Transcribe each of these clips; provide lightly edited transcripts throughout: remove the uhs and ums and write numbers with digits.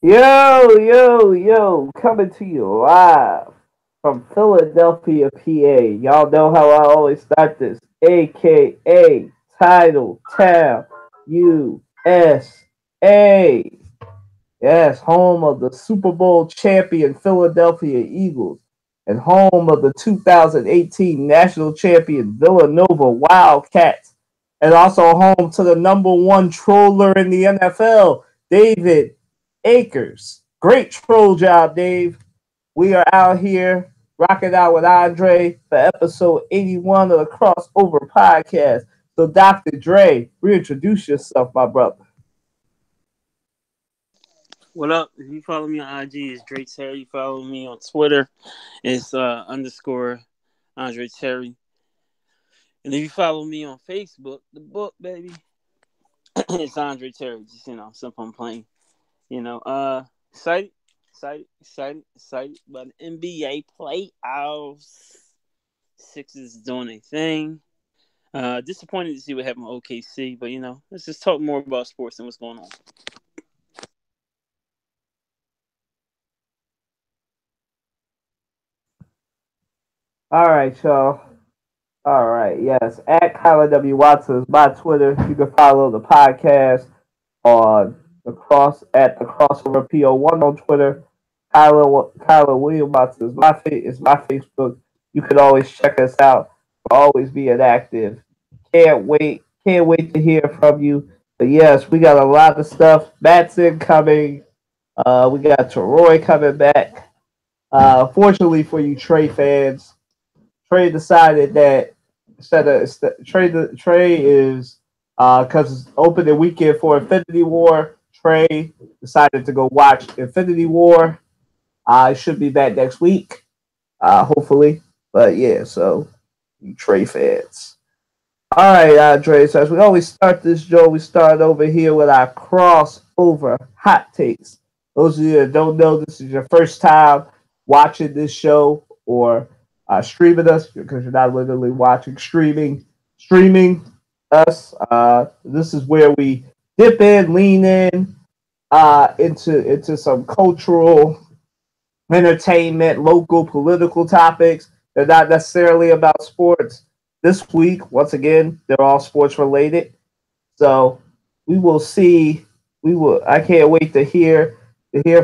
Yo, coming to you live from Philadelphia, PA. Y'all know how I always start this, aka Title Town, USA. Yes, home of the Super Bowl champion Philadelphia Eagles and home of the 2018 national champion Villanova Wildcats, and also home to the number one troller in the NFL, David Akers. Great troll job, Dave. We are out here rocking out with Andre for episode 81 of the Crossover Podcast. So, Dr. Dre, reintroduce yourself, my brother. What up? If you follow me on IG, it's Dre Terry. You follow me on Twitter, it's underscore Andre Terry. And if you follow me on Facebook, the book, baby, it's Andre Terry. Just, simple and plain. Excited, excited about the NBA playoffs. Sixers doing a thing. Disappointed to see what happened with OKC, but, let's just talk more about sports and what's going on. All right, y'all. All right, yes. At Kyler W. Watson is my Twitter. You can follow the podcast on the crossover PO1 on Twitter. Kyler William Watson is my Facebook. You can always check us out. We're always being active. Can't wait to hear from you. But yes, we got a lot of stuff. Matson coming. We got Troy coming back. Fortunately for you Trey fans, Trey decided that Trey is because it's opening weekend for Infinity War. Trey decided to go watch Infinity War. I should be back next week, hopefully. But yeah, so you Trey fans. All right, Andre. So as we always start this show, we start over here with our crossover hot takes. Those of you that don't know, this is your first time watching this show or streaming us because you're not literally watching streaming us. This is where we dip in, lean in into some cultural, entertainment, local, political topics. They're not necessarily about sports. This week, once again, they're all sports related. So we will see. I can't wait to hear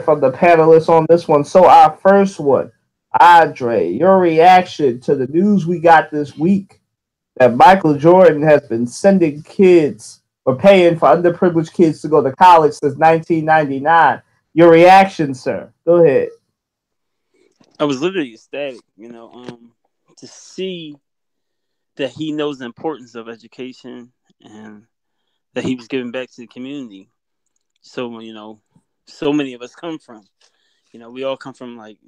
from the panelists on this one. So our first one, Andre, your reaction to the news we got this week that Michael Jordan has been sending kids or paying for underprivileged kids to go to college since 1999. Your reaction, sir? Go ahead. I was literally ecstatic, to see that he knows the importance of education and that he was giving back to the community. So, so many of us come from, we all come from, like,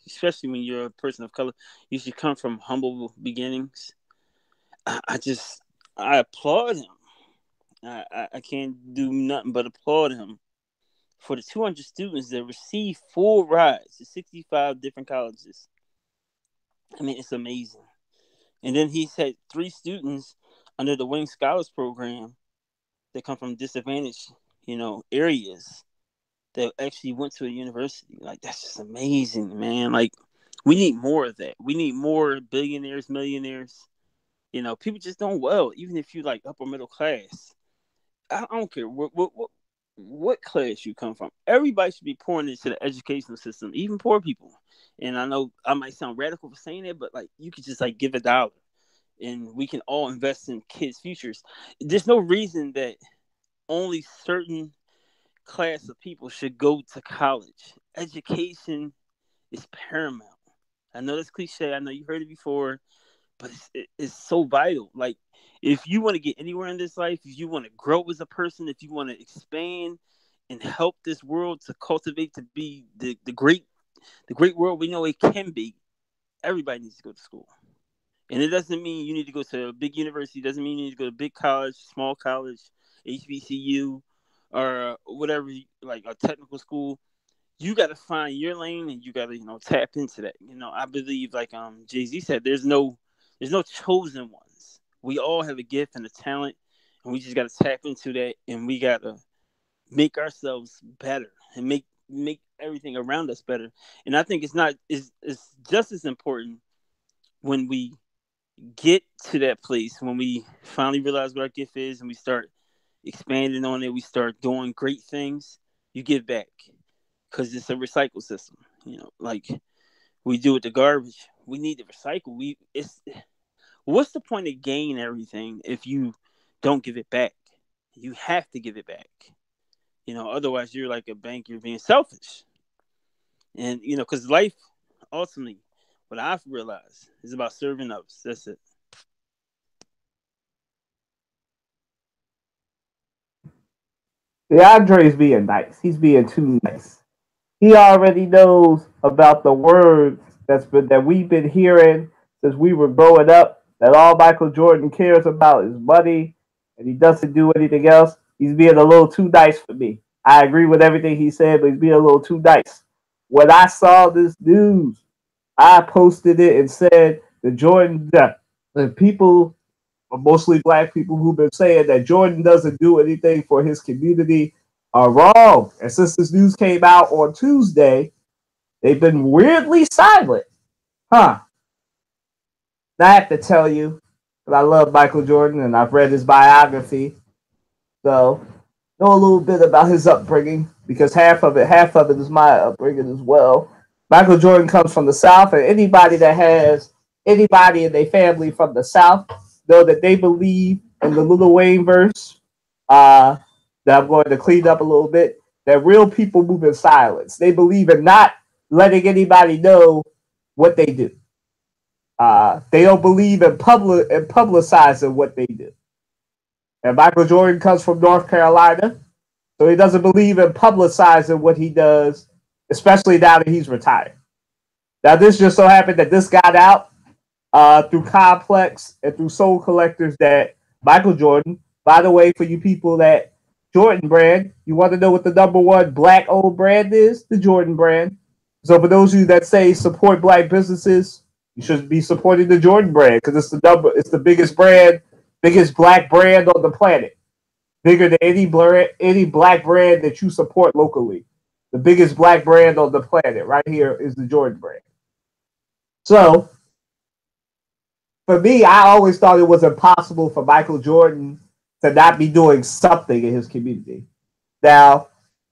especially when you're a person of color, you should come from humble beginnings. I applaud him. I can't do nothing but applaud him for the 200 students that receive full rides to 65 different colleges. I mean, it's amazing. And then he's had 3 students under the Wing Scholars Program that come from disadvantaged, areas that actually went to a university. Like, that's just amazing, man. Like, we need more of that. We need more billionaires, millionaires. People just don't well, even if you like upper middle class. I don't care what class you come from. Everybody should be pouring into the educational system, even poor people. And I know I might sound radical for saying it, but like you could just like give $1 and we can all invest in kids' futures. There's no reason that only certain class of people should go to college. Education is paramount. I know that's cliche. I know you heard it before, but it's so vital. Like, if you want to get anywhere in this life, if you want to grow as a person, if you want to expand and help this world to cultivate to be the great world we know it can be, everybody needs to go to school. And it doesn't mean you need to go to a big university. It doesn't mean you need to go to a big college, small college, HBCU, or whatever, like a technical school. You got to find your lane and you got to, tap into that. I believe, like Jay-Z said, there's no chosen ones. We all have a gift and a talent, and we just got to tap into that, and we got to make ourselves better and make make everything around us better. And I think it's just as important when we get to that place, when we finally realize what our gift is and we start expanding on it, we start doing great things, you give back because it's a recycle system. Like we do with the garbage, we need to recycle. What's the point of gaining everything if you don't give it back? You have to give it back. Otherwise you're like a bank, you're being selfish. And because life ultimately, what I've realized, is about serving others. That's it. DeAndre's being nice. He's being too nice. He already knows about the words that we've been hearing since we were growing up. That all Michael Jordan cares about is money, and he doesn't do anything else. He's being a little too nice for me. I agree with everything he said, but he's being a little too nice. When I saw this news, I posted it and said the people, mostly black people who've been saying that Jordan doesn't do anything for his community are wrong. And since this news came out on Tuesday, they've been weirdly silent. Huh. I have to tell you, because I love Michael Jordan and I've read his biography. So know a little bit about his upbringing because half of it is my upbringing as well. Michael Jordan comes from the South, and anybody that has anybody in their family from the South know that they believe in the Lil Wayne verse that I'm going to clean up a little bit, that real people move in silence. They believe in not letting anybody know what they do. They don't believe in publicizing what they do. And Michael Jordan comes from North Carolina, so he doesn't believe in publicizing what he does, especially now that he's retired. Now, this just so happened that this got out through Complex and through Soul Collectors that Michael Jordan, by the way, for you people that Jordan brand, you want to know what the number one black owned brand is? The Jordan brand. So for those of you that say support black businesses, you should be supporting the Jordan brand because it's the biggest black brand on the planet. Bigger than any black brand that you support locally. The biggest black brand on the planet right here is the Jordan brand. So, for me, I always thought it was impossible for Michael Jordan to not be doing something in his community. Now,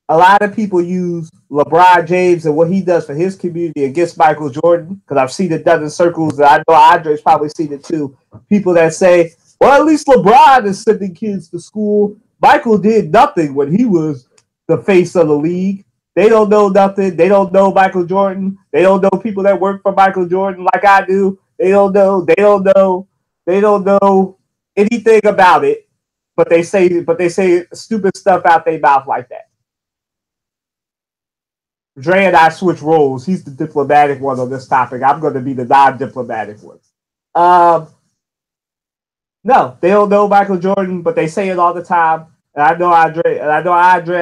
a lot of people use LeBron James and what he does for his community against Michael Jordan, because I've seen it done in circles, and I know Andre's probably seen it too. People that say, well, at least LeBron is sending kids to school. Michael did nothing when he was the face of the league. They don't know nothing. They don't know Michael Jordan. They don't know people that work for Michael Jordan like I do. They don't know anything about it. But they say stupid stuff out their mouth like that. Dre and I switch roles. He's the diplomatic one on this topic. I'm going to be the non-diplomatic one. No, they don't know Michael Jordan, but they say it all the time. And I know Andre. I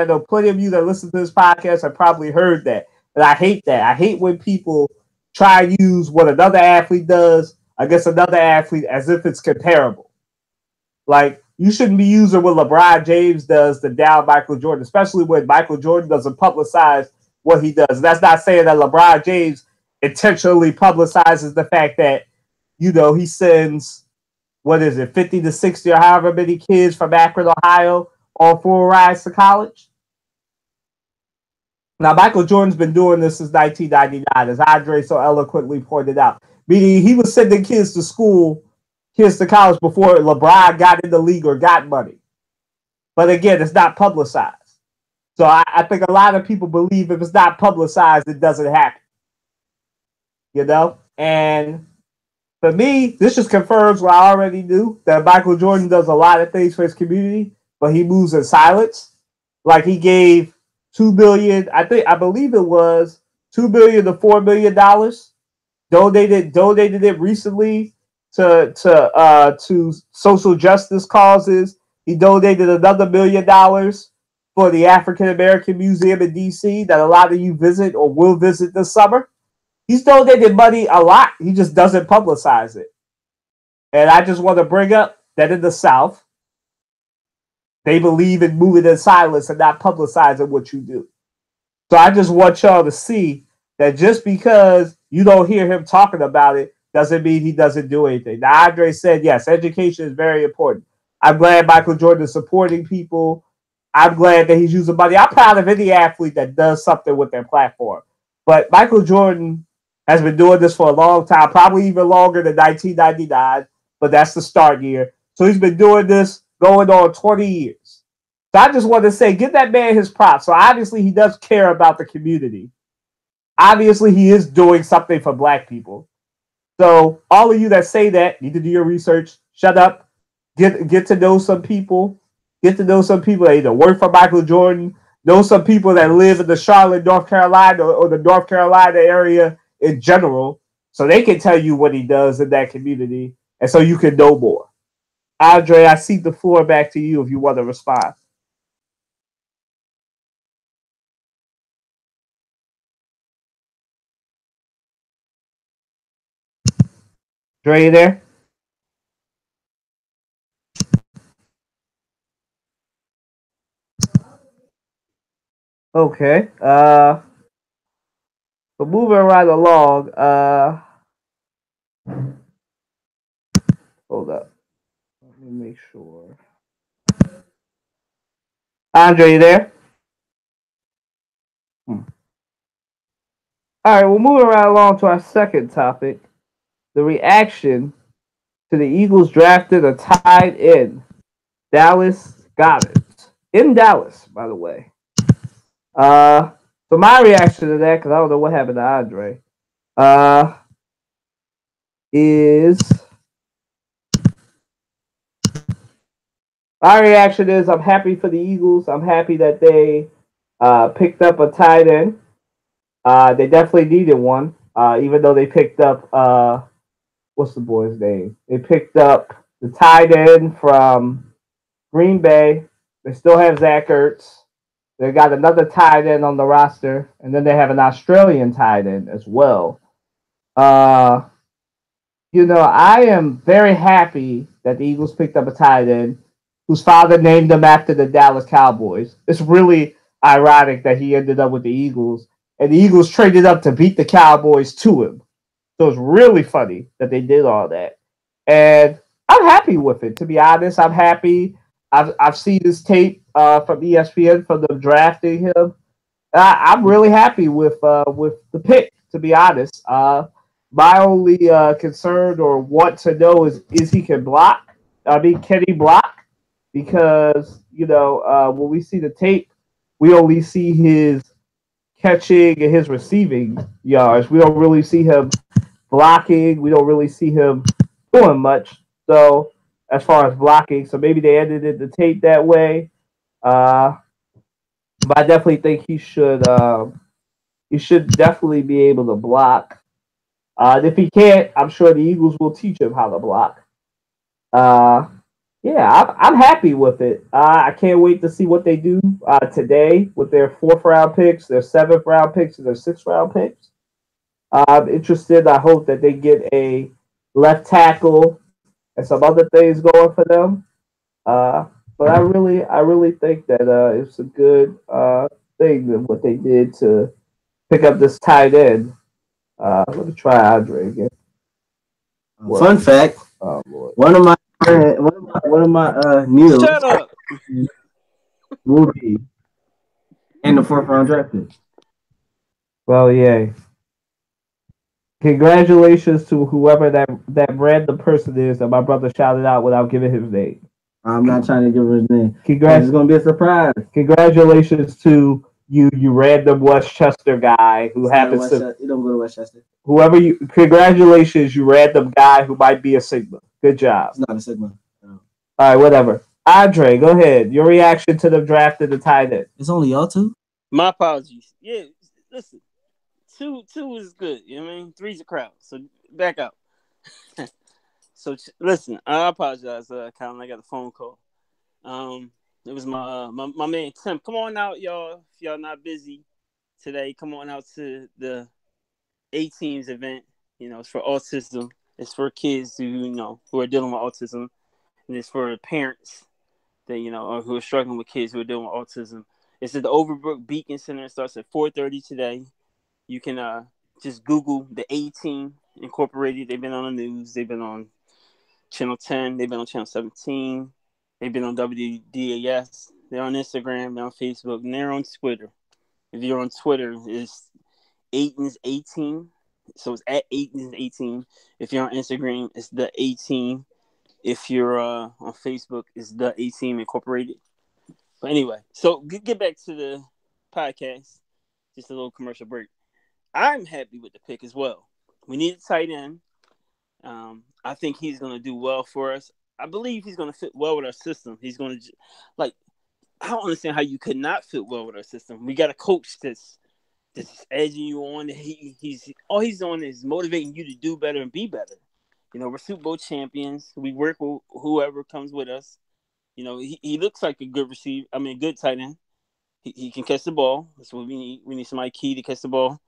know plenty of you that listen to this podcast have probably heard that. And I hate that. I hate when people try to use what another athlete does against another athlete as if it's comparable. Like, you shouldn't be using what LeBron James does to down Michael Jordan, especially when Michael Jordan doesn't publicize what he does. And that's not saying that LeBron James intentionally publicizes the fact that, he sends, 50 to 60 or however many kids from Akron, Ohio on full rides to college. Now, Michael Jordan's been doing this since 1999, as Andre so eloquently pointed out. Meaning he was sending kids to college before LeBron got in the league or got money. But again, it's not publicized. So I think a lot of people believe if it's not publicized, it doesn't happen. And for me, this just confirms what I already knew, that Michael Jordan does a lot of things for his community, but he moves in silence. Like he gave $2 billion, I believe it was $2 billion to $4 million. Donated it recently to social justice causes. He donated another $1 million for the African American Museum in DC that a lot of you visit or will visit this summer. He's donated money a lot. He just doesn't publicize it. And I just want to bring up that in the South, they believe in moving in silence and not publicizing what you do. So I just want y'all to see that just because you don't hear him talking about it doesn't mean he doesn't do anything. Now, Andre said, yes, education is very important. I'm glad Michael Jordan is supporting people. I'm glad that he's using money. I'm proud of any athlete that does something with their platform. But Michael Jordan has been doing this for a long time, probably even longer than 1999, but that's the start year. So he's been doing this going on 20 years. So I just want to say, give that man his props. So obviously he does care about the community. Obviously he is doing something for black people. So all of you that say that need to do your research. Shut up. Get to know some people. Get to know some people that either work for Michael Jordan, know some people that live in the Charlotte, North Carolina, or the North Carolina area in general, so they can tell you what he does in that community, and so you can know more. Andre, I cede the floor back to you if you want to respond. Dre, you there? Okay. So moving right along. Hold up. Let me make sure. Andre, you there? Hmm. All right, we're moving right along to our second topic: the reaction to the Eagles drafted a tight end, Dallas Goedert, in Dallas, by the way. Uh, so my reaction to that, because I don't know what happened to Andre, uh, is my reaction is I'm happy for the Eagles. I'm happy that they picked up a tight end. They definitely needed one, even though they picked up what's the boy's name? They picked up the tight end from Green Bay. They still have Zach Ertz. They got another tight end on the roster, and then they have an Australian tight end as well. Uh, I am very happy that the Eagles picked up a tight end whose father named him after the Dallas Cowboys. It's really ironic that he ended up with the Eagles, and the Eagles traded up to beat the Cowboys to him. So it's really funny that they did all that. And I'm happy with it, to be honest. I'm happy. I've seen this tape from ESPN from them drafting him. I'm really happy with the pick, to be honest. My only concern or want to know is he can block. I mean, can he block? Because when we see the tape, we only see his catching and his receiving yards. We don't really see him blocking. We don't really see him doing much. So as far as blocking, so maybe they edited the tape that way. But I definitely think he should definitely be able to block. And if he can't, I'm sure the Eagles will teach him how to block. Uh, yeah, I'm happy with it. I can't wait to see what they do today with their fourth round picks, their seventh round picks, and their sixth round picks. I'm interested. I hope that they get a left tackle and some other things going for them. Uh, but I really think that it's a good thing that what they did to pick up this tight end. Let me try Andre again. Fun fact: Oh Lord. one of my Neils Shut up. will be in the fourth round draft pick. Well, yay. Congratulations to whoever that random person is that my brother shouted out without giving his name. I'm not trying to give her his name. It's gonna be a surprise. Congratulations to you random Westchester guy who happens to. You don't go to Westchester. Whoever you. Congratulations, you random guy who might be a Sigma. Good job. It's not a Sigma. No. All right, whatever. Andre, go ahead. Your reaction to the draft of the tight end. It's only y'all two. My apologies. Yeah, listen. Two is good. You know what I mean? Three's a crowd. So back out. So listen, I apologize, Colin. I got a phone call. It was my man Tim. Come on out, y'all. If y'all not busy today, come on out to the A-Teams event. It's for autism. It's for kids who are dealing with autism, and it's for parents that or who are struggling with kids who are dealing with autism. It's at the Overbrook Beacon Center. It starts at 4:30 today. You can just Google the A-Team Incorporated. They've been on the news. They've been on Channel 10. They've been on Channel 17. They've been on WDAS. They're on Instagram. They're on Facebook. And they're on Twitter. If you're on Twitter, it's Aiton's A-Team. So it's at Aiton's A-Team. If you're on Instagram, it's the A-Team. If you're on Facebook, it's the A-Team Incorporated. But anyway, so get back to the podcast. Just a little commercial break. I'm happy with the pick as well. We need a tight end. I think he's going to do well for us. I believe he's going to fit well with our system. He's going to, like, I don't understand how you could not fit well with our system. We got a coach that's edging you on. He's all he's doing is motivating you to do better and be better. You know, we're Super Bowl champions. We work with whoever comes with us. You know, he looks like a good receiver. I mean, a good tight end. He can catch the ball. That's what we need. We need somebody key to catch the ball.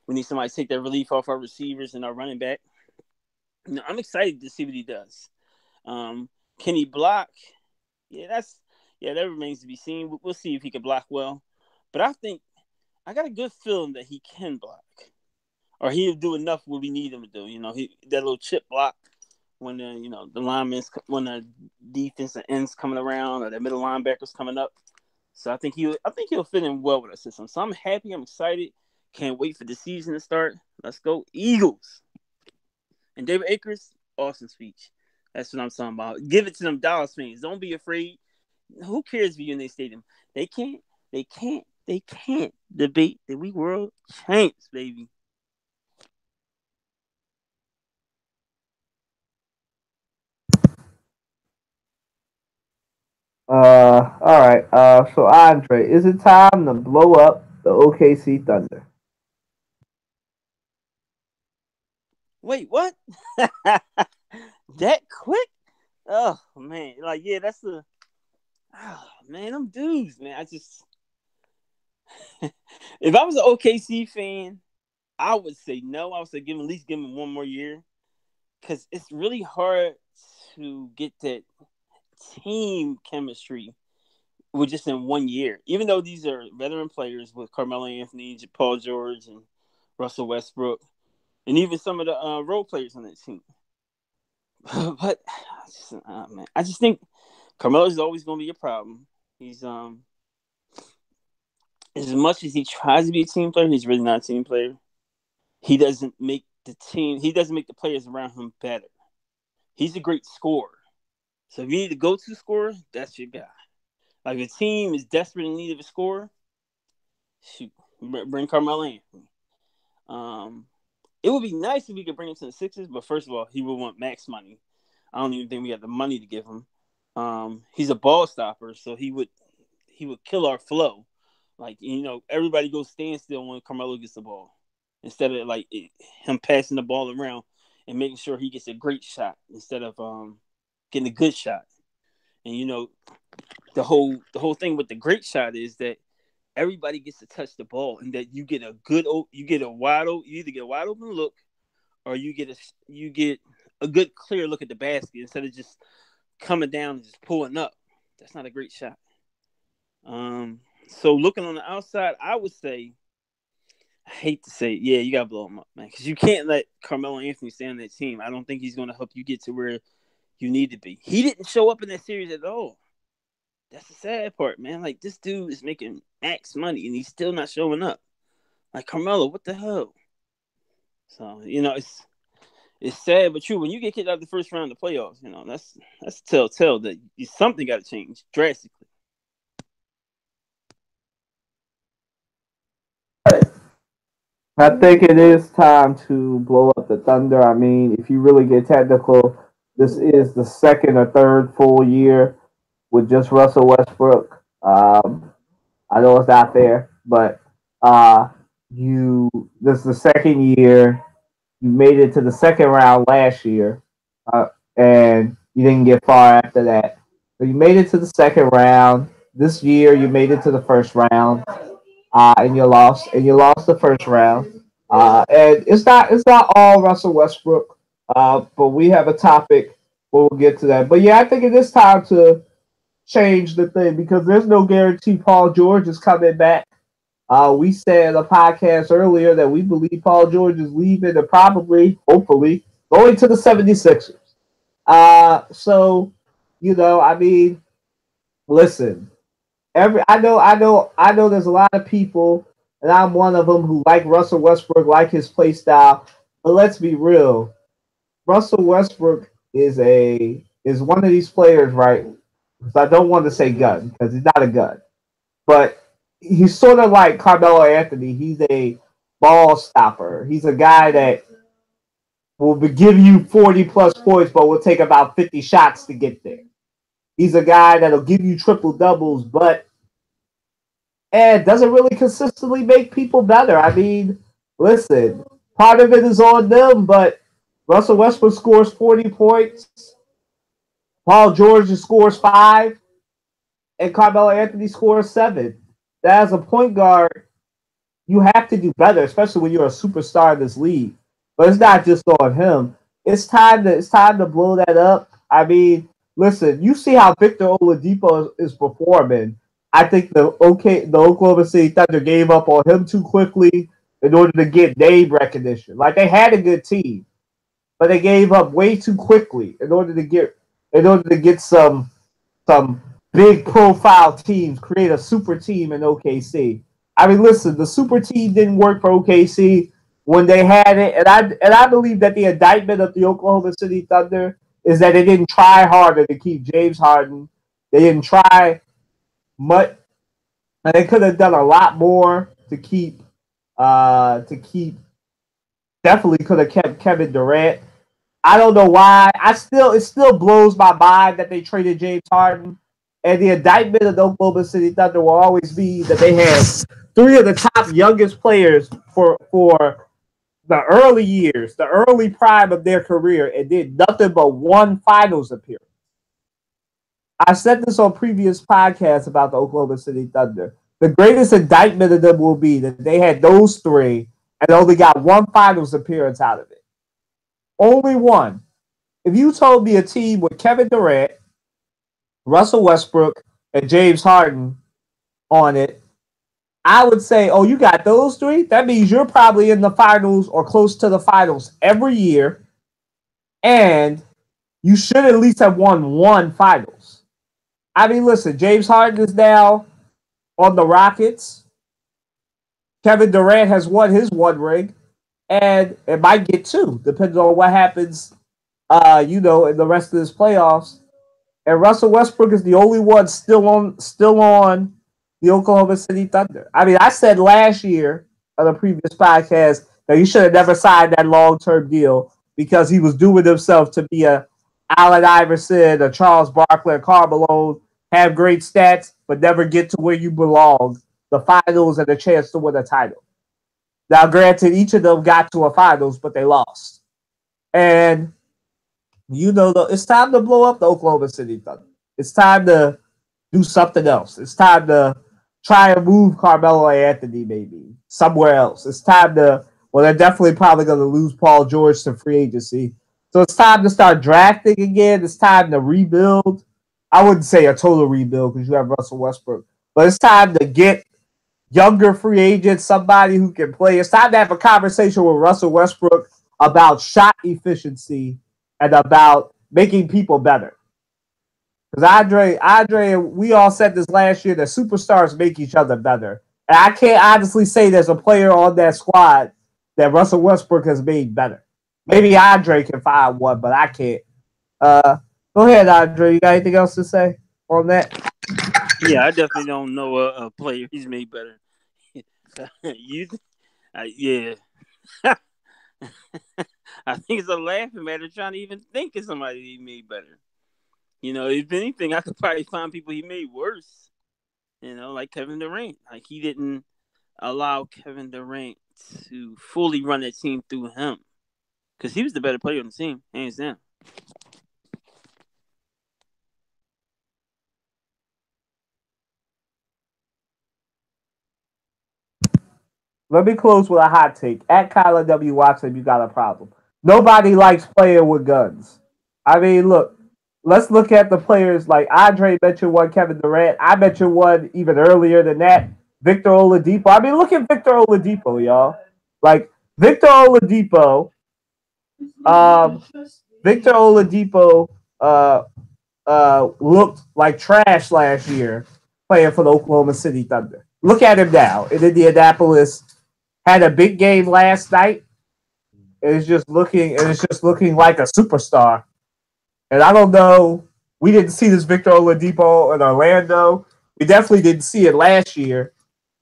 We need somebody to take that relief off our receivers and our running back. You know, I'm excited to see what he does. Can he block? Yeah, that remains to be seen. We'll see if he can block well. But I got a good feeling that he can block, or he'll do enough what we need him to do. You know, that little chip block when when the defensive ends coming around or the middle linebackers coming up. So I think he'll fit in well with our system. So I'm happy. I'm excited. Can't wait for the season to start. Let's go Eagles. And David Akers, awesome speech. That's what I'm talking about. Give it to them Dallas fans. Don't be afraid. Who cares if you're in their stadium? They can't debate that we world champs, baby. All right. So Andre, is it time to blow up the OKC Thunder? Wait, what? That quick? Oh man, like yeah, that's man, them dudes, man. I just if I was an OKC fan, I would say no. I would say at least give him one more year, because it's really hard to get that team chemistry with just in 1 year. Even though these are veteran players with Carmelo Anthony, Paul George, and Russell Westbrook, and even some of the role players on that team. But I just think Carmelo is always going to be a problem. He's as much as he tries to be a team player, he's really not a team player. He doesn't make the players around him better. He's a great scorer. So if you need a go-to scorer, that's your guy. Like if a team is desperate in need of a scorer, shoot, bring Carmelo Anthony. It would be nice if we could bring him to the Sixers, but first of all, he would want max money. I don't even think we have the money to give him. He's a ball stopper, so he would kill our flow. Like, you know, everybody goes stand still when Carmelo gets the ball, instead of him passing the ball around and making sure he gets a great shot instead of getting a good shot. And you know, the whole thing with the great shot is that everybody gets to touch the ball, and that you either get a wide open look, or you get a good clear look at the basket instead of just coming down and just pulling up. That's not a great shot. So looking on the outside, I would say, I hate to say it, yeah, you gotta blow him up, man, because you can't let Carmelo Anthony stay on that team. I don't think he's going to help you get to where you need to be. He didn't show up in that series at all. That's the sad part, man. Like, this dude is making max money, and he's still not showing up. Like, Carmelo, what the hell? So, you know, it's sad but true. When you get kicked out of the first round of the playoffs, you know, that's telltale that something got to change drastically. I think it is time to blow up the Thunder. I mean, if you really get technical, this is the second or third full year with just Russell Westbrook. I know it's not fair, but this is the second year. You made it to the second round last year, and you didn't get far after that. So you made it to the second round. This year, you made it to the first round. And you lost the first round. And it's not all Russell Westbrook. But we have a topic where we'll get to that. But yeah, I think it is time to change the thing because there's no guarantee Paul George is coming back. We said in a podcast earlier that we believe Paul George is leaving and probably, hopefully, going to the 76ers. So, I mean, listen, I know there's a lot of people, and I'm one of them who like Russell Westbrook, like his play style. But let's be real, Russell Westbrook is one of these players, right? Because I don't want to say gun because he's not a gun, but he's sort of like Carmelo Anthony. He's a ball stopper. He's a guy that will give you 40 plus points, but will take about 50 shots to get there. He's a guy that'll give you triple doubles, but doesn't really consistently make people better. I mean, listen, part of it is on them, but Russell Westbrook scores 40 points. Paul George scores 5, and Carmelo Anthony scores 7. That as a point guard, you have to do better, especially when you're a superstar in this league. But it's not just on him. It's time to blow that up. I mean, listen, you see how Victor Oladipo is performing. I think the Oklahoma City Thunder gave up on him too quickly in order to get name recognition. Like they had a good team, but they gave up way too quickly in order to get some big profile teams, create a super team in OKC. I mean, listen, the super team didn't work for OKC when they had it, and I believe that the indictment of the Oklahoma City Thunder is that they didn't try harder to keep James Harden. They didn't try much, and they could have done a lot more to keep. Definitely could have kept Kevin Durant. I don't know why. It still blows my mind that they traded James Harden. And the indictment of the Oklahoma City Thunder will always be that they had 3 of the top youngest players for the early years, the early prime of their career, and did nothing but one finals appearance. I said this on previous podcasts about the Oklahoma City Thunder. The greatest indictment of them will be that they had those 3 and only got one finals appearance out of it. Only one. If you told me a team with Kevin Durant, Russell Westbrook, and James Harden on it, I would say, oh, you got those 3? That means you're probably in the finals or close to the finals every year, and you should at least have won one finals. I mean, listen, James Harden is now on the Rockets. Kevin Durant has won his 1 ring, and it might get 2, depending on what happens, in the rest of this playoffs. And Russell Westbrook is the only one still on the Oklahoma City Thunder. I mean, I said last year on a previous podcast that he should have never signed that long-term deal because he was doing himself to be a Allen Iverson, a Charles Barkley, a Karl Malone, have great stats, but never get to where you belong, the finals and a chance to win a title. Now, granted, each of them got to a finals, but they lost. And it's time to blow up the Oklahoma City Thunder. It's time to do something else. It's time to try and move Carmelo Anthony maybe somewhere else. It's time to, they're definitely probably going to lose Paul George to free agency. So it's time to start drafting again. It's time to rebuild. I wouldn't say a total rebuild because you have Russell Westbrook. But it's time to get younger free agents, somebody who can play. It's time to have a conversation with Russell Westbrook about shot efficiency and about making people better. Because Andre, we all said this last year that superstars make each other better. And I can't honestly say there's a player on that squad that Russell Westbrook has made better. Maybe Andre can find one, but I can't. Go ahead, Andre. You got anything else to say on that? Yeah, I definitely don't know a player he's made better. Yeah. I think it's a laughing matter trying to even think of somebody he made better. If anything, I could probably find people he made worse. Like Kevin Durant. Like he didn't allow Kevin Durant to fully run that team through him. Because he was the better player on the team, hands down. Let me close with a hot take. At Kyler W. Watson, you got a problem. Nobody likes playing with guns. I mean, look, let's look at the players like Andre mentioned one, Kevin Durant. I mentioned one even earlier than that, Victor Oladipo. I mean, look at Victor Oladipo, y'all. Like Victor Oladipo, um, Victor Oladipo looked like trash last year playing for the Oklahoma City Thunder. Look at him now in Indianapolis. Had a big game last night. It's just looking like a superstar. And I don't know. We didn't see this Victor Oladipo in Orlando. We definitely didn't see it last year.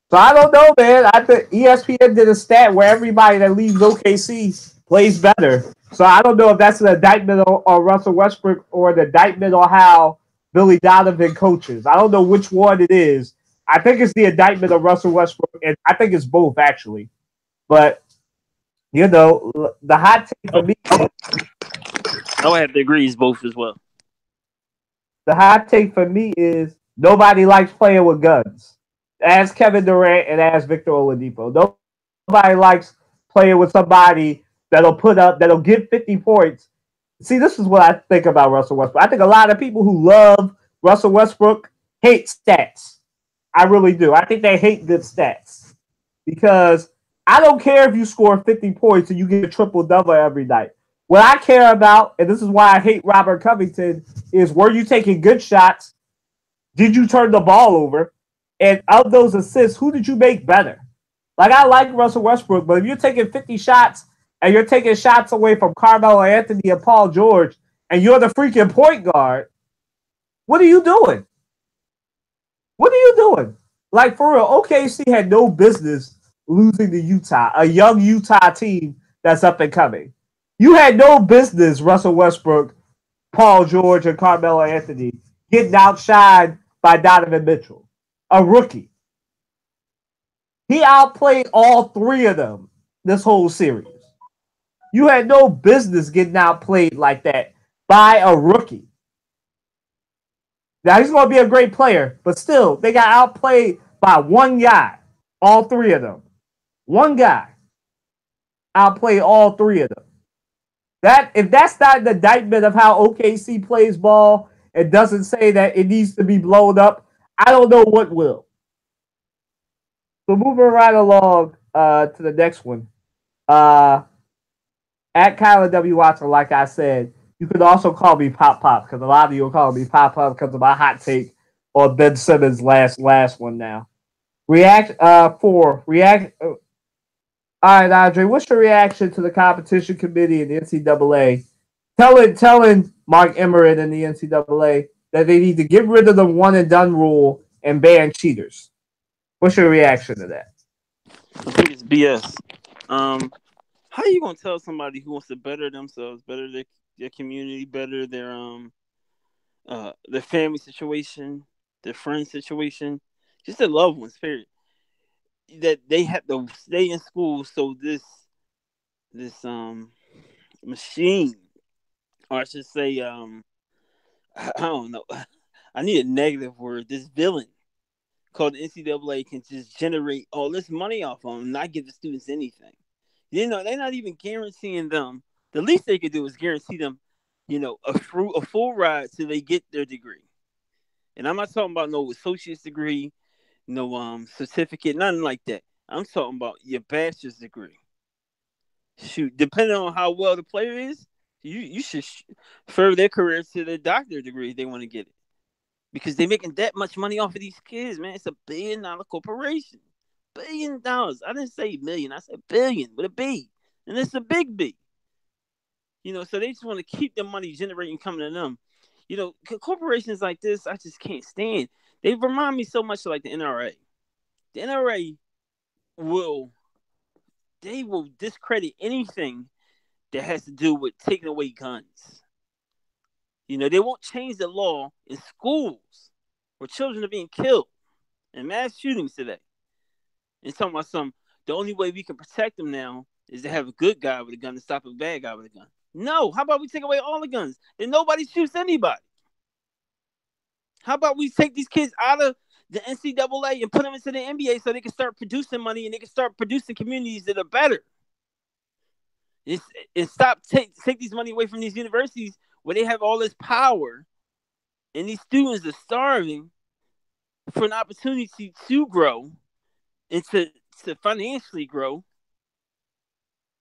So I don't know, man. I think ESPN did a stat where everybody that leaves OKC plays better. So I don't know if that's an indictment on Russell Westbrook or an indictment on how Billy Donovan coaches. I don't know which one it is. I think it's the indictment of Russell Westbrook, and I think it's both actually. But you know, the hot take for me. I would have to agree it's both as well. The hot take for me is nobody likes playing with guns. As Kevin Durant and as Victor Oladipo. Nobody likes playing with somebody that'll give 50 points. See, this is what I think about Russell Westbrook. I think a lot of people who love Russell Westbrook hate stats. I really do. I think they hate good stats. Because I don't care if you score 50 points and you get a triple-double every night. What I care about, and this is why I hate Robert Covington, is were you taking good shots? Did you turn the ball over? And of those assists, who did you make better? Like, I like Russell Westbrook, but if you're taking 50 shots and you're taking shots away from Carmelo Anthony and Paul George, and you're the freaking point guard, what are you doing? What are you doing? Like, for real, OKC had no business losing to Utah, a young Utah team that's up and coming. You had no business, Russell Westbrook, Paul George, and Carmelo Anthony getting outshined by Donovan Mitchell, a rookie. He outplayed all three of them this whole series. You had no business getting outplayed like that by a rookie. Now, he's going to be a great player, but still, they got outplayed by one guy, all three of them. One guy outplayed all three of them. If that's not an indictment of how OKC plays ball and doesn't say that it needs to be blown up, I don't know what will. So moving right along to the next one. At Kyler W. Watson, like I said, you could also call me Pop Pop because a lot of you are calling me Pop Pop because of my hot take on Ben Simmons' last one now. All right, Andre, what's your reaction to the competition committee and the NCAA telling Mark Emmert and the NCAA that they need to get rid of the one and done rule and ban cheaters? What's your reaction to that? I think it's BS. How are you gonna tell somebody who wants to better themselves, better their community, better their family situation, their friend situation, just their loved ones, period, that they have to stay in school so this machine, or I should say I don't know, I need a negative word, this villain called the NCAA can just generate all this money off of them and not give the students anything. You know, they're not even guaranteeing them. The least they could do is guarantee them, you know, a full ride till they get their degree. And I'm not talking about no associate's degree, no certificate, nothing like that. I'm talking about your bachelor's degree. Shoot, depending on how well the player is, you should further their career to the doctorate degree if they want to get it. Because they're making that much money off of these kids, man. It's $1 billion corporation. $1 billion. I didn't say million. I said billion with a B. And it's a big B. You know, so they just want to keep the money generating coming to them. You know, corporations like this, I just can't stand. They remind me so much of like the NRA. The NRA will discredit anything that has to do with taking away guns. You know, they won't change the law in schools where children are being killed and mass shootings today. And talking about the only way we can protect them now is to have a good guy with a gun to stop a bad guy with a gun. No, how about we take away all the guns? Then nobody shoots anybody. How about we take these kids out of the NCAA and put them into the NBA so they can start producing money and they can start producing communities that are better. And stop take these money away from these universities where they have all this power and these students are starving for an opportunity to grow and to financially grow.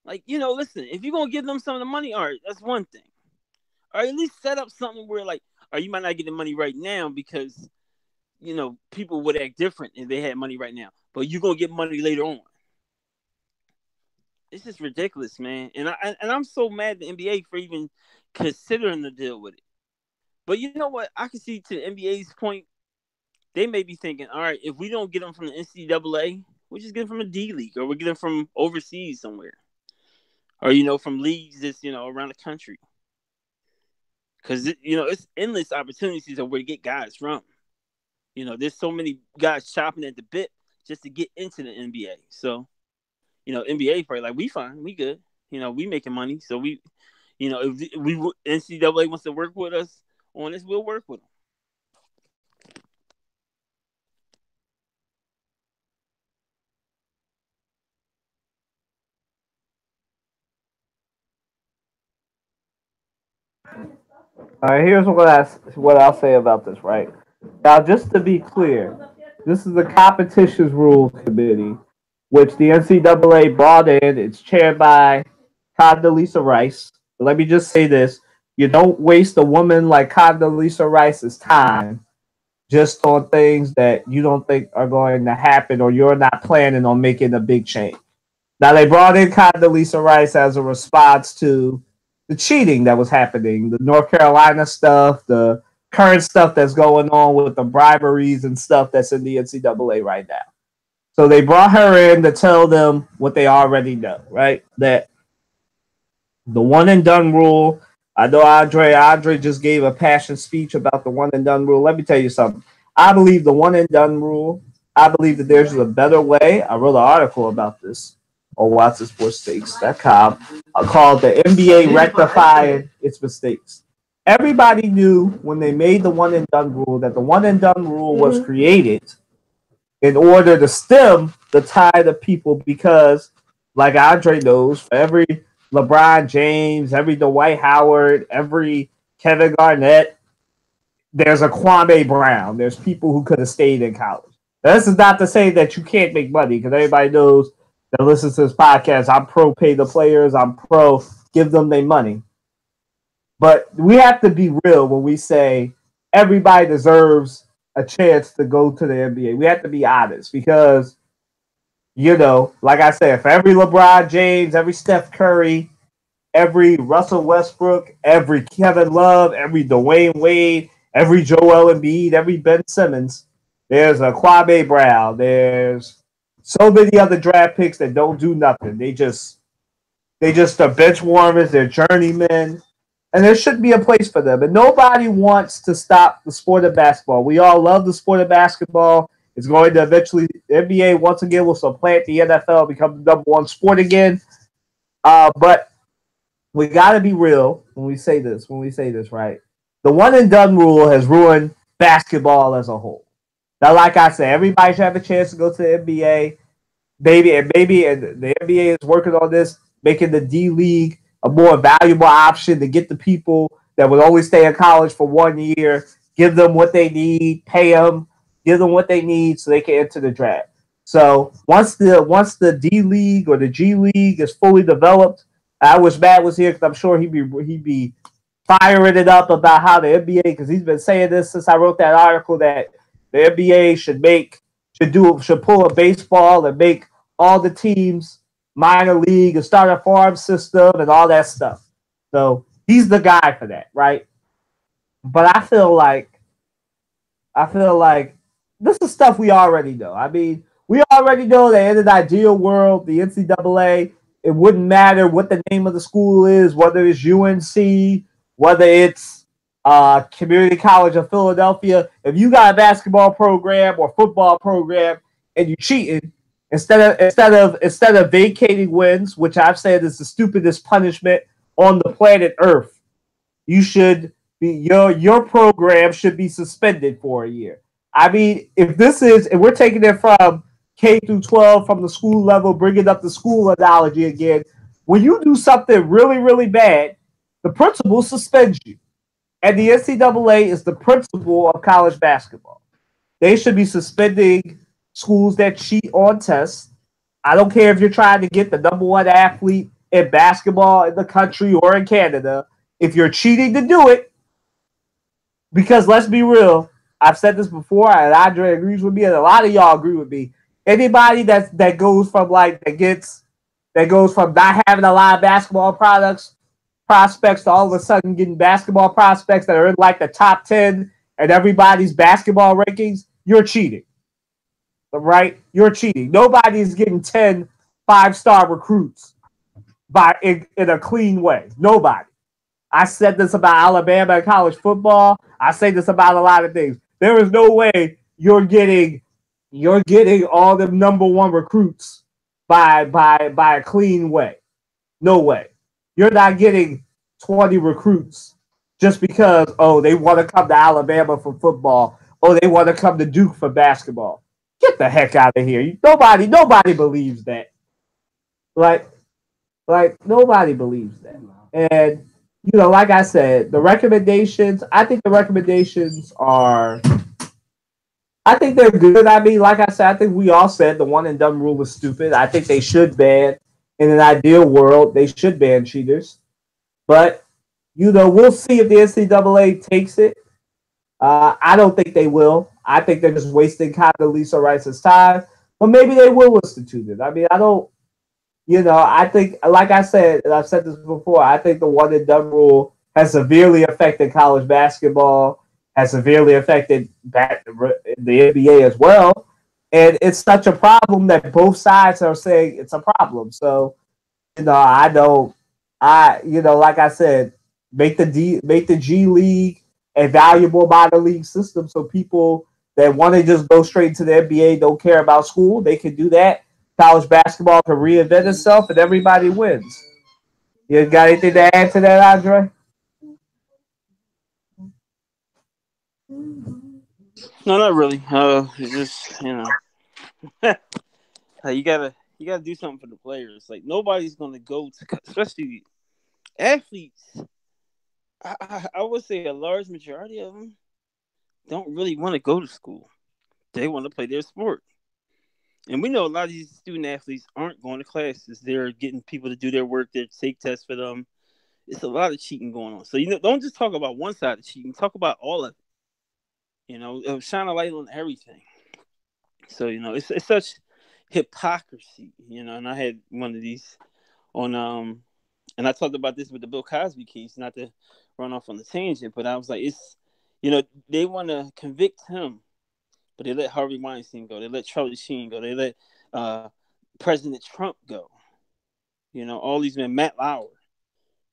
Like, listen, if you're gonna give them some of the money, all right, that's one thing. Or at least set up something where, like, or you might not get the money right now because people would act different if they had money right now, but you're gonna get money later on. It's just ridiculous, man. And I'm so mad at the NBA for even considering to deal with it. But you know what? I can see, to the NBA's point, they may be thinking, all right, if we don't get them from the NCAA, we just get them from the D League, or we get them from overseas somewhere, or from leagues that's around the country. Because it's endless opportunities of where to get guys from. There's so many guys chopping at the bit just to get into the NBA. So, NBA probably like, we fine, we good. We making money, so we, if NCAA wants to work with us on this, we'll work with them. All right, here's what I'll say about this. Right now, just to be clear, this is the Competitions Rules Committee, which the NCAA brought in. It's chaired by Condoleezza Rice. But let me just say this: you don't waste a woman like Condoleezza Rice's time just on things that you don't think are going to happen, or you're not planning on making a big change. Now, they brought in Condoleezza Rice as a response to the cheating that was happening, the North Carolina stuff, the current stuff that's going on with the briberies and stuff that's in the NCAA right now. So they brought her in to tell them what they already know, right? That the one and done rule. I know Andre just gave a passion speech about the one and done rule. Let me tell you something. I believe the one and done rule. I believe that there's a better way. I wrote an article about this on WatsonSportsTakes.com called "The NBA Rectifying Its Mistakes." Everybody knew when they made the one and done rule that the one and done rule was created in order to stem the tide of people, because, like Andre knows, for every LeBron James, every Dwight Howard, every Kevin Garnett, there's a Kwame Brown. There's people who could have stayed in college. Now, this is not to say that you can't make money, because everybody knows that listens to this podcast, I'm pro pay the players, I'm pro give them their money. But we have to be real when we say everybody deserves a chance to go to the NBA. We have to be honest, because, like I said, for every LeBron James, every Steph Curry, every Russell Westbrook, every Kevin Love, every Dwayne Wade, every Joel Embiid, every Ben Simmons, there's a Kwame Brown. There's so many other draft picks that don't do nothing. They just are bench warmers. They're journeymen, and there should be a place for them. And nobody wants to stop the sport of basketball. We all love the sport of basketball. It's going to eventually, the NBA once again will supplant the NFL, become the number one sport again. But we got to be real when we say this. Right? The one and done rule has ruined basketball as a whole. Now, like I said, everybody should have a chance to go to the NBA. Maybe the NBA is working on this, making the D League a more valuable option to get the people that would only stay in college for 1 year, give them what they need, pay them, give them what they need so they can enter the draft. So once the D League or the G League is fully developed, I wish Matt was here, because I'm sure he'd be firing it up about how the NBA, because he's been saying this since I wrote that article, that the NBA should pull a baseball and make all the teams minor league and start a farm system and all that stuff. So he's the guy for that, right? But I feel like this is stuff we already know. I mean, we already know that in an ideal world, the NCAA, it wouldn't matter what the name of the school is, whether it's UNC, whether it's Community College of Philadelphia. If you got a basketball program or football program and you cheating, instead of vacating wins, which I've said is the stupidest punishment on the planet Earth, you should be your program should be suspended for a year. I mean, if we're taking it from K through 12, from the school level, bringing up the school analogy again, when you do something really, really bad, the principal suspends you. And the NCAA is the principal of college basketball. They should be suspending schools that cheat on tests. I don't care if you're trying to get the number one athlete in basketball in the country or in Canada. If you're cheating to do it, because let's be real, I've said this before, and Andre agrees with me, and a lot of y'all agree with me. Anybody that goes from not having a lot of basketball prospects to all of a sudden getting basketball prospects that are in like the top 10 and everybody's basketball rankings, you're cheating. Right? You're cheating. Nobody's getting 10 5-star recruits in a clean way. Nobody. I said this about Alabama and college football. I say this about a lot of things. There is no way you're getting all the number one recruits by a clean way. No way. You're not getting 20 recruits just because, they want to come to Alabama for football. They want to come to Duke for basketball. Get the heck out of here. Nobody believes that. Like nobody believes that. And, like I said, I think the recommendations I think they're good. I mean, like I said, I think we all said the one and done rule was stupid. I think they should ban, in an ideal world, they should ban cheaters. But, we'll see if the NCAA takes it. I don't think they will. I think they're just wasting Condoleezza Rice's time. But maybe they will institute it. I mean, I don't, I think, like I said, and I've said this before, I think the one and done rule has severely affected college basketball, has severely affected the NBA as well. And it's such a problem that both sides are saying it's a problem. So, like I said, make the G League a valuable minor league system so people that want to just go straight to the NBA, don't care about school, they can do that. College basketball can reinvent itself and everybody wins. You got anything to add to that, Andre? No, not really. It's just you gotta do something for the players. Like nobody's gonna go to, especially athletes. I would say a large majority of them don't really want to go to school. They want to play their sport. And we know a lot of these student athletes aren't going to classes. They're getting people to do their work. They take tests for them. It's a lot of cheating going on. So, don't just talk about one side of cheating. Talk about all of it. Shine a light on everything. So, it's such hypocrisy, and I had one of these on, and I talked about this with the Bill Cosby case, not to run off on the tangent, but I was like, they want to convict him, but they let Harvey Weinstein go. They let Charlie Sheen go. They let President Trump go. All these men, Matt Lauer.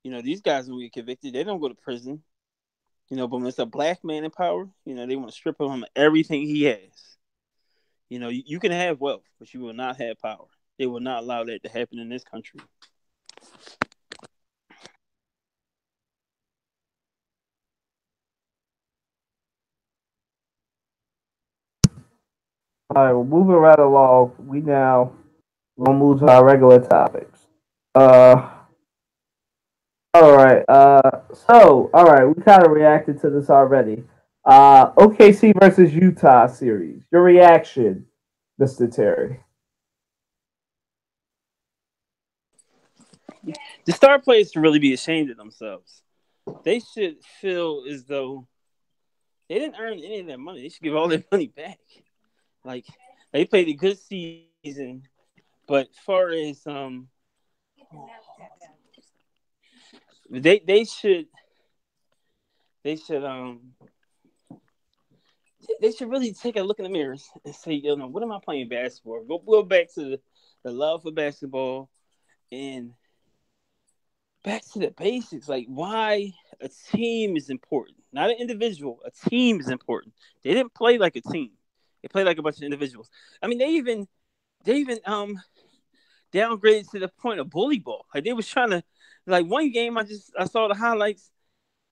These guys don't get convicted. They don't go to prison. But when it's a black man in power, they want to strip him of everything he has. You can have wealth, but you will not have power. They will not allow that to happen in this country. All right, well, moving right along, we're gonna move to our regular topics. All right. All right, we kind of reacted to this already. OKC versus Utah series. Your reaction, Mr. Terry? The star players should really be ashamed of themselves. They should feel as though they didn't earn any of their money. They should give all their money back. Like they played a good season, but as far as they should really take a look in the mirrors and say, what am I playing basketball? Go back to the love for basketball and back to the basics. Like why a team is important, not an individual. A team is important. They didn't play like a team. They played like a bunch of individuals. I mean, they even downgraded to the point of bully ball. Like they was trying to, like one game I saw the highlights,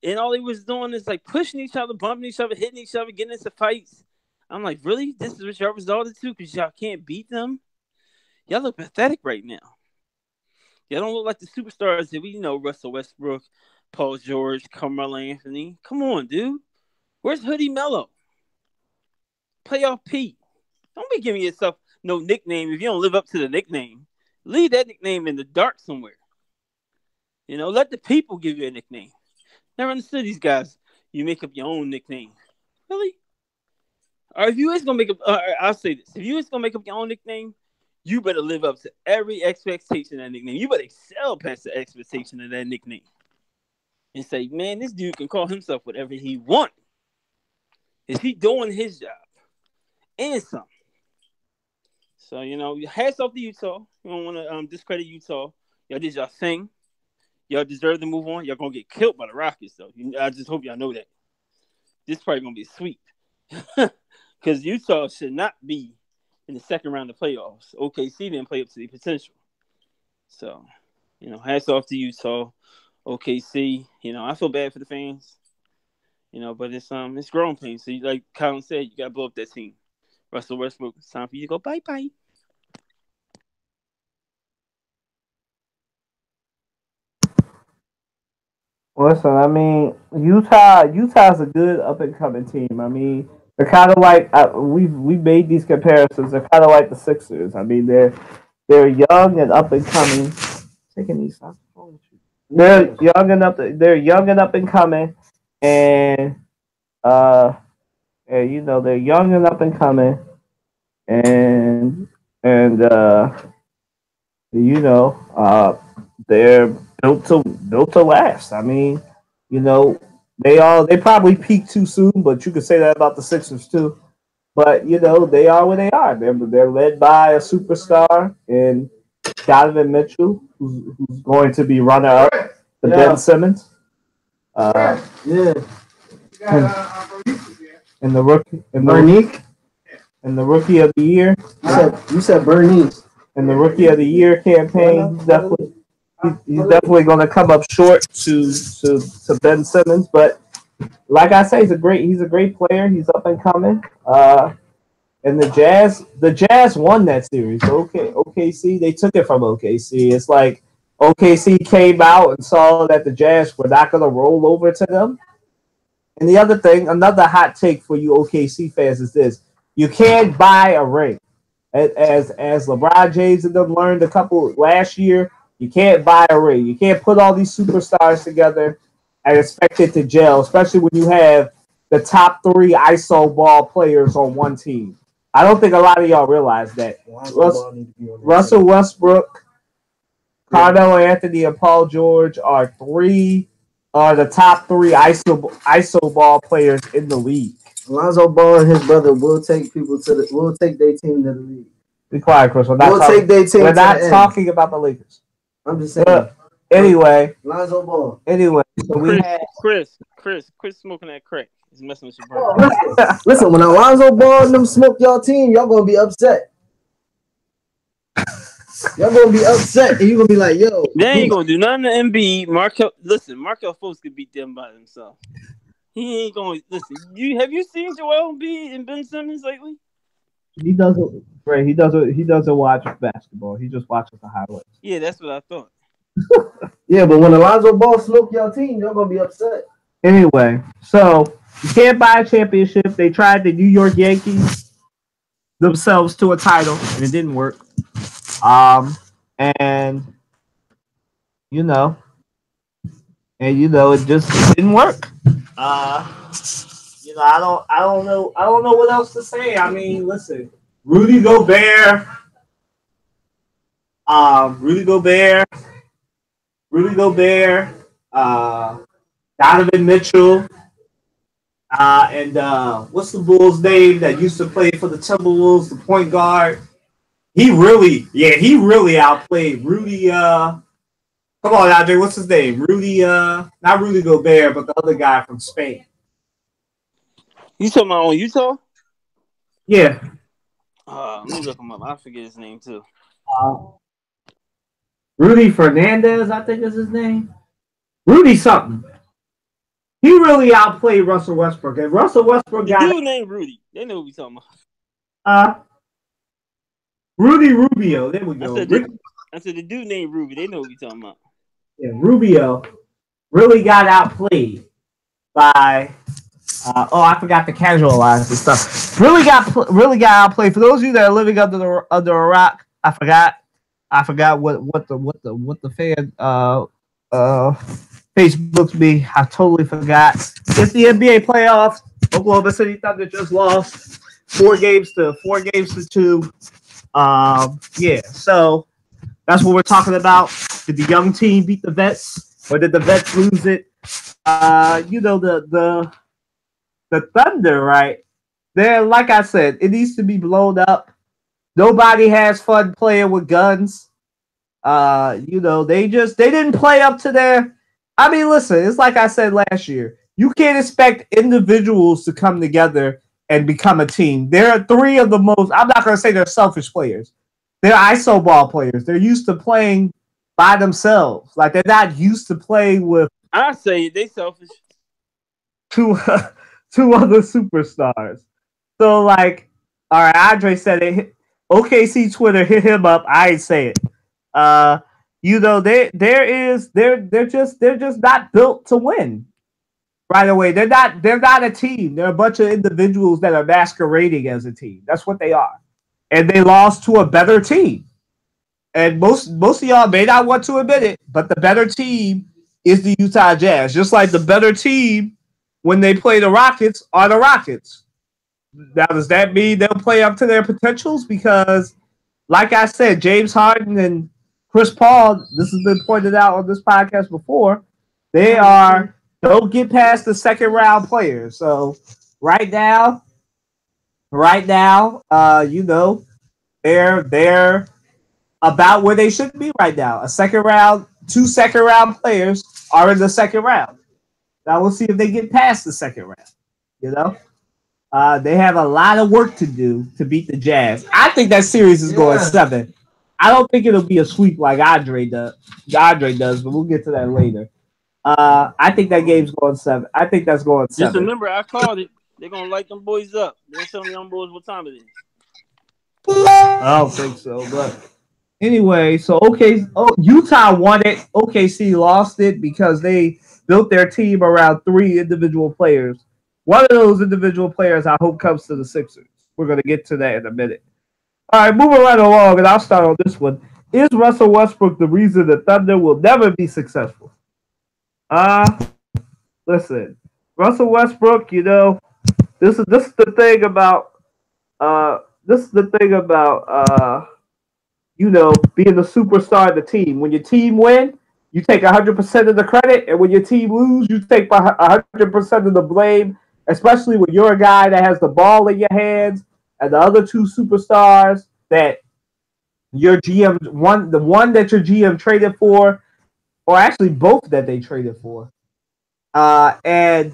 and all they was doing is like pushing each other, bumping each other, hitting each other, getting into fights. I'm like, really? This is what y'all resorted to because y'all can't beat them? Y'all look pathetic right now. Y'all don't look like the superstars that we know, Russell Westbrook, Paul George, Carmelo Anthony. Come on, dude. Where's Hoodie Mello? Playoff P. Don't be giving yourself no nickname if you don't live up to the nickname. Leave that nickname in the dark somewhere. Let the people give you a nickname. Never understood these guys. You make up your own nickname. Really? Or if you is gonna make up, I'll say this: if you is gonna make up your own nickname, you better live up to every expectation of that nickname. You better excel past the expectation of that nickname, and say, "Man, this dude can call himself whatever he wants. Is he doing his job and some?" So hats off to Utah. You don't want to discredit Utah. Y'all did y'all thing. Y'all deserve to move on. Y'all gonna get killed by the Rockets, though. I just hope y'all know that. This probably gonna be a sweep. Because Utah should not be in the second round of playoffs. OKC didn't play up to their potential. So, hats off to Utah, OKC. I feel bad for the fans. But it's growing pains. So, like Colin said, you gotta blow up that team. Russell Westbrook, it's time for you to go bye-bye. Listen, I mean, Utah's a good up and coming team. I mean, they're kind of like we made these comparisons. They're kind of like the Sixers. I mean, they're young and up and coming. Taking these shots. They're young and up. They're young and up and coming, and they're young and up and coming, and they're built to last. I mean, they probably peaked too soon, but you could say that about the Sixers too. But they are where they are. They're led by a superstar in Donovan Mitchell, who's going to be runner up to Ben Simmons. Yeah. And the rookie, Bernice. and the rookie of the year. You said Bernice. In the rookie of the year campaign, he's definitely going to come up short to Ben Simmons. But like I say, he's a great player. He's up and coming. And the Jazz won that series. OKC, they took it from OKC. It's like OKC came out and saw that the Jazz were not going to roll over to them. And the other thing, another hot take for you OKC fans is this: you can't buy a ring. As LeBron James and them learned a couple last year, you can't buy a ring. You can't put all these superstars together and expect it to gel, especially when you have the top 3 ISO ball players on one team. I don't think a lot of y'all realize that. Russell Westbrook, Carmelo Anthony, and Paul George are the top 3 ISO ball players in the league. Lonzo Ball and his brother will take their team to the league. Be quiet, Chris. We're not talking about the Lakers. I'm just saying. Anyway, Lonzo Ball. Anyway, so Chris, quit smoking that crack. It's messing with your brain. Listen, when Lonzo Ball and them smoke y'all team, y'all gonna be upset. Y'all gonna be upset, and you gonna be like, "Yo, they ain't gonna do nothing to Embiid." Markel Fultz could beat them by himself. He ain't going to listen. Have you seen Joel Embiid and Ben Simmons lately? He doesn't. Right, he doesn't watch basketball. He just watches the highlights. Yeah, that's what I thought. Yeah, but when Alonzo Ball smoke your team, y'all gonna be upset. Anyway, so you can't buy a championship. They tried the New York Yankees themselves to a title, and it didn't work. And it just didn't work. I don't know what else to say. I mean, listen, Rudy Gobert, Donovan Mitchell, and what's the Bulls' name that used to play for the Timberwolves, the point guard? He really outplayed Rudy. Come on, Andre, what's his name? Rudy, not Rudy Gobert, but the other guy from Spain. You talking about on Utah? Yeah. Let me look him up. I forget his name too. Rudy Fernandez, I think is his name. Rudy something. He really outplayed Russell Westbrook. And Russell Westbrook got dude named Rudy. They know what we talking about. Rudy Rubio. There we go. I said the dude named Ruby. They know what we talking about. Yeah, Rubio. really got outplayed by. I forgot to casualize this stuff. Really got outplayed. For those of you that are living under a rock, I forgot what the fan uh Facebook's me. I totally forgot. It's the NBA playoffs. Oklahoma City Thunder just lost 4 games to 2. Yeah. So that's what we're talking about. Did the young team beat the vets, or did the vets lose it? The Thunder, right? They're like I said, it needs to be blown up. Nobody has fun playing with guns. They didn't play up to their. I mean, listen, it's like I said last year. You can't expect individuals to come together and become a team. There are three of the most. I'm not going to say they're selfish players. They're ISO ball players. They're used to playing by themselves. Like they're not used to playing with I say they selfish. two two other superstars. So like, all right, Andre said it. OKC Twitter hit him up. I ain't say it. Uh, they're just not built to win right away. They're not a team. They're a bunch of individuals that are masquerading as a team. That's what they are, and they lost to a better team. And most of y'all may not want to admit it, but the better team is the Utah Jazz. Just like the better team when they play the Rockets are the Rockets. Now, does that mean they'll play up to their potentials? Because, like I said, James Harden and Chris Paul, this has been pointed out on this podcast before, they don't get past the second round players. So right now, they're about where they should be right now. Two second round players are in the second round. Now we'll see if they get past the second round. You know, they have a lot of work to do to beat the Jazz. I think that series is going 7. I don't think it'll be a sweep like Andre does, but we'll get to that later. I think that game's going 7. I think that's going 7. Just remember, I called it. They're gonna light them boys up. They're telling young boys what time it is. I don't think so, but anyway, so Utah won it. OKC lost it because they built their team around 3 individual players. One of those individual players, I hope, comes to the Sixers. We're going to get to that in a minute. All right, moving right along, and I'll start on this one. Is Russell Westbrook the reason the Thunder will never be successful? Listen, Russell Westbrook, this is the thing about being the superstar of the team. When your team win, you take 100% of the credit, and when your team lose, you take 100% of the blame. Especially when you're a guy that has the ball in your hands, and the other 2 superstars that your GM the one that your GM traded for, or actually both that they traded for, and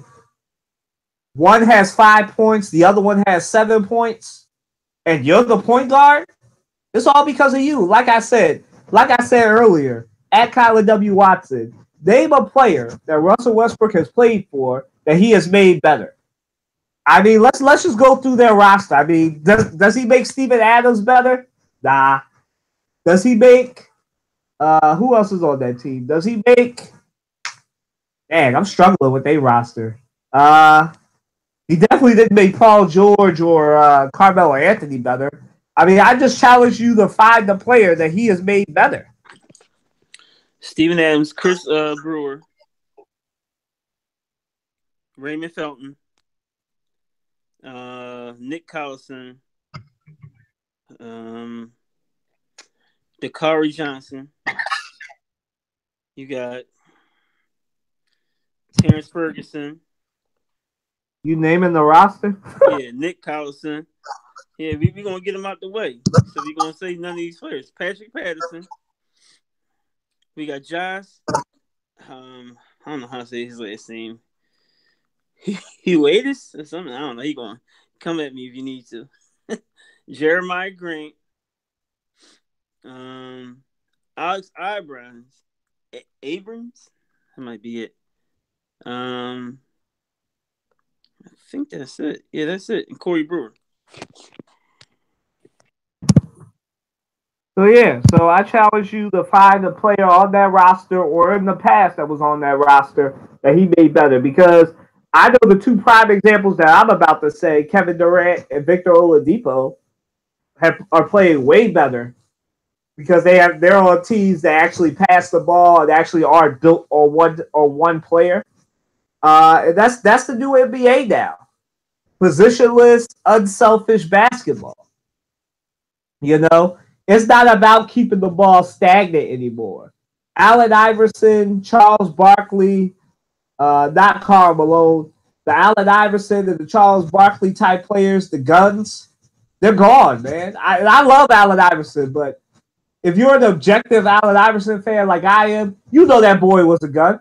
one has 5 points, the other one has 7 points, and you're the point guard. It's all because of you. Like I said earlier, at Kyler W. Watson, name a player that Russell Westbrook has played for that he has made better. I mean, let's just go through their roster. I mean, does he make Steven Adams better? Nah. Does he make who else is on that team? Does he make Dang, I'm struggling with their roster. He definitely didn't make Paul George or Carmelo Anthony better. I mean, I just challenge you to find the player that he has made better. Steven Adams, Chris Brewer, Raymond Felton, Nick Collison, Dakari Johnson. You got Terrence Ferguson. You naming the roster? Yeah, Nick Collison. Yeah, we gonna get him out the way. So we gonna say none of these players. Patrick Patterson. We got Josh. I don't know how to say his last name. Huatis or something. I don't know. He gonna come at me if you need to. Jeremiah Grant. Alex Abrams. That might be it. I think that's it. Yeah, that's it. And Corey Brewer. So yeah, so I challenge you to find a player on that roster or in the past that was on that roster that he made better because I know the two prime examples that I'm about to say, Kevin Durant and Victor Oladipo, are playing way better because they're on teams that actually pass the ball and actually are built on one player. And that's the new NBA now. Positionless, unselfish basketball. You know, it's not about keeping the ball stagnant anymore. Allen Iverson, Charles Barkley, not Karl Malone, the Allen Iverson and the Charles Barkley type players, the guns, they're gone, man. I love Allen Iverson, but if you're an objective Allen Iverson fan like I am, you know that boy was a gun.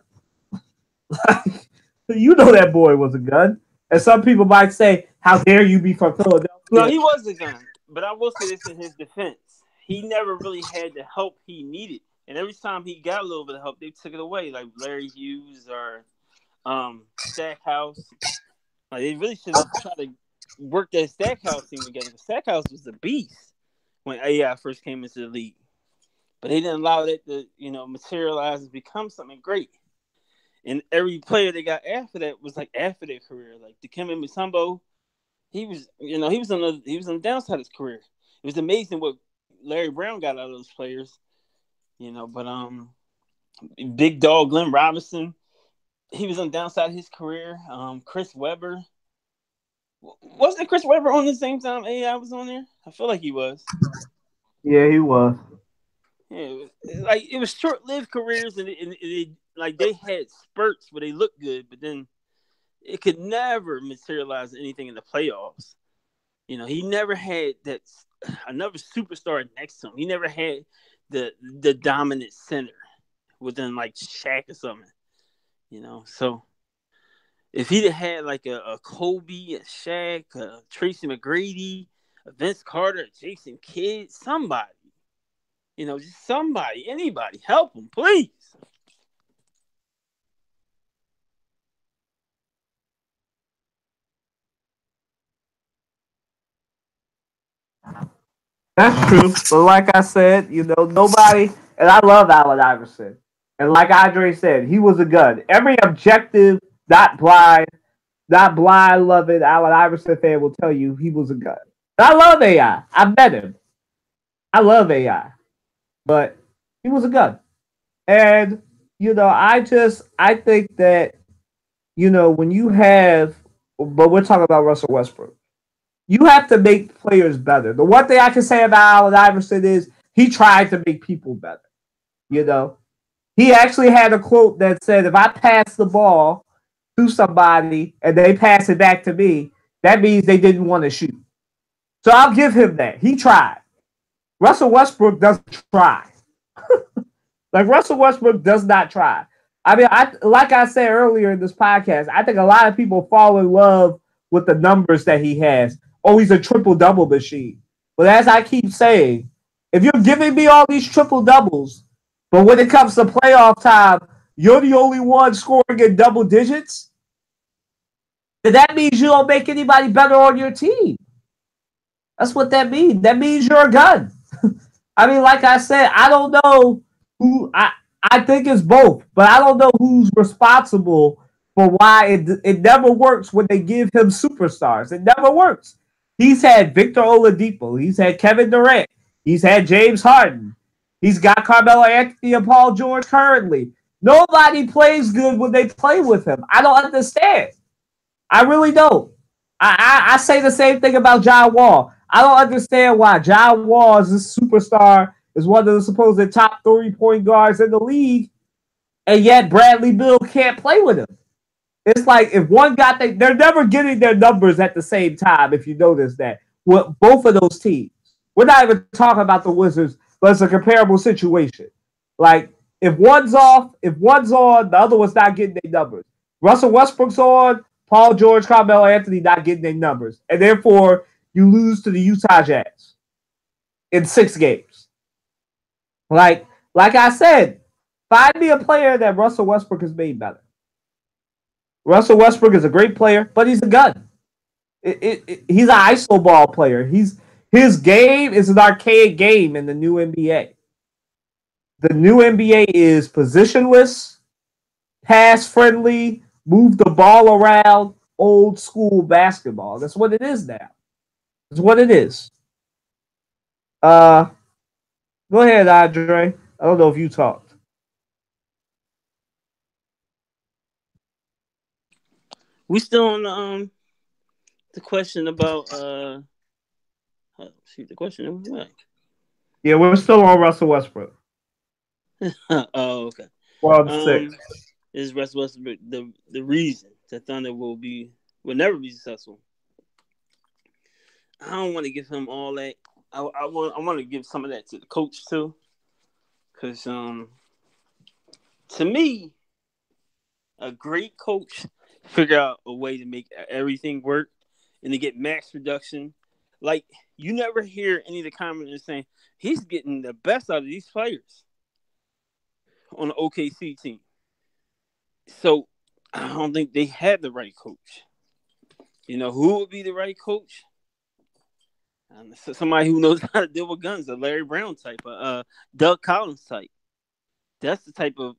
You know that boy was a gun. And some people might say, "How dare you be from No, Philadelphia?" he was a gun, but I will say this in his defense: he never really had the help he needed, and every time he got a little bit of help, they took it away, like Larry Hughes or Stackhouse. Like they really should have tried to work that Stackhouse team together. Stackhouse was the beast when AI first came into the league, but they didn't allow that to materialize and become something great. And every player they got after that was like after their career, like Dikembe Mutombo. He was on the downside of his career. It was amazing what Larry Brown got out of those players, But big dog Glenn Robinson, he was on the downside of his career. Chris Webber, wasn't Chris Webber on the same time AI was on there? I feel like he was. Yeah, he was. Yeah, it was short-lived careers, and they had spurts where they looked good, but then it could never materialize anything in the playoffs. He never had that another superstar next to him. He never had the dominant center within like Shaq or something. So if he'd have had like a Kobe, a Shaq, a Tracy McGrady, a Vince Carter, a Jason Kidd, somebody, just somebody, anybody, help him, please. That's true. But like I said, nobody, and I love Allen Iverson. And like Andre said, he was a gun. Every objective, not blind loving Allen Iverson fan will tell you he was a gun. And I love AI. I met him. I love AI. But he was a gun. And, I think that, when you have, but we're talking about Russell Westbrook. You have to make players better. The one thing I can say about Allen Iverson is he tried to make people better. He actually had a quote that said, "If I pass the ball to somebody and they pass it back to me, that means they didn't want to shoot." So I'll give him that. He tried. Russell Westbrook doesn't try. Like Russell Westbrook does not try. I mean, like I said earlier in this podcast, I think a lot of people fall in love with the numbers that he has. Oh, he's a triple-double machine. But as I keep saying, if you're giving me all these triple-doubles, but when it comes to playoff time, you're the only one scoring in double digits, then that means you don't make anybody better on your team. That's what that means. That means you're a gun. I mean, like I said, I don't know who I think it's both, but I don't know who's responsible for why it never works when they give him superstars. It never works. He's had Victor Oladipo. He's had Kevin Durant. He's had James Harden. He's got Carmelo Anthony and Paul George currently. Nobody plays good when they play with him. I don't understand. I really don't. I say the same thing about John Wall. I don't understand why John Wall is a superstar, is one of the supposed top 3-point guards in the league, and yet Bradley Beal can't play with him. It's like if one got they're never getting their numbers at the same time, if you notice that. With both of those teams. We're not even talking about the Wizards, but it's a comparable situation. Like, if one's off, if one's on, the other one's not getting their numbers. Russell Westbrook's on, Paul George, Carmelo Anthony not getting their numbers. And therefore, you lose to the Utah Jazz in 6 games. Like I said, find me a player that Russell Westbrook has made better. Russell Westbrook is a great player, but he's a gun. He's an iso ball player. He's His game is an archaic game in the new NBA. The new NBA is positionless, pass friendly, move the ball around, old school basketball. That's what it is now. That's what it is. Go ahead, Andre. I don't know if you talked. We still on the question about see the question. Yeah, we're still on Russell Westbrook. Oh, okay. Well, 6. Is Russell Westbrook the reason that Thunder will never be successful? I don't want to give him all that. I want to give some of that to the coach too, because to me, a great coach figure out a way to make everything work and to get max production. Like, you never hear any of the commenters saying he's getting the best out of these players on the OKC team. So I don't think they had the right coach. You know who would be the right coach? Somebody who knows how to deal with guns, a Larry Brown type, Doug Collins type. That's the type of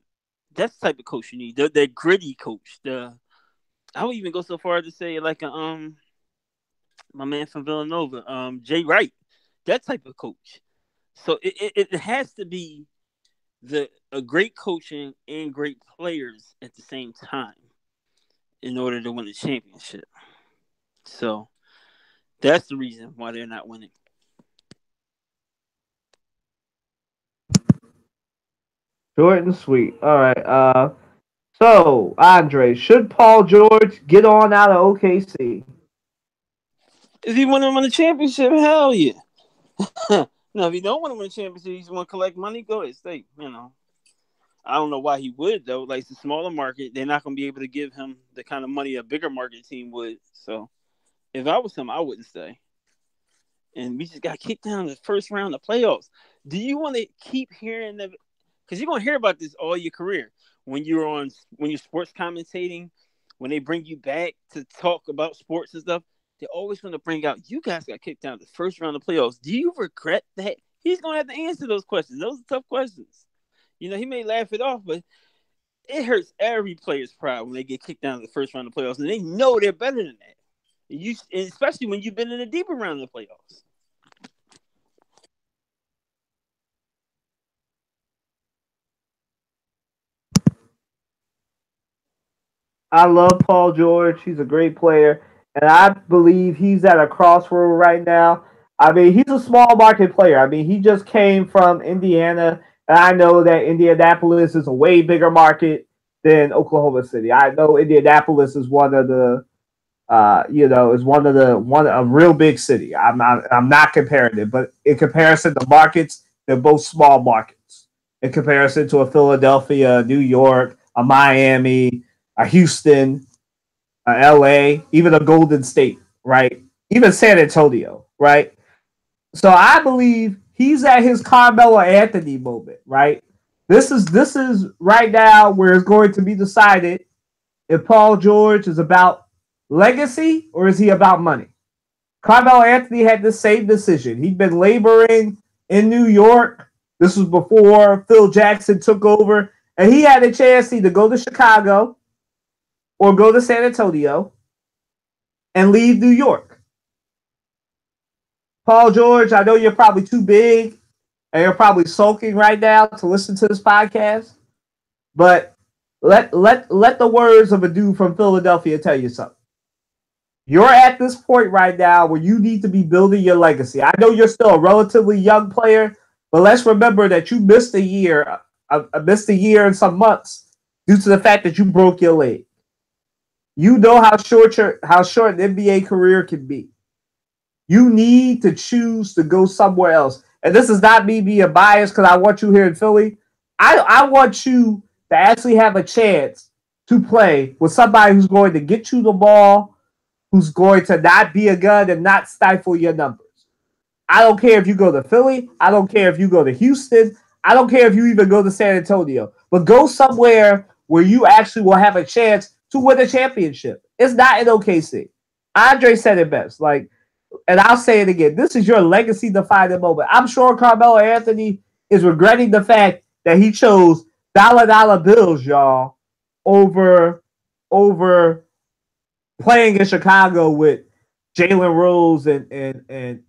coach you need. That gritty coach. I would even go so far as to say like my man from Villanova, Jay Wright, that type of coach. So it has to be a great coaching and great players at the same time in order to win the championship. So that's the reason why they're not winning. Short and sweet. All right. So Andre, should Paul George get on out of OKC? If he want to win the championship, hell yeah. No, if he don't want to win the championship, he just want to collect money, go ahead, stay. You know, I don't know why he would though. Like, it's a smaller market, they're not going to be able to give him the kind of money a bigger market team would. So, if I was him, I wouldn't stay. And we just got kicked down in the first round of playoffs. Do you want to keep hearing that? Because you're going to hear about this all your career. When you're sports commentating, when they bring you back to talk about sports and stuff, they always want to bring out, you guys got kicked down in the first round of playoffs. Do you regret that? He's going to have to answer those questions. Those are tough questions. You know, he may laugh it off, but it hurts every player's pride when they get kicked down in the first round of playoffs, and they know they're better than that. Especially when you've been in a deeper round of the playoffs. I love Paul George. He's a great player. And I believe he's at a crossroad right now. I mean, he's a small market player. I mean, he just came from Indiana. And I know that Indianapolis is a way bigger market than Oklahoma City. I know Indianapolis is one of a real big city. I'm not comparing it, but in comparison to markets, they're both small markets. In comparison to a Philadelphia, New York, a Miami, a Houston, a LA, even a Golden State, right? Even San Antonio, right? So I believe he's at his Carmelo Anthony moment, right? This is right now where it's going to be decided if Paul George is about legacy or is he about money. Carmelo Anthony had the same decision. He'd been laboring in New York. This was before Phil Jackson took over, and he had a chance to either go to Chicago or go to San Antonio and leave New York. Paul George, I know you're probably too big and you're probably sulking right now to listen to this podcast, but let the words of a dude from Philadelphia tell you something. You're at this point right now where you need to be building your legacy. I know you're still a relatively young player, but let's remember that you missed a year and some months due to the fact that you broke your leg. You know how short an NBA career can be. You need to choose to go somewhere else. And this is not me being biased because I want you here in Philly. I want you to actually have a chance to play with somebody who's going to get you the ball, who's going to not be a gun and not stifle your numbers. I don't care if you go to Philly. I don't care if you go to Houston. I don't care if you even go to San Antonio. But go somewhere where you actually will have a chance to win a championship. It's not in OKC. Andre said it best. Like, and I'll say it again, this is your legacy-defining moment. I'm sure Carmelo Anthony is regretting the fact that he chose dollar bills, y'all, over playing in Chicago with Jalen Rose and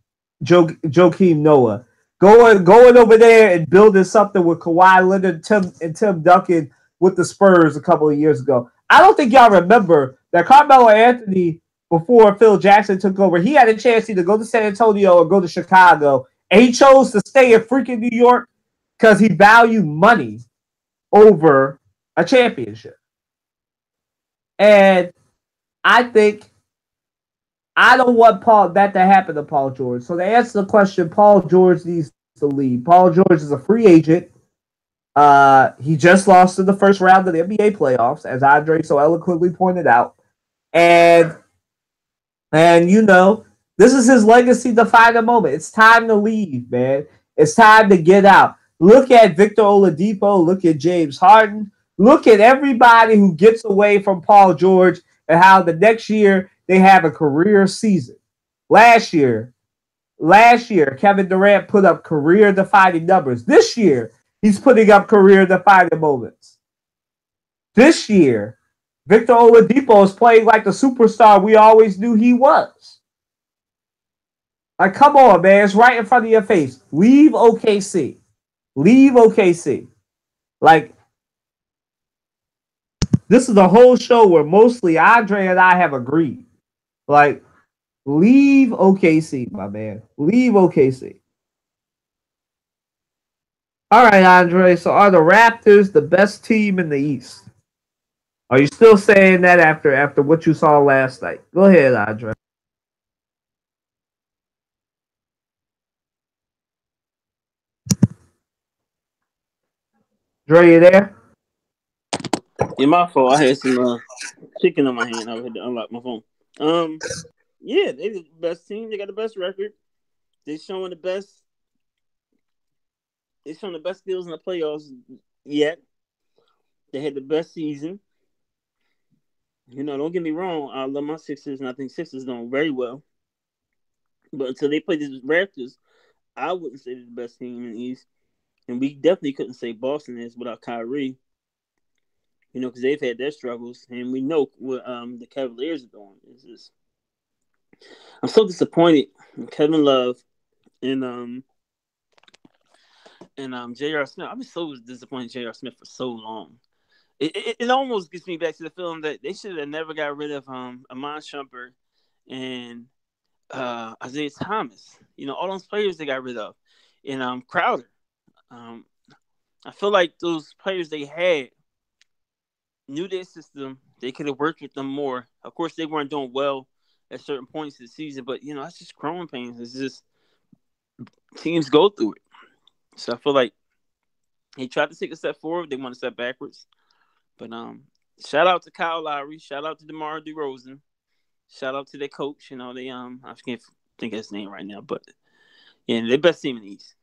Joakim Noah. Going over there and building something with Kawhi Leonard and Tim Duncan with the Spurs a couple of years ago. I don't think y'all remember that Carmelo Anthony, before Phil Jackson took over, he had a chance to either go to San Antonio or go to Chicago, and he chose to stay in freaking New York because he valued money over a championship. And I think I don't want that to happen to Paul George. So to answer the question, Paul George needs to leave. Paul George is a free agent. He just lost in the first round of the NBA playoffs, as Andre so eloquently pointed out. And you know, this is his legacy-defining moment. It's time to leave, man. It's time to get out. Look at Victor Oladipo. Look at James Harden. Look at everybody who gets away from Paul George and how the next year they have a career season. Last year, Kevin Durant put up career-defining numbers. This year, he's putting up career-defining moments. This year, Victor Oladipo is playing like the superstar we always knew he was. Like, come on, man. It's right in front of your face. Leave OKC. Leave OKC. Like, this is a whole show where mostly Andre and I have agreed. Like, leave OKC, my man. Leave OKC. All right, Andre. So are the Raptors the best team in the East? Are you still saying that after what you saw last night? Go ahead, Andre. Dre, you there? Yeah, my fault. I had some chicken on my hand. I had to unlock my phone. Yeah, they're the best team. They got the best record. They're showing the best. They're showing the best skills in the playoffs yet. They had the best season. You know, don't get me wrong. I love my Sixers, and I think Sixers doing very well. But until they play the Raptors, I wouldn't say they're the best team in the East. And we definitely couldn't say Boston is without Kyrie. You know, because they've had their struggles, and we know what the Cavaliers are doing. It's just, I'm so disappointed in Kevin Love and J.R. Smith. I've been so disappointed in J.R. Smith for so long. It almost gets me back to the feeling that they should have never got rid of Amon Shumpert and Isaiah Thomas. You know, all those players they got rid of. And Crowder. I feel like those players they had knew their system. They could have worked with them more. Of course, they weren't doing well at certain points of the season, but, you know, that's just growing pains. It's just teams go through it. So I feel like he tried to take a step forward. They want to step backwards. But shout out to Kyle Lowry. Shout out to DeMar DeRozan. Shout out to their coach. You know, they I can't think of his name right now, but yeah, they're best team in the East.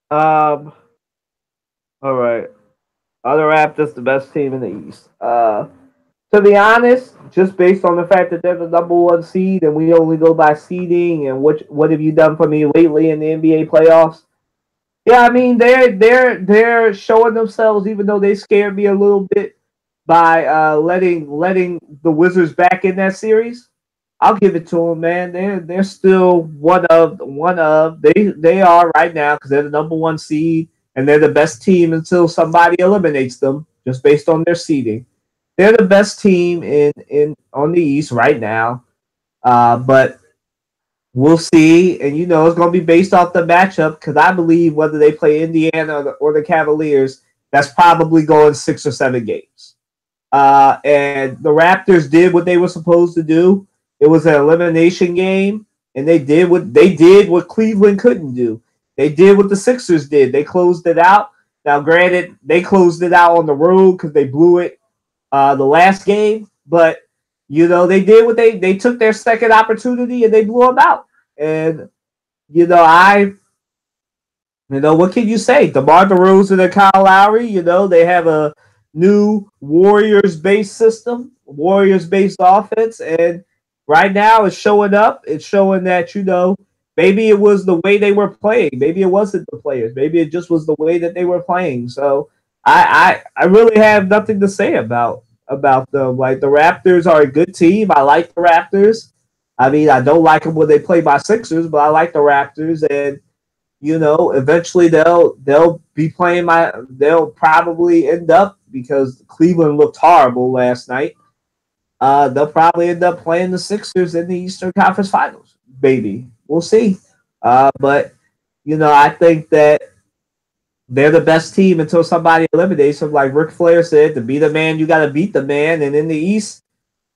All right. Are the Raptors the best team in the East? To be honest, just based on the fact that they're the number one seed and we only go by seeding and what have you done for me lately in the NBA playoffs? Yeah, I mean they're showing themselves, even though they scared me a little bit by letting the Wizards back in that series. I'll give it to them, man. They're still one of they are right now because they're the number one seed and they're the best team until somebody eliminates them just based on their seeding. They're the best team in on the East right now, but we'll see. And you know it's going to be based off the matchup because I believe whether they play Indiana or the Cavaliers, that's probably going 6 or 7 games. And the Raptors did what they were supposed to do. It was an elimination game, and they did what Cleveland couldn't do. They did what the Sixers did. They closed it out. Now, granted, they closed it out on the road because they blew it the last game, but you know they did what they took their second opportunity and they blew them out. And you know You know, what can you say? DeMar DeRozan and Kyle Lowry, you know, they have a new Warriors-based system, Warriors-based offense, and right now it's showing up. It's showing that, you know, maybe it was the way they were playing. Maybe it wasn't the players. Maybe it just was the way that they were playing. So I really have nothing to say about them. Like the Raptors are a good team. I like the Raptors. I mean, I don't like them when they play my Sixers, but I like the Raptors, and you know, eventually they'll be playing my. They'll probably end up because Cleveland looked horrible last night. They'll probably end up playing the Sixers in the Eastern Conference Finals. Maybe we'll see. But you know, I think that they're the best team until somebody eliminates them. Like Ric Flair said, to be the man, you got to beat the man. And in the East,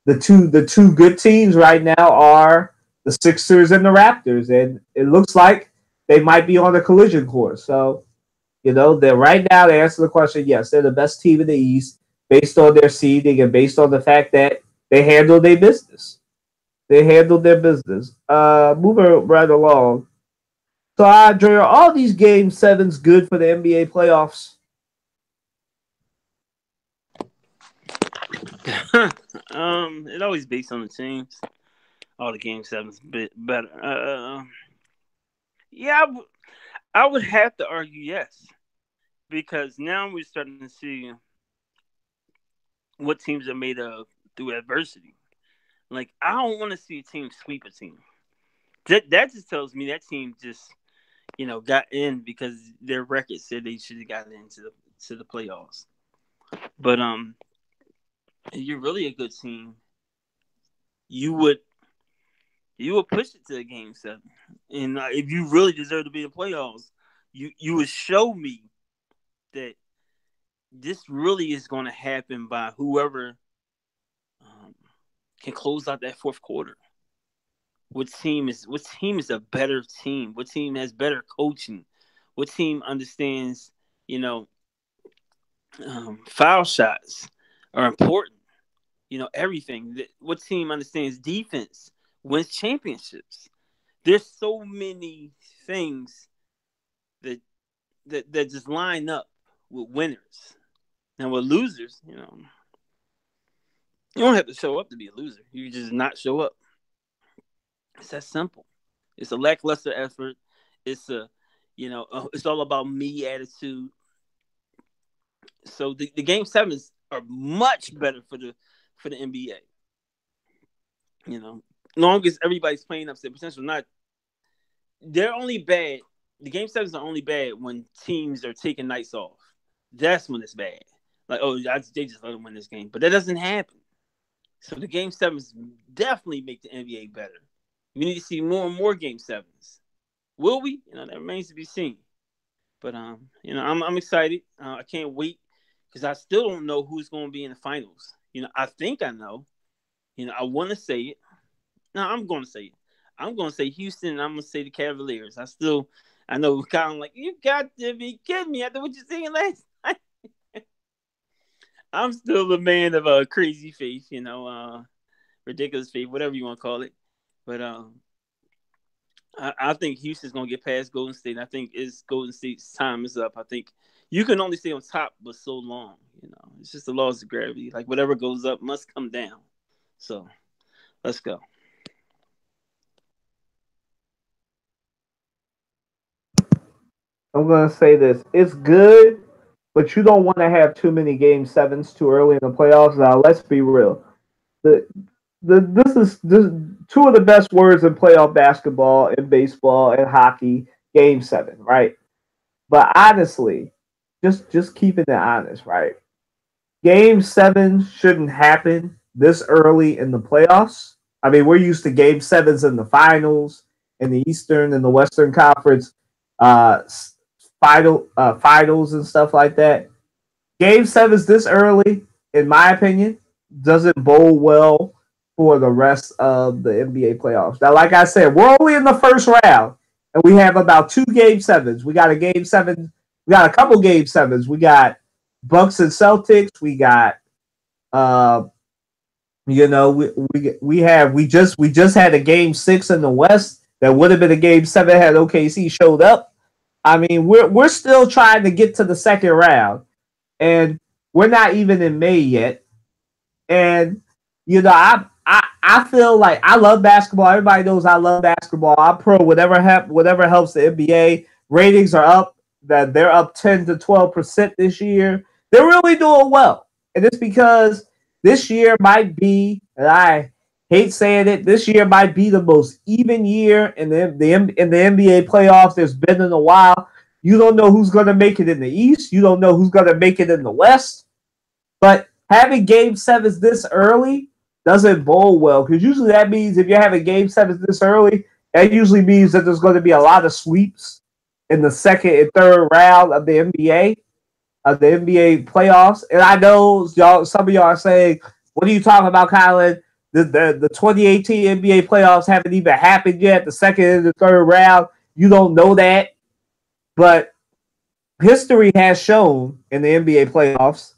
the two good teams right now are the Sixers and the Raptors, and it looks like they might be on a collision course. So, you know, they're right now to answer the question, yes, they're the best team in the East based on their seeding and based on the fact that they handle their business. They handled their business. Moving right along. So, Andre, are all these game sevens good for the NBA playoffs? It always based on the teams. All the game sevens bit better. Yeah, I would have to argue yes, because now we're starting to see what teams are made of through adversity. Like I don't want to see a team sweep a team. That just tells me that team just got in because their record said they should have gotten into the playoffs. But you're really a good team. You would push it to a game seven, and if you really deserve to be in the playoffs, you would show me that this really is going to happen by whoever can close out that fourth quarter. What team is a better team? What team has better coaching? What team understands, foul shots are important? Everything. What team understands defense wins championships? There's so many things that just line up with winners. And with losers, you don't have to show up to be a loser. You just not show up. It's that simple. It's a lackluster effort. It's it's all about me attitude. So the game sevens are much better for the NBA. Long as everybody's playing up to their potential. They're only bad. The game sevens are only bad when teams are taking nights off. That's when it's bad. Like, they just let them win this game. But that doesn't happen. So the game sevens definitely make the NBA better. We need to see more and more game sevens. Will we? That remains to be seen. But I'm excited. I can't wait because I still don't know who's going to be in the finals. I think I know. I want to say it. No, I'm going to say it. I'm going to say Houston, and I'm going to say the Cavaliers. I know kind of like, you got to be kidding me after what you're saying last night. I'm still a man of crazy faith, ridiculous faith, whatever you want to call it. But I think Houston's going to get past Golden State. I think Golden State's time is up. I think you can only stay on top but so long. It's just the laws of gravity. Like whatever goes up must come down. So let's go. I'm going to say this. It's good, but you don't want to have too many game sevens too early in the playoffs. Now, let's be real. This is two of the best words in playoff basketball and baseball and hockey, game seven, right? But honestly, just keeping it honest, right? Game seven shouldn't happen this early in the playoffs. I mean, we're used to game sevens in the finals, in the Eastern and the Western Conference finals and stuff like that. Game sevens this early, in my opinion, doesn't bode well for the rest of the NBA playoffs. Now, like I said, we're only in the first round, and we have about 2 game sevens. We got a game seven. We got a couple game sevens. We got Bucks and Celtics. We got, we just had a game 6 in the West that would have been a game 7 had OKC showed up. I mean, we're still trying to get to the second round, and we're not even in May yet. And I feel like I love basketball. Everybody knows I love basketball. I'm pro whatever helps the NBA. Ratings are up. That they're up 10 to 12% this year. They're really doing well, and it's because this year might be, and I hate saying it, this year might be the most even year in the NBA playoffs there's been in a while. You don't know who's going to make it in the East. You don't know who's going to make it in the West. But having game sevens this early doesn't bode well, because usually that means if you're having game sevens this early, that usually means that there's going to be a lot of sweeps in the second and third round of the NBA playoffs. And I know y'all, some of y'all are saying, "What are you talking about, Colin? The 2018 NBA playoffs haven't even happened yet. The second and the third round, you don't know that." But history has shown in the NBA playoffs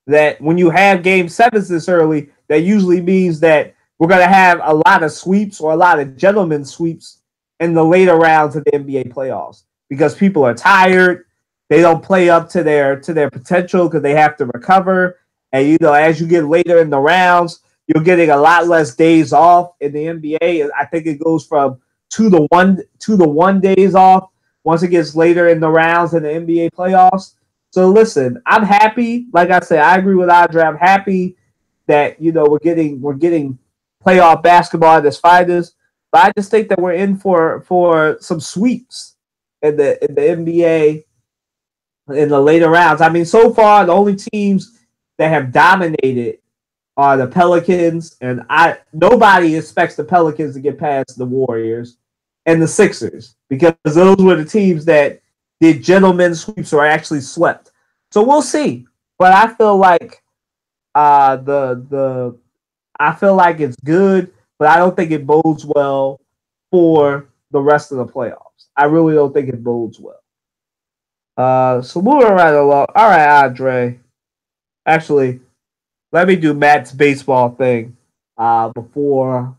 that when you have game sevens this early, that usually means that we're going to have a lot of sweeps or a lot of gentlemen sweeps in the later rounds of the NBA playoffs, because people are tired. They don't play up to their potential because they have to recover. And as you get later in the rounds, you're getting a lot less days off in the NBA. I think it goes from 2 to 1 days off once it gets later in the rounds in the NBA playoffs. So listen, I'm happy. Like I said, I agree with Andre. I'm happy that we're getting playoff basketball at this finals. But I just think that we're in for some sweeps in the NBA in the later rounds. I mean, so far the only teams that have dominated are the Pelicans, and nobody expects the Pelicans to get past the Warriors and the Sixers, because those were the teams that did gentlemen sweeps or actually swept. So we'll see. But I feel like I feel like it's good, but I don't think it bodes well for the rest of the playoffs. I really don't think it bodes well. So moving right along. All right, Andre. Actually, let me do Matt's baseball thing before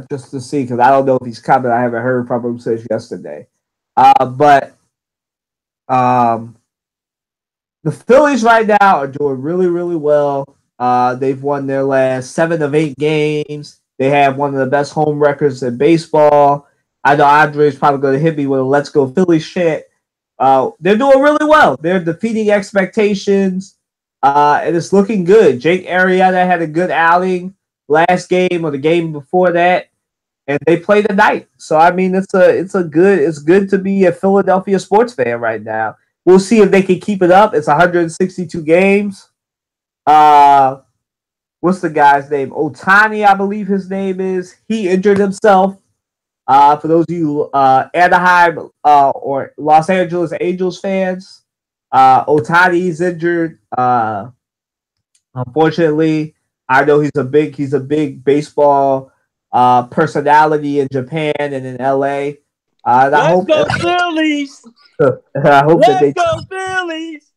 just to see, because I don't know if he's coming. I haven't heard from him since yesterday. But the Phillies right now are doing really, really well. They've won their last 7 of 8 games. They have one of the best home records in baseball. I know Andre's probably going to hit me with a "Let's Go Phillies" chant. They're doing really well. They're defeating expectations, and it's looking good. Jake Arrieta had a good outing last game or the game before that, and they play tonight. So I mean, it's good to be a Philadelphia sports fan right now. We'll see if they can keep it up. It's 162 games. What's the guy's name? Otani, I believe his name is. He injured himself. For those of you Anaheim or Los Angeles Angels fans, Otani's injured. Unfortunately, I know he's a big baseball personality in Japan and in LA. Let's go Phillies! I hope that Let's go Phillies!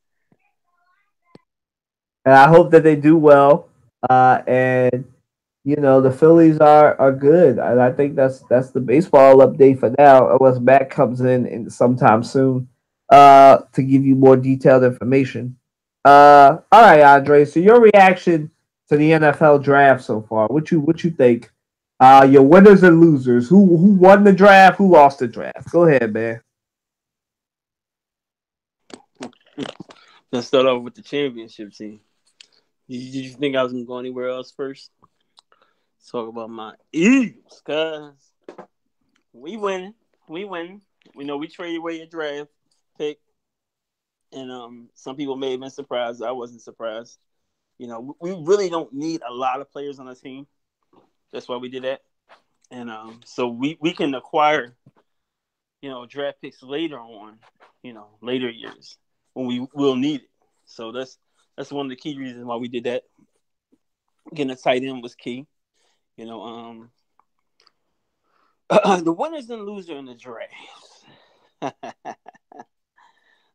And I hope that they do well. And the Phillies are good, and I think that's the baseball update for now. Unless Matt comes in sometime soon to give you more detailed information. All right, Andre. So your reaction to the NFL draft so far? What you think? Your winners and losers. Who won the draft? Who lost the draft? Go ahead, man. Let's start off with the championship team. Did you think I was going to go anywhere else first? Let's talk about my Eagles, guys. We winning. We know we traded away a draft pick. And some people may have been surprised. I wasn't surprised. We really don't need a lot of players on the team. That's why we did that. And so we can acquire, draft picks later on, later years when we will need it. So that's one of the key reasons why we did that. Getting a tight end was key. The winners and losers in the draft.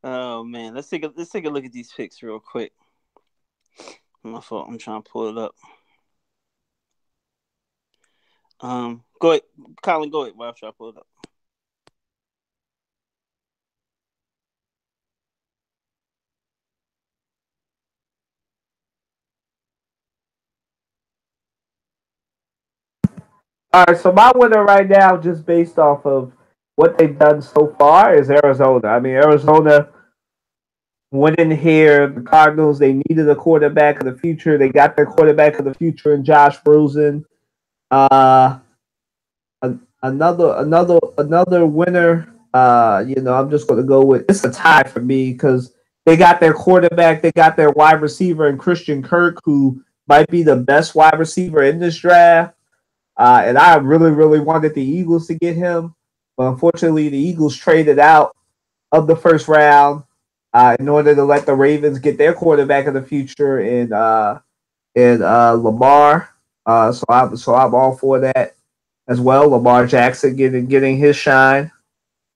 Oh man, let's take a look at these picks real quick. My fault. I'm trying to pull it up. Go ahead, Colin. Go ahead. While I try to pull it up. All right, so my winner right now, just based off of what they've done so far, is Arizona. I mean, Arizona went in here. The Cardinals, they needed a quarterback of the future. They got their quarterback of the future in Josh Rosen. Uh, another winner. I'm just going to go with it's a tie for me because they got their quarterback, they got their wide receiver, and Christian Kirk, who might be the best wide receiver in this draft. And I really, really wanted the Eagles to get him, but unfortunately, the Eagles traded out of the first round in order to let the Ravens get their quarterback of the future in Lamar. So I'm all for that as well. Lamar Jackson getting his shine.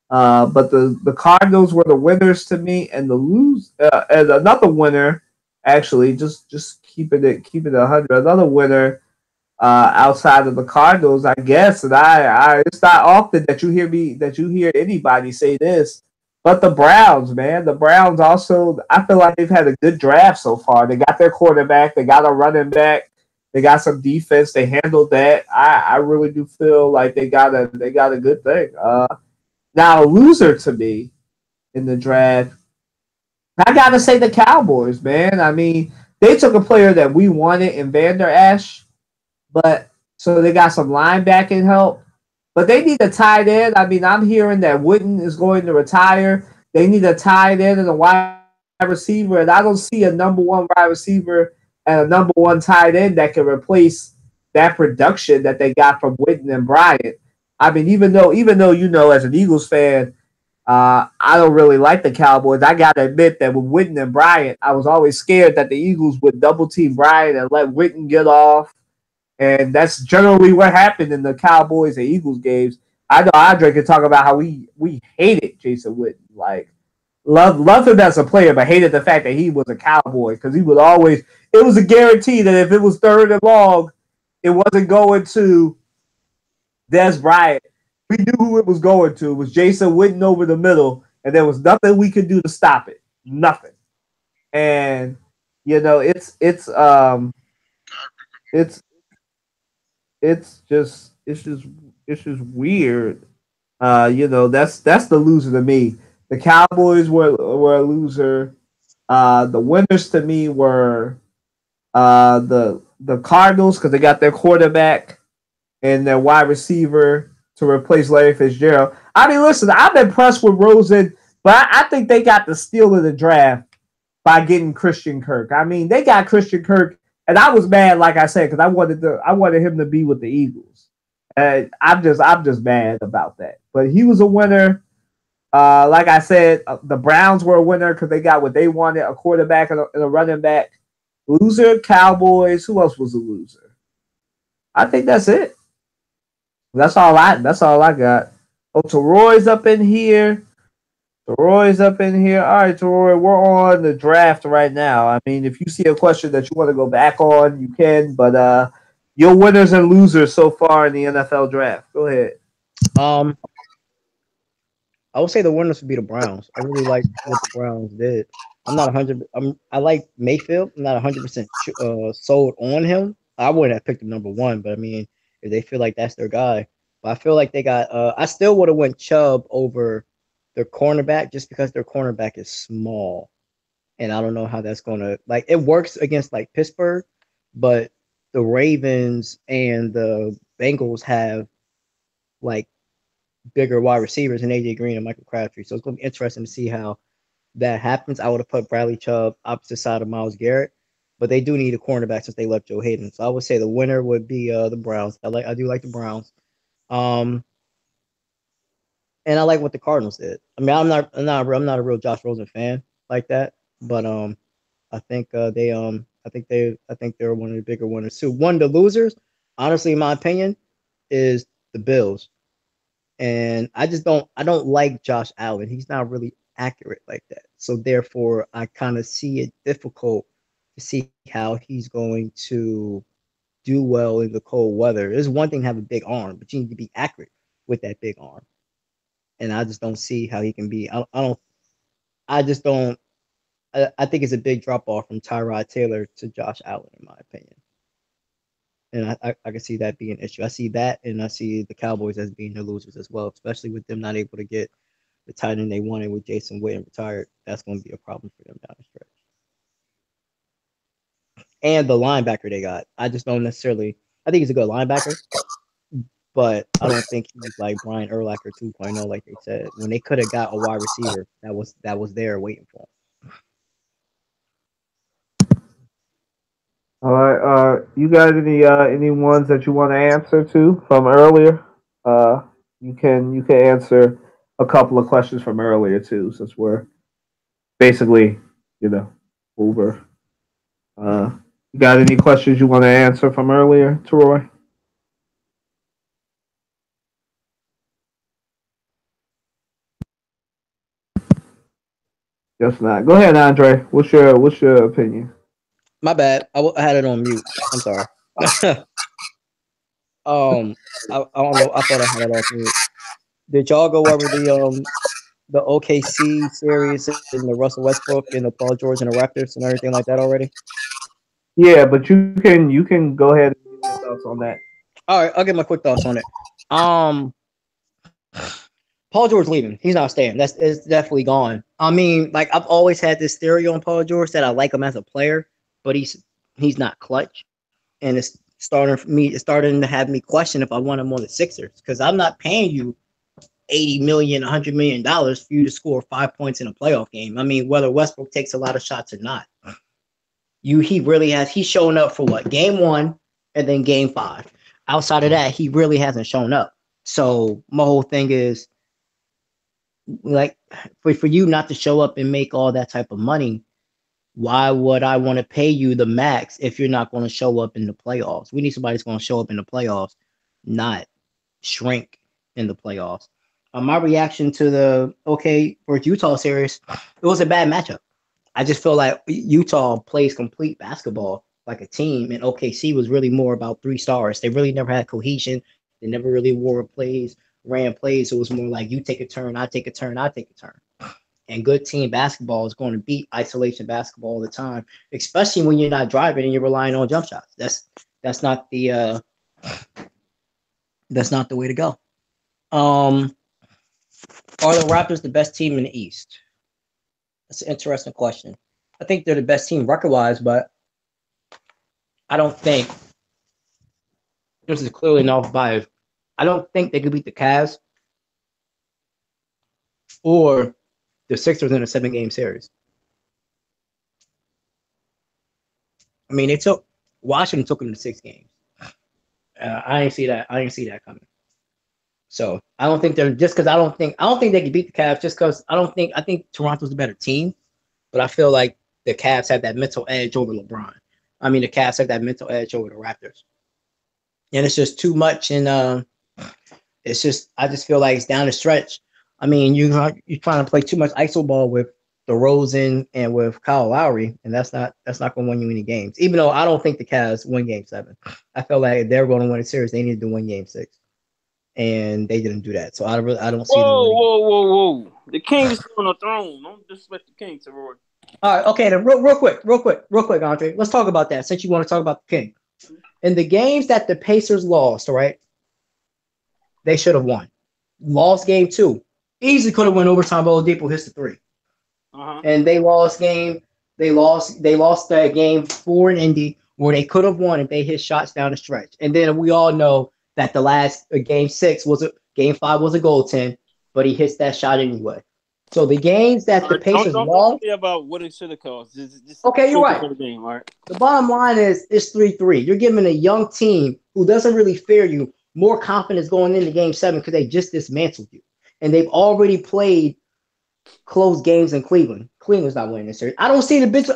But the Cardinals were the winners to me, and and another winner actually just keeping it 100. Another winner outside of the Cardinals, I guess, and I it's not often that you hear anybody say this, but the Browns, man, the Browns also, I feel like they've had a good draft so far. They got their quarterback, they got a running back, they got some defense, they handled that. I really do feel like they got a good thing. Now a loser to me in the draft, I gotta say the Cowboys, man. I mean, they took a player that we wanted in Vander Esch, but so they got some linebacking help. But they need a tight end. I mean, I'm hearing that Wooden is going to retire. They need a tight end and a wide receiver, and I don't see a number one wide receiver and a number one tight end that can replace that production that they got from Witten and Bryant. I mean, even though as an Eagles fan, I don't really like the Cowboys. I gotta admit that with Witten and Bryant, I was always scared that the Eagles would double team Bryant and let Witten get off, and that's generally what happened in the Cowboys and Eagles games. I know Andre can talk about how we hated Jason Witten. Like loved him as a player, but hated the fact that he was a Cowboy because he would always. It was a guarantee that if it was third and long, it wasn't going to Des Bryant. We knew who it was going to. It was Jason Witten over the middle, and there was nothing we could do to stop it. Nothing. And it's it's just weird. That's the loser to me. The Cowboys were a loser. The winners to me were the Cardinals because they got their quarterback and their wide receiver to replace Larry Fitzgerald. I mean, listen, I'm impressed with Rosen, but I think they got the steal of the draft by getting Christian Kirk. I mean, they got Christian Kirk, and I was mad, like I said, because I wanted him to be with the Eagles. And I'm just mad about that. But he was a winner. Like I said, the Browns were a winner because they got what they wanted: a quarterback and a running back. Loser, Cowboys. Who else was a loser? I think that's it. That's all I got. Oh, Teroy's up in here. Teroy's up in here. All right, Teroy, we're on the draft right now. I mean, if you see a question that you want to go back on, you can. But your winners and losers so far in the NFL draft. Go ahead. Um, I would say the winners would be the Browns. I really like what the Browns did. I'm not 100. I like Mayfield. I'm not 100% sold on him. I wouldn't have picked him number one, but I mean, if they feel like that's their guy, but I feel like they got. I still would have went Chubb over their cornerback just because their cornerback is small, and I don't know how that's gonna like. It works against like Pittsburgh, but the Ravens and the Bengals have like bigger wide receivers in AJ Green and Michael Crabtree. So it's going to be interesting to see how that happens. I would have put Bradley Chubb opposite side of Myles Garrett, but they do need a cornerback since they left Joe Hayden. So I would say the winner would be the Browns. I do like the Browns. Um, and I like what the Cardinals did. I mean, I'm not a real Josh Rosen fan like that, but I think I think they're one of the bigger winners too. One of the losers, honestly, in my opinion, is the Bills. And I don't like Josh Allen. He's not really accurate like that. So therefore I kind of see it difficult to see how he's going to do well in the cold weather. There's one thing to have a big arm, but you need to be accurate with that big arm. And I just don't see how he can be. I don't. I just don't. I think it's a big drop off from Tyrod Taylor to Josh Allen, in my opinion. and I can see that being an issue. I see that, and I see the Cowboys as being the losers as well, especially with them not able to get the tight end they wanted with Jason Witten retired. That's going to be a problem for them down the stretch. And the linebacker they got, I just don't necessarily. I think he's a good linebacker, but I don't think he's like Brian Urlacher 2.0, like they said. When they could have got a wide receiver that was there waiting for him. All right. You got any ones that you want to answer to from earlier? You can answer a couple of questions from earlier too, since we're basically, over. You got any questions you want to answer from earlier, Troy? Guess not. Go ahead, Andre. What's your opinion? My bad. I had it on mute. I'm sorry. I don't know. I thought I had it off mute. Did y'all go over the OKC series and the Russell Westbrook and the Paul George and the Raptors and everything like that already? Yeah, but you can go ahead and give your thoughts on that. All right, I'll get my quick thoughts on it. Paul George leaving. He's not staying. It's definitely gone. I mean, like I've always had this theory on Paul George that I like him as a player, but he's not clutch, and it's starting to have me question if I want him on the Sixers because I'm not paying you $80 million, $100 million for you to score 5 points in a playoff game. I mean, whether Westbrook takes a lot of shots or not, he really has. He's shown up for what, game 1 and then game 5. Outside of that, he really hasn't shown up. So my whole thing is like for you not to show up and make all that type of money. Why would I want to pay you the max if you're not going to show up in the playoffs? We need somebody who's going to show up in the playoffs, not shrink in the playoffs. My reaction to the versus Utah series, it was a bad matchup. I just feel like Utah plays complete basketball like a team, and OKC was really more about 3 stars. They really never had cohesion. They never really ran plays. It was more like you take a turn, I take a turn, I take a turn. And good team basketball is going to beat isolation basketball all the time, especially when you're not driving and you're relying on jump shots. That's not the way to go. Are the Raptors the best team in the East? That's an interesting question. I think they're the best team record-wise, but I don't think this is clearly not biased. I don't think they could beat the Cavs or the Sixers in a 7-game series. I mean, Washington took them to 6 games. I didn't see that coming. So I don't think they're just because I don't think they can beat the Cavs just because I think Toronto's the better team, but I feel like the Cavs have that mental edge over LeBron. I mean, the Cavs have that mental edge over the Raptors, and it's just too much. And it's just I just feel like it's down the stretch. I mean, you're trying to play too much iso ball with DeRozan and with Kyle Lowry, and that's not going to win you any games. Even though I don't think the Cavs win Game 7, I feel like if they're going to win a series, they need to win Game 6. And they didn't do that, so I don't see. Whoa! The king is on the throne. Don't disrespect the king, Roy. All right, okay. Then real quick, Andre. Let's talk about that since you want to talk about the king. In the games that the Pacers lost, all right, they should have won. Lost game 2, easily could have won overtime. Oladipo hits the 3, and they lost game. They lost that game 4 in Indy where they could have won if they hit shots down the stretch. And then we all know that the last game 5 was a goaltend, but he hits that shot anyway. So the games that the Pacers lost. Don't about what it should have cost. Okay, you're right. Game, right. The bottom line is it's 3-3. You're giving a young team who doesn't really fear you more confidence going into Game 7 because they just dismantled you, and they've already played close games in Cleveland. Cleveland's not winning this series. I don't see their bench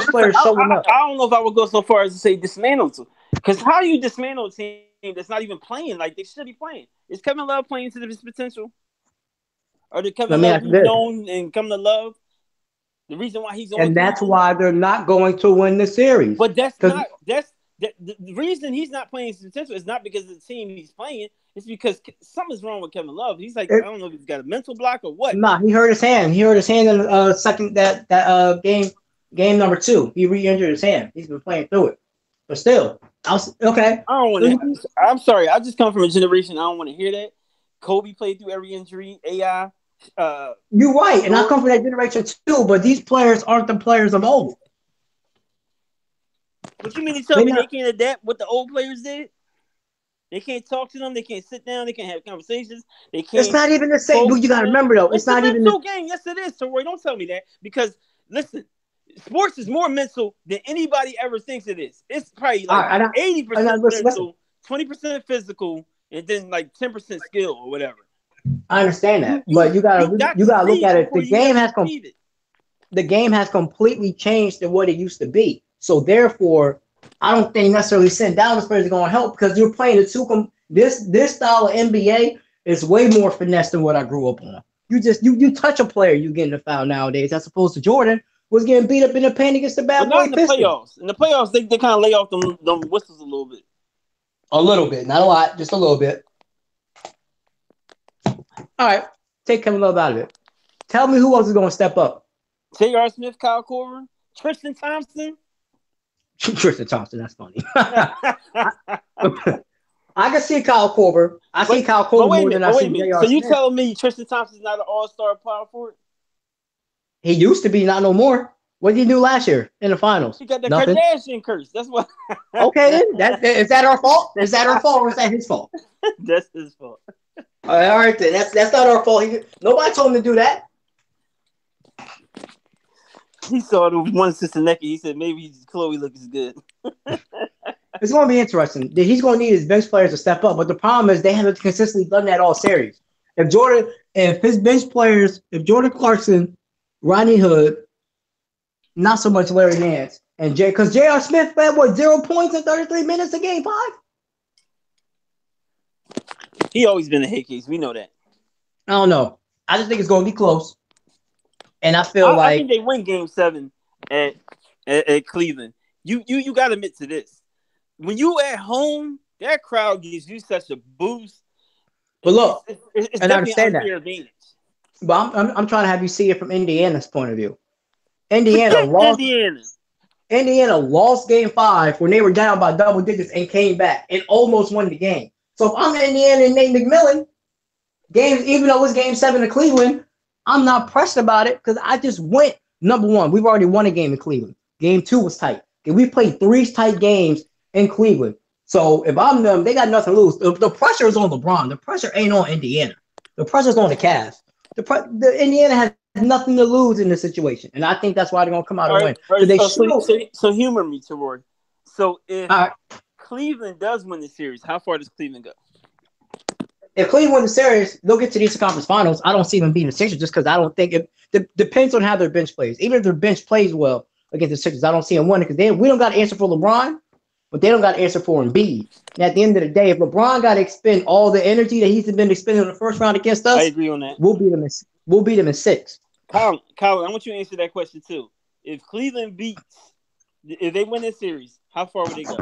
players showing up. I don't know if I would go so far as to say dismantle, because how do you dismantle a team that's not even playing like they should be playing? Is Kevin Love playing to his potential? Or did Kevin Love be known and come to love? The reason why he's on, and that's why they're not going to win the series. But the reason he's not playing his potential is not because of the team he's playing. It's because something's wrong with Kevin Love. He's like, I don't know if he's got a mental block or what. Nah, he hurt his hand. He hurt his hand in the game number 2. He re-injured his hand. He's been playing through it, but still, Okay. I don't want to. I'm sorry. I just come from a generation. I don't want to hear that. Kobe played through every injury. AI. You're right, and I come from that generation too. But these players aren't the players of old. What you mean to tell me they can't adapt what the old players did? They can't talk to them. They can't sit down. They can't have conversations. They can't. It's not even the same. You got to remember though. It's not a even mental game. Yes, it is. So Roy, don't tell me that because listen, sports is more mental than anybody ever thinks it is. It's probably like 80% mental, 20% physical, and then like 10% skill or whatever. I understand that, but you gotta look at it. The game has completely changed than what it used to be. So therefore, I don't think necessarily sitting down with players is going to help because you're playing the two. This style of NBA is way more finesse than what I grew up on. You touch a player, you get in the foul nowadays, as opposed to Jordan was getting beat up in the paint against the bad boy Pistons. Playoffs. In the playoffs, they kind of lay off them whistles a little bit. A little bit, not a lot, just a little bit. All right, take Kevin Love out of it. Tell me who else is going to step up. J.R. Smith, Kyle Korver, Tristan Thompson. Tristan Thompson, that's funny. I can see Kyle Korver. I see Kyle Korver more than I see J.R. So you telling me Tristan Thompson's not an all-star power forward? He used to be, not no more. What did he do last year in the finals? He got the Kardashian curse. That's what. Okay, then. Is that our fault? Is that our fault or is that his fault? That's his fault. All right, then. That's not our fault. Nobody told him to do that. He saw the one sister naked. He said maybe Chloe looks good. It's going to be interesting. He's going to need his bench players to step up, but the problem is they haven't consistently done that all series. If his bench players, if Jordan Clarkson, Rodney Hood, not so much Larry Nance, and because J.R. Smith had 0 points in 33 minutes in Game 5. He always been a hit case. We know that. I don't know. I just think it's going to be close. And I think they win Game 7 at Cleveland. You got to admit to this. When you at home, that crowd gives you such a boost. But look, it's and I understand that. Advantage. But I'm trying to have you see it from Indiana's point of view. Indiana lost Game 5 when they were down by double digits and came back and almost won the game. So if I'm Indiana and Nate McMillan, even though it's Game 7 in Cleveland, I'm not pressed about it because I just went number one. We've already won a game in Cleveland. Game 2 was tight. We played 3 tight games in Cleveland. So if I'm them, they got nothing to lose. The pressure is on LeBron. The pressure ain't on Indiana. The pressure's on the Cavs. The Indiana has nothing to lose in this situation, and I think that's why they're gonna come out and win. Right. So humor me, Roy. So if Cleveland does win the series, how far does Cleveland go? If Cleveland wins the series, they'll get to the Eastern Conference Finals. I don't see them beating the Sixers just because I don't think it depends on how their bench plays. Even if their bench plays well against the Sixers, I don't see them winning because we don't got to answer for LeBron, but they don't got to answer for Embiid. And at the end of the day, if LeBron got to expend all the energy that he's been expending in the first round against us, I agree on that. We'll beat them in 6. Colin, I want you to answer that question too. If Cleveland if they win this series, how far would they go?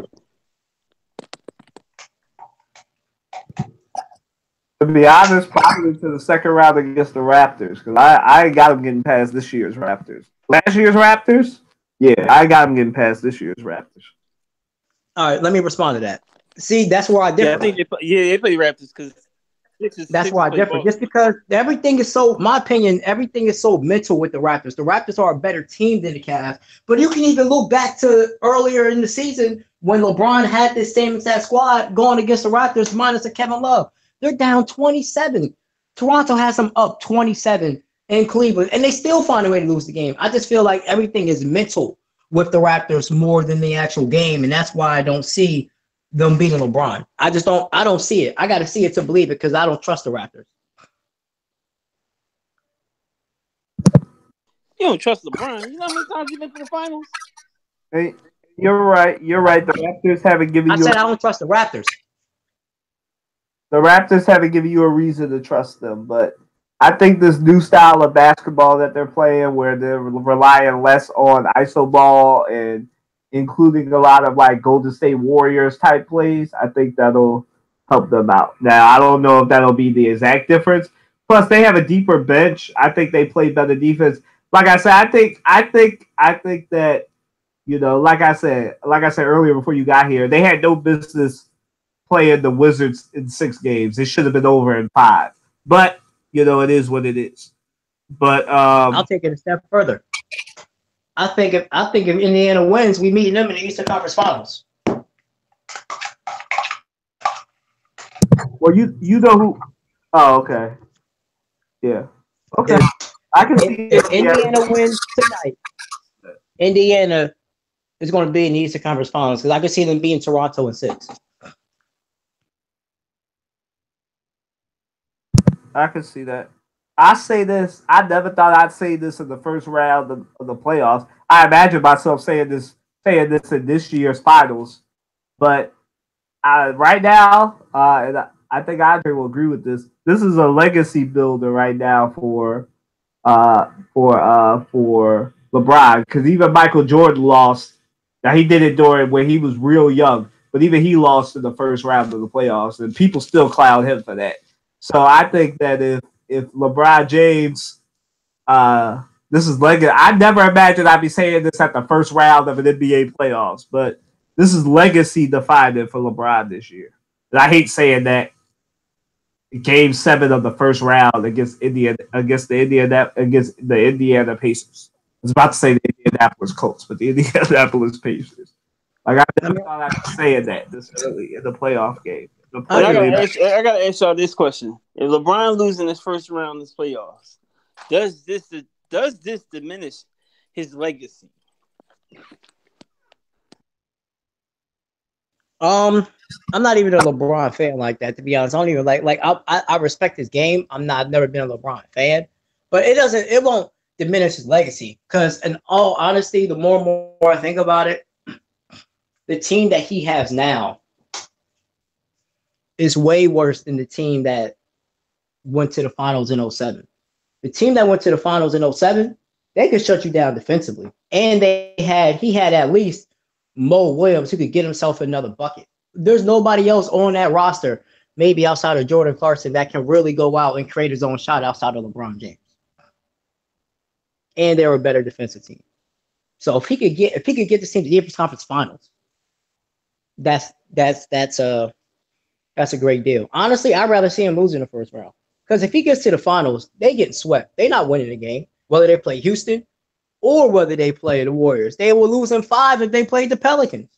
To be honest, probably to the second round against the Raptors because I got them getting past this year's Raptors. Last year's Raptors? Yeah, I got them getting past this year's Raptors. All right, let me respond to that. See, that's where I differ. Yeah, I think they play Raptors because that's why I differ. Just because everything is so, my opinion, everything is so mental with the Raptors. The Raptors are a better team than the Cavs. But you can even look back to earlier in the season when LeBron had this same exact squad going against the Raptors minus a Kevin Love. They're down 27. Toronto has them up 27 in Cleveland, and they still find a way to lose the game. I just feel like everything is mental with the Raptors more than the actual game, and that's why I don't see them beating LeBron. I don't see it. I got to see it to believe it because I don't trust the Raptors. You don't trust LeBron. You know how many times you've been to the finals? Hey, you're right. The Raptors haven't given you. I said I don't trust the Raptors. The Raptors haven't given you a reason to trust them, but I think this new style of basketball that they're playing, where they're relying less on iso ball and including a lot of like Golden State Warriors type plays, I think that'll help them out. Now, I don't know if that'll be the exact difference. Plus, they have a deeper bench. I think they play better defense. Like I said, I think that You know, like I said earlier before you got here, they had no business playing the Wizards in 6 games. It should have been over in 5. But you know, it is what it is. But I'll take it a step further. I think if Indiana wins, we meet them in the Eastern Conference Finals. Well, you know who? Oh, okay. Yeah. Okay. I can see if Indiana wins tonight, Indiana is going to be in the Eastern Conference Finals because I can see them being Toronto in 6. I can see that. I say this. I never thought I'd say this in the first round of the playoffs. I imagine myself saying this in this year's finals, but right now, and I think Andre will agree with this. This is a legacy builder right now for LeBron, because even Michael Jordan lost. Now he did it during when he was real young, but even he lost in the first round of the playoffs, and people still clown him for that. So I think that if LeBron James, this is legacy. I never imagined I'd be saying this at the first round of an NBA playoffs, but this is legacy defining for LeBron this year. And I hate saying that. Game 7 of the first round against the Indiana Pacers. I was about to say the Indianapolis Colts, but the Indianapolis Pacers. Like I never thought I'd be saying that this early in the playoff game. I gotta ask y'all this question: if LeBron losing his first round in this playoffs, does this diminish his legacy? I'm not even a LeBron fan like that, to be honest. I don't even like I respect his game. I've never been a LeBron fan, but it won't diminish his legacy. Because in all honesty, the more and more I think about it, the team that he has now is way worse than the team that went to the finals in 07. The team that went to the finals in 07, they could shut you down defensively. And he had at least Mo Williams who could get himself another bucket. There's nobody else on that roster, maybe outside of Jordan Clarkson, that can really go out and create his own shot outside of LeBron James. And they're a better defensive team. So if he could get this team to the Eastern Conference Finals, that's a great deal. Honestly, I'd rather see him lose in the first round. Because if he gets to the finals, they get swept. They're not winning the game, whether they play Houston or whether they play the Warriors. They will lose in 5 if they played the Pelicans.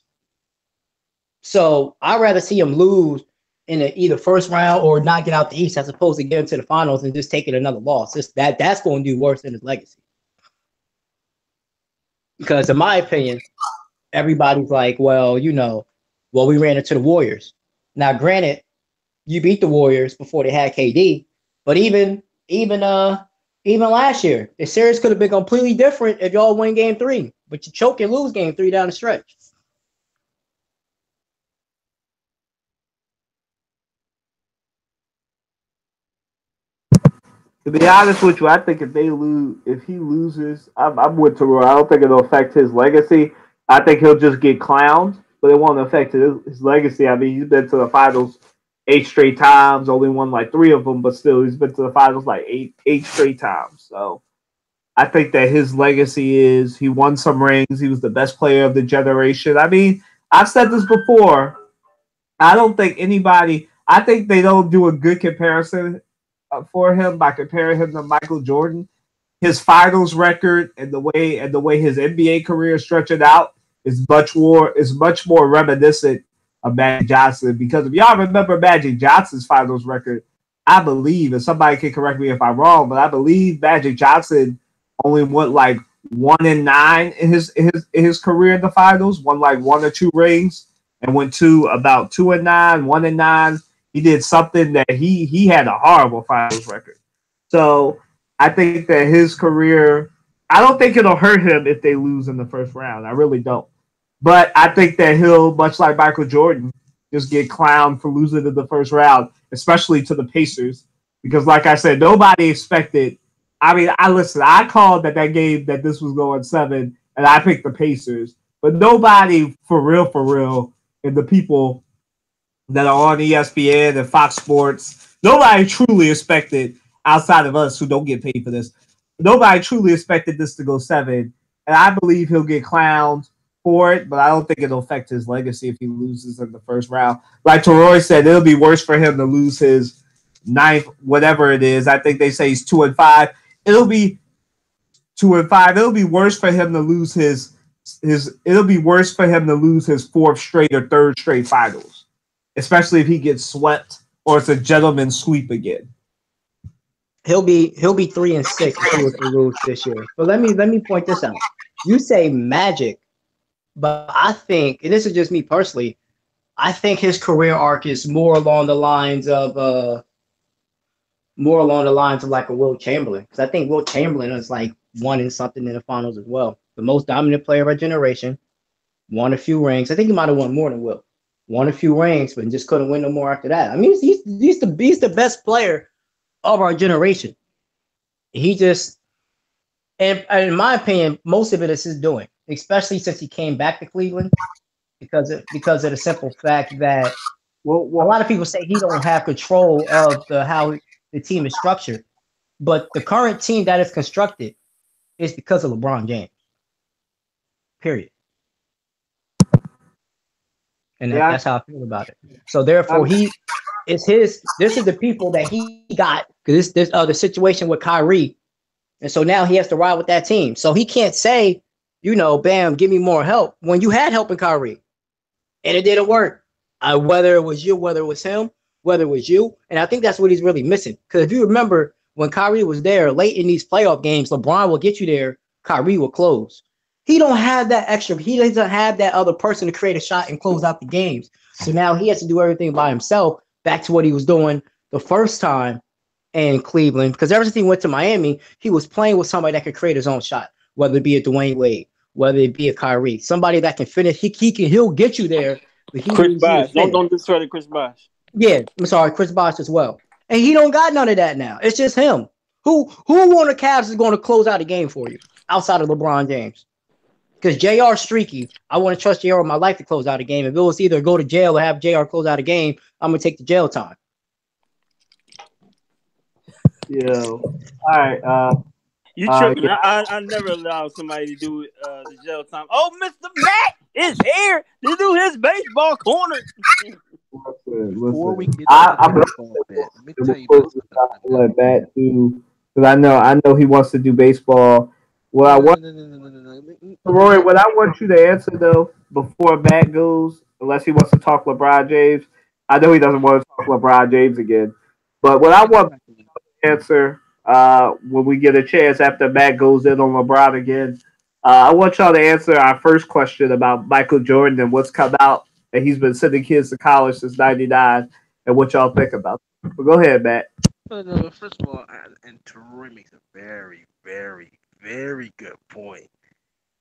So I'd rather see him lose in either first round or not get out the East as opposed to getting to the finals and just taking another loss. That's going to do worse than his legacy. Because in my opinion, everybody's like, we ran into the Warriors. Now, granted, you beat the Warriors before they had KD, but even last year, the series could have been completely different if y'all win Game 3, but you choke and lose Game 3 down the stretch. To be honest with you, I think if he loses, I'm with Terrell. I don't think it'll affect his legacy. I think he'll just get clowned, but it won't affect his legacy. I mean, he's been to the finals 8 straight times, only won like 3 of them, but still, he's been to the finals like eight straight times. So I think that his legacy is he won some rings. He was the best player of the generation. I mean, I've said this before. I think they don't do a good comparison for him by comparing him to Michael Jordan. His finals record and the way his NBA career is stretching out is much more reminiscent of Magic Johnson. Because if y'all remember Magic Johnson's finals record, I believe, and somebody can correct me if I'm wrong, but I believe Magic Johnson only went like 1-9 in his career in the finals, won like 1 or 2 rings, and went to about 2-9, 1-9. He did something that he had a horrible finals record. So I think that his career, I don't think it'll hurt him if they lose in the first round. I really don't. But I think that he'll, much like Michael Jordan, just get clowned for losing in the first round, especially to the Pacers. Because like I said, nobody expected. I mean, I called that game that this was going 7, and I picked the Pacers. But nobody, for real, and the people that are on ESPN and Fox Sports, nobody truly expected, outside of us who don't get paid for this, nobody truly expected this to go 7. And I believe he'll get clowned for it, but I don't think it'll affect his legacy if he loses in the first round. Like Toroy said, it'll be worse for him to lose his ninth, whatever it is. I think they say he's 2-5. It'll be 2-5. It'll be worse for him to lose his. It'll be worse for him to lose his fourth straight or third straight finals, especially if he gets swept or it's a gentleman's sweep again. He'll be 3-6 if he was to lose this year. But let me point this out. You say Magic, but I think, and this is just me personally, I think his career arc is more along the lines of like a Will Chamberlain, because I think Will Chamberlain is like one in something in the finals as well. The most dominant player of our generation, won a few rings. I think he might have won more than Will. Won a few rings, but just couldn't win no more after that. I mean, he's the best player of our generation. He just, and in my opinion, most of it is his doing, especially since he came back to Cleveland, because of the simple fact that a lot of people say he don't have control of how the team is structured, but the current team that is constructed is because of LeBron James. Period. And that's how I feel about it. So therefore, this is the people that he got, because this the situation with Kyrie, and so now he has to ride with that team. So he can't say, bam, give me more help when you had help in Kyrie, and it didn't work. Whether it was you, whether it was him, whether it was you, and I think that's what he's really missing. Because if you remember when Kyrie was there late in these playoff games, LeBron will get you there, Kyrie will close. He don't have that extra. He doesn't have that other person to create a shot and close out the games. So now he has to do everything by himself, back to what he was doing the first time in Cleveland. Because ever since he went to Miami, he was playing with somebody that could create his own shot, whether it be a Dwayne Wade, whether it be a Kyrie, somebody that can finish. He'll get you there. But Chris Bosh. Don't discredit Chris Bosh. Yeah, I'm sorry, Chris Bosh as well. And he don't got none of that now. It's just him. Who on the Cavs is going to close out a game for you outside of LeBron James? Because JR streaky, I want to trust JR with my life to close out a game. If it was either go to jail or have JR close out a game, I'm going to take the jail time. All right. You tripping. I never allow somebody to do the jail time. Oh, Mr. Matt is here to do his baseball corner. Before we get to baseball, let me tell you this. Let Matt do, because I know he wants to do baseball. Roy, what I want you to answer though before Matt goes, unless he wants to talk LeBron James. I know he doesn't want to talk LeBron James again, but what I want to answer when we get a chance after Matt goes in on LeBron again, I want y'all to answer our first question about Michael Jordan and what's come out, and he's been sending kids to college since '99, and what y'all think about it. But go ahead, Matt. No, first of all, and Troy makes a very, very, very good point.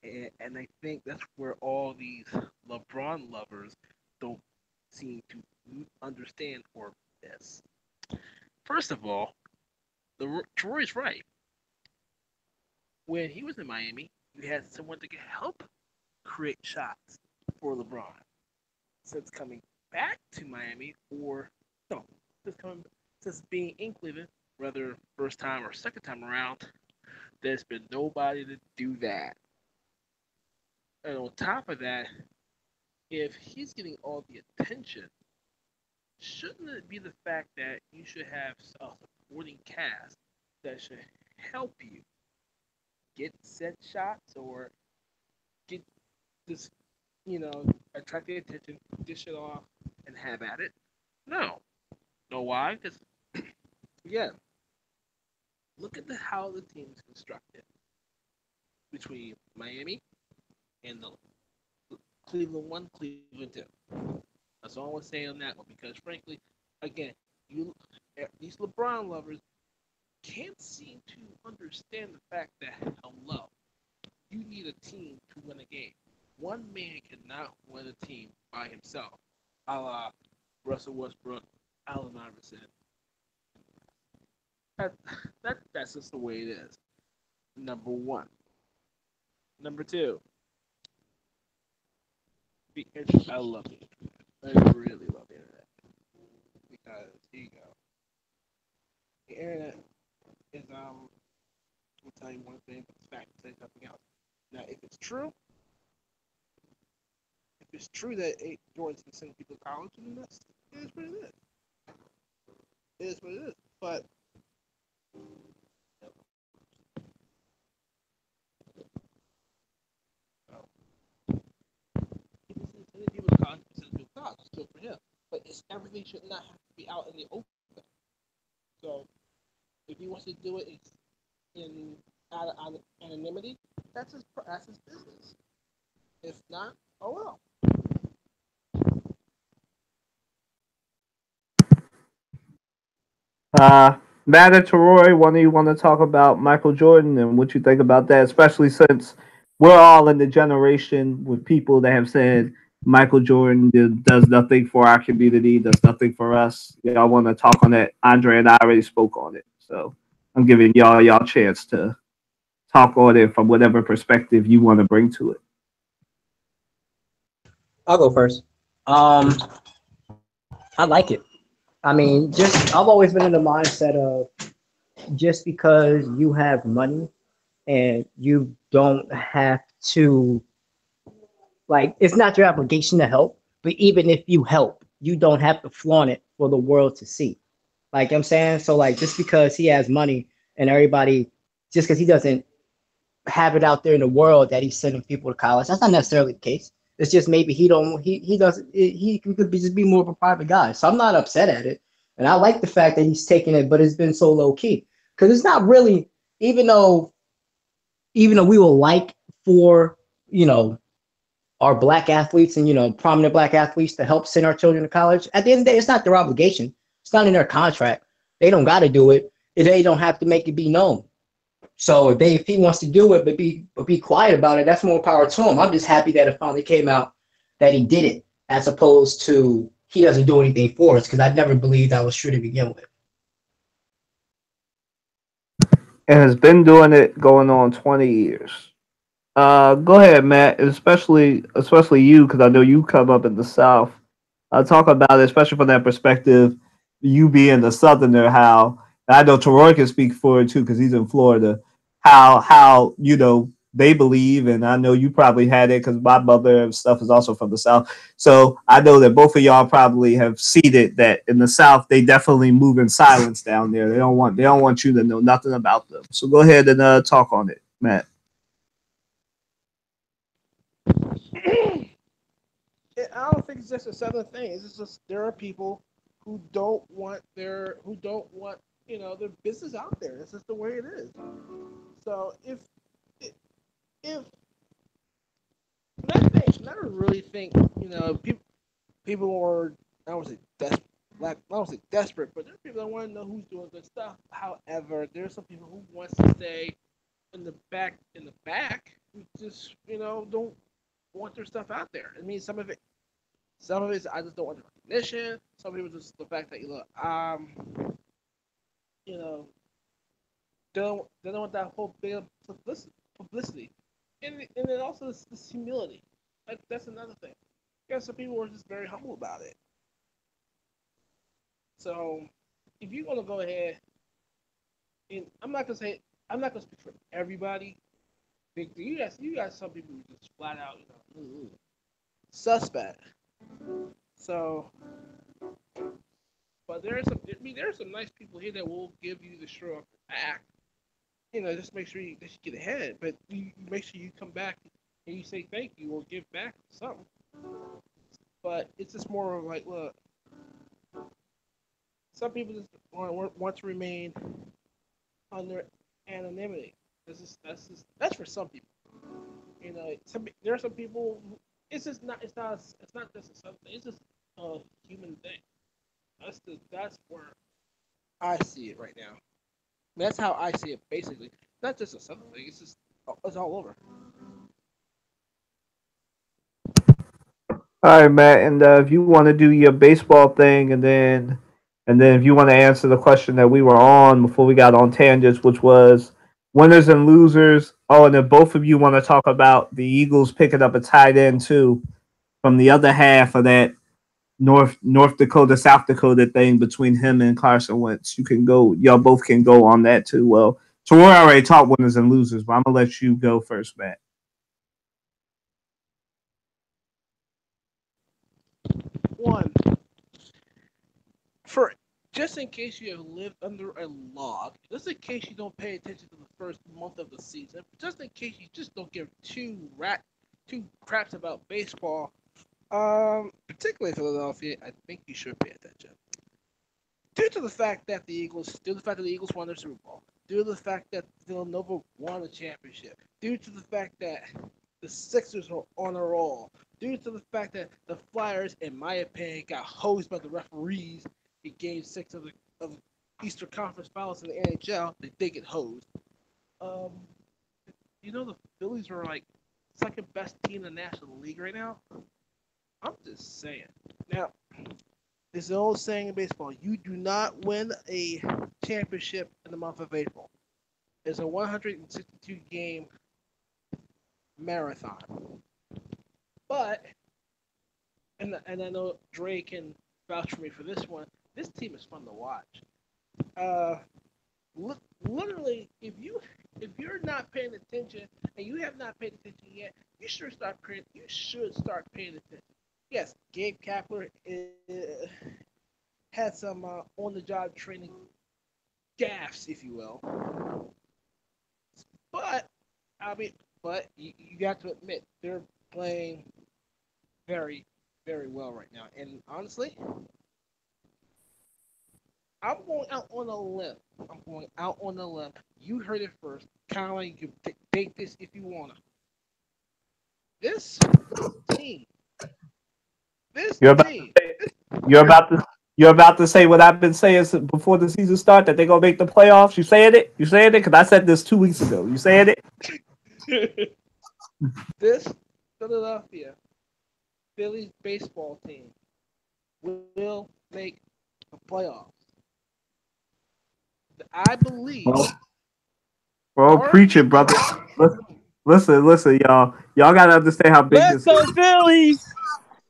And I think that's where all these LeBron lovers don't seem to understand or miss. First of all, Troy's right. When he was in Miami, you had someone to help create shots for LeBron. Since coming back to Miami, or no, since being in Cleveland, whether first time or second time around, there's been nobody to do that. And on top of that, if he's getting all the attention, shouldn't it be the fact that you should have a supporting cast that should help you get set shots or get this, attract the attention, dish it off, and have at it? No. Know why? Because, again, look at how the team is constructed between Miami and the Cleveland 1, Cleveland 2. That's all I want to say on that one, because frankly, again, these LeBron lovers can't seem to understand the fact that, hello, you need a team to win a game. One man cannot win a team by himself, a la Russell Westbrook, Allen Iverson. That's just the way it is. Number one. Number two. I love it. I really love the internet. Because, here you go. The internet is, I'll tell you one thing, but the fact is something else. Now, if it's true, it's true that Jordan's been sending people to college, and that's it is what it is. It is what it is. But people sending people to college, sending people to college. It's good for him. But everything should not have to be out in the open. So if he wants to do it in anonymity, that's his business. If not, oh well. Matt and Teroy, one of you want to talk about Michael Jordan and what you think about that, especially since we're all in the generation with people that have said Michael Jordan does nothing for our community, does nothing for us. Y'all want to talk on that? Andre and I already spoke on it, so I'm giving y'all chance to talk on it from whatever perspective you want to bring to it. I'll go first. I like it. I mean, I've always been in the mindset of just because you have money and you don't have to, like, it's not your obligation to help, but even if you help, you don't have to flaunt it for the world to see. Like I'm saying, so like just because he has money and everybody, just because he doesn't have it out there in the world that he's sending people to college, that's not necessarily the case. It's just maybe he could just be more of a private guy. So I'm not upset at it. And I like the fact that he's taking it, but it's been so low key. Because it's not really, even though we will like for, our black athletes and, prominent black athletes to help send our children to college, at the end of the day, it's not their obligation. It's not in their contract. They don't got to do it. They don't have to make it be known. So if he wants to do it, but be quiet about it, that's more power to him. I'm just happy that it finally came out that he did it, as opposed to he doesn't do anything for us, because I never believed that was true to begin with. And has been doing it going on 20 years. Go ahead, Matt, especially you, because I know you come up in the South. Talk about it, especially from that perspective, you being a Southerner, how I know Teroy can speak for it too, because he's in Florida. How they believe, and I know you probably had it because my mother and stuff is also from the South. So I know that both of y'all probably have seen it, that in the South they definitely move in silence down there. They don't want you to know nothing about them. So go ahead and talk on it, Matt. I don't think it's just a Southern thing. It's just there are people who don't want their business out there. It's just the way it is. So if I don't really think people are, I don't say desperate, but there are people that want to know who's doing good stuff. However, there are some people who want to stay in the back who just don't want their stuff out there. I mean, some of it is I just don't want the recognition. Some people just the fact that they don't want that whole big publicity, and then also this humility. That's another thing. Some people are just very humble about it. So if you're gonna go ahead, and I'm not gonna speak for everybody. You got some people who just flat out, suspect. So, but there are some nice people here that will give you the straw back. Just make sure you get ahead, but you make sure you come back and you say thank you or give back something. But it's just more of like, look, some people just want to remain under anonymity. That's for some people. There are some people. It's not just a something. It's just a human thing. That's where I see it right now. That's how I see it. Basically, not just a something thing. It's all over. All right, Matt, and if you want to do your baseball thing, and then if you want to answer the question that we were on before we got on tangents, which was winners and losers. Oh, and then both of you want to talk about the Eagles picking up a tight end too from the other half of that North Dakota, South Dakota thing between him and Carson Wentz. You can go, y'all both can go on that too. Well, Teroy already talked winners and losers, but I'm gonna let you go first, Matt. just in case you have lived under a log, just in case you don't pay attention to the first month of the season, just in case you just don't give two craps about baseball, particularly Philadelphia, I think you should pay attention. Due to the fact that the Eagles won their Super Bowl, due to the fact that Villanova won the championship, due to the fact that the Sixers are on a roll, due to the fact that the Flyers, in my opinion, got hosed by the referees in Game 6 of Eastern Conference Finals in the NHL, they did get hosed. Um, the Phillies are like second best team in the National League right now. I'm just saying. Now, there's an old saying in baseball: you do not win a championship in the month of April. It's a 162 game marathon. But, and I know Dre can vouch for me for this one. This team is fun to watch. Literally, if you're not paying attention and you have not paid attention yet, you should start paying attention. Yes, Gabe Kapler had some on-the-job training gaffes, if you will. But you got to admit they're playing very, very well right now. And honestly, I'm going out on a limb. You heard it first. Kyle, you can take this if you wanna. This team. You're about to say what I've been saying before the season start, that they're gonna make the playoffs. You saying it? Because I said this 2 weeks ago. You saying it? This Philadelphia Phillies baseball team will make the playoffs. I believe. Well, preach it, brother. Listen, y'all. Y'all gotta understand how big Let's this go is. Phillies!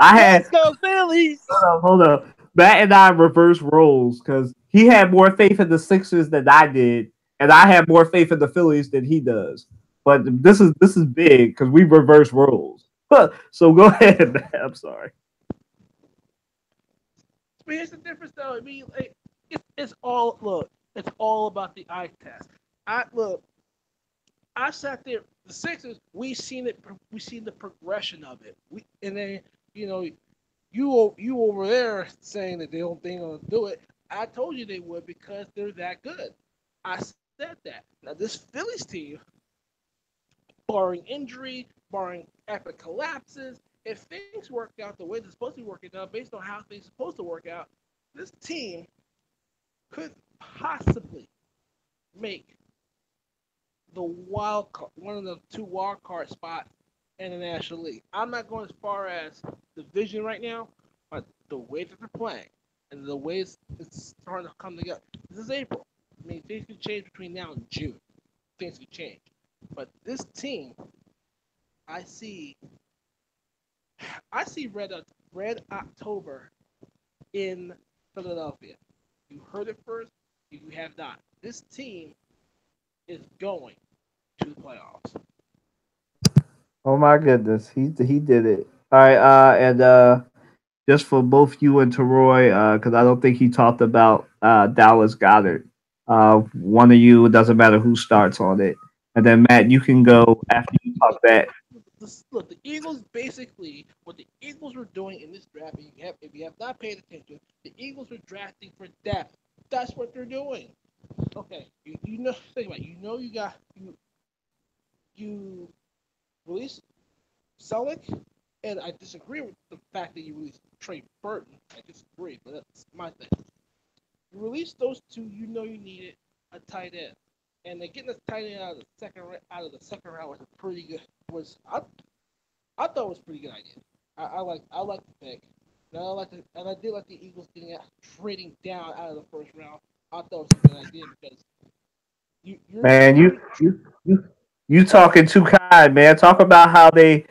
Let's go Phillies! Hold up. Matt and I reverse roles because he had more faith in the Sixers than I did, and I have more faith in the Phillies than he does. But this is big because we reverse roles. So go ahead, man. I'm sorry. But here's the difference, though. I mean, it's all about the eye test. I sat there. The Sixers, we seen the progression of it. And then you over there saying that they don't think they're gonna do it. I told you they would because they're that good. I said that. Now this Phillies team, barring injury, barring epic collapses, if things work out the way they're supposed to be working out, based on how things are supposed to work out, this team could possibly make the one of the two wild card spots in the National League. I'm not going as far as division right now, but the way that they're playing and the way it's starting to come together. This is April. I mean, things can change between now and June. Things can change. But this team, I see Red October in Philadelphia. You heard it first. You have not. This team is going to the playoffs. Oh my goodness, he did it. All right, and just for both you and Teroy, because I don't think he talked about Dallas Goddard. One of you, it doesn't matter who starts on it, and then Matt, you can go after you talk that. Look, the Eagles basically what the Eagles were doing in this draft. If you have not paid attention, the Eagles were drafting for depth. That's what they're doing. Okay, you know, think about it. You release Selleck, and I disagree with the fact that you released Trey Burton. I disagree, but that's my thing. You release those two, you know you needed a tight end, and they're getting a tight end out of the second round was a pretty good. I thought it was a pretty good idea. I like the pick. And I did like the Eagles trading down out of the first round. I thought it was a good idea because you talking too kind, man. Talk about how they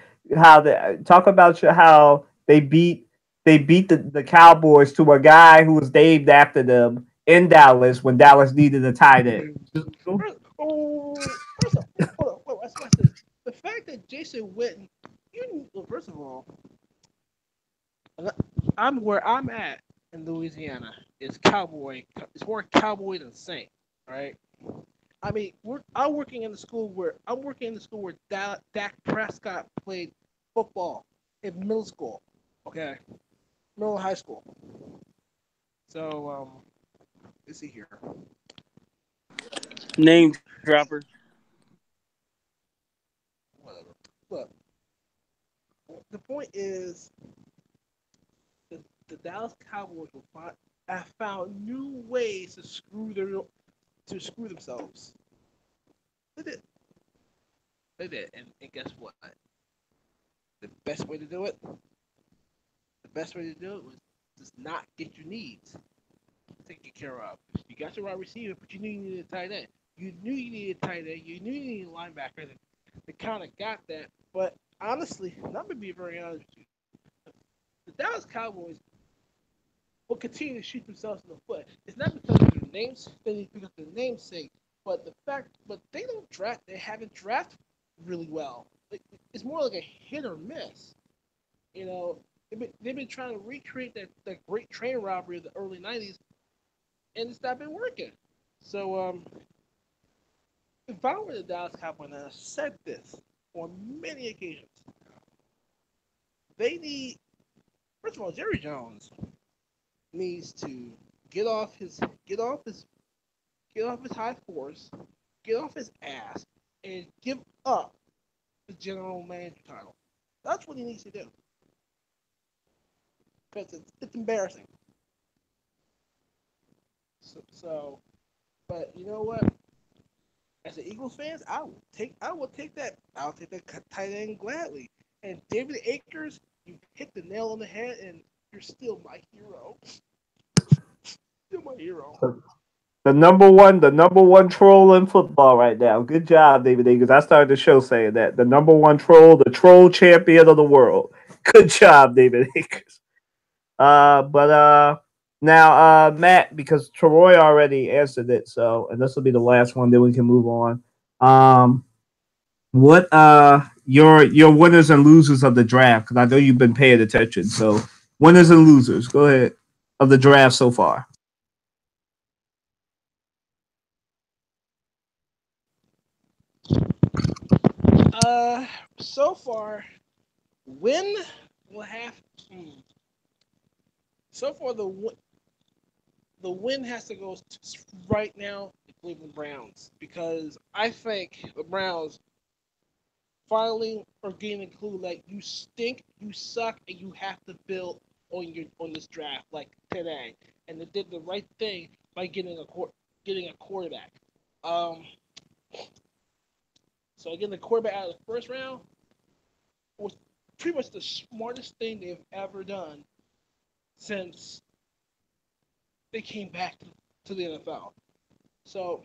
beat the Cowboys to a guy who was named after them in Dallas when Dallas needed a tight end. First off, hold on, let's watch this. The fact that Jason Witten, first of all, I'm where I'm at. in Louisiana is cowboy. It's more cowboy than Saint, right? I mean, I'm working in the school where Dak Prescott played football in middle school. Okay, middle high school. So let's see here. Name dropper. Whatever. Look, the point is the Dallas Cowboys have found new ways to screw themselves. They did. They did. And guess what? The best way to do it, was just not get your needs taken care of. You got your wide receiver, but you knew you needed a tight end. You knew you needed a tight end. You knew you needed a linebacker. They kind of got that. But honestly, I'm going to be very honest with you. The Dallas Cowboys will continue to shoot themselves in the foot. It's not because of their names, because of their namesake, but they don't draft. They haven't drafted really well. It's more like a hit or miss. You know, they've been trying to recreate that great train robbery of the early '90s, and it's not been working. So, if I were the Dallas Cowboys, and I've said this on many occasions, they need, first of all, Jerry Jones needs to get off his high horse, get off his ass, and give up the general manager title. That's what he needs to do. Because it's embarrassing. So, but you know what? As an Eagles fan, I'll take that tight end gladly. And David Akers, you hit the nail on the head, and you're still my hero. Still my hero. The number one troll in football right now. Good job, David Akers. I started the show saying that. The number one troll, the troll champion of the world. Good job, David Akers. But now Matt, because Troy already answered it, so and this will be the last one, then we can move on. What your winners and losers of the draft? Because I know you've been paying attention. So winners and losers, go ahead, of the draft so far. So far, win will have. So far, the win has to go right now to Cleveland Browns because I think the Browns finally are getting a clue like you stink, you suck, and you have to build on this draft like today, and they did the right thing by getting a quarterback. Um, so getting the quarterback out of the first round was pretty much the smartest thing they've ever done since they came back to the NFL. So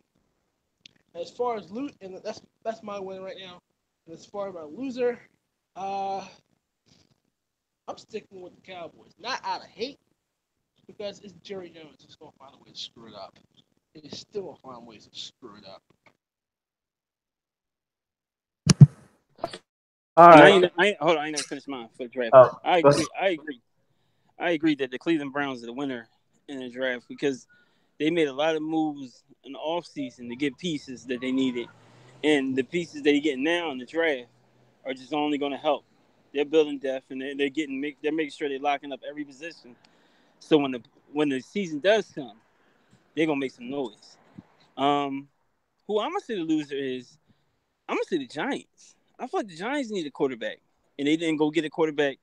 as far as loot, and that's my win right now. And as far as my loser, I'm sticking with the Cowboys. Not out of hate, because it's Jerry Jones. He's gonna find a way to screw it up. He's still gonna find ways to screw it up. All right. Hold on, I ain't never finished mine for the draft. Oh, I agree. I agree that the Cleveland Browns are the winner in the draft because they made a lot of moves in the offseason to get pieces that they needed. And the pieces they get now in the draft are just only going to help. They're building depth, and they're making sure they're locking up every position. So when the season does come, they're gonna make some noise. Who I'm gonna say the loser is, I'm gonna say the Giants. I feel like the Giants need a quarterback, and they didn't go get a quarterback,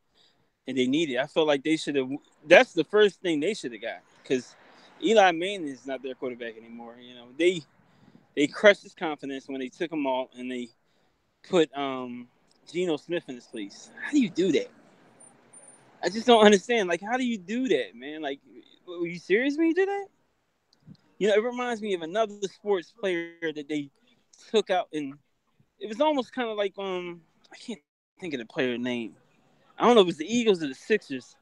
and they need it. I feel like they should have. That's the first thing they should have got because Eli Manning is not their quarterback anymore. You know, they crushed his confidence when they took him off and they put Geno Smith in his place. How do you do that? I just don't understand. Like, how do you do that, man? Like, were you serious when you did that? You know, it reminds me of another sports player that they took out, and it was almost kind of like I can't think of the player name. I don't know if it was the Eagles or the Sixers,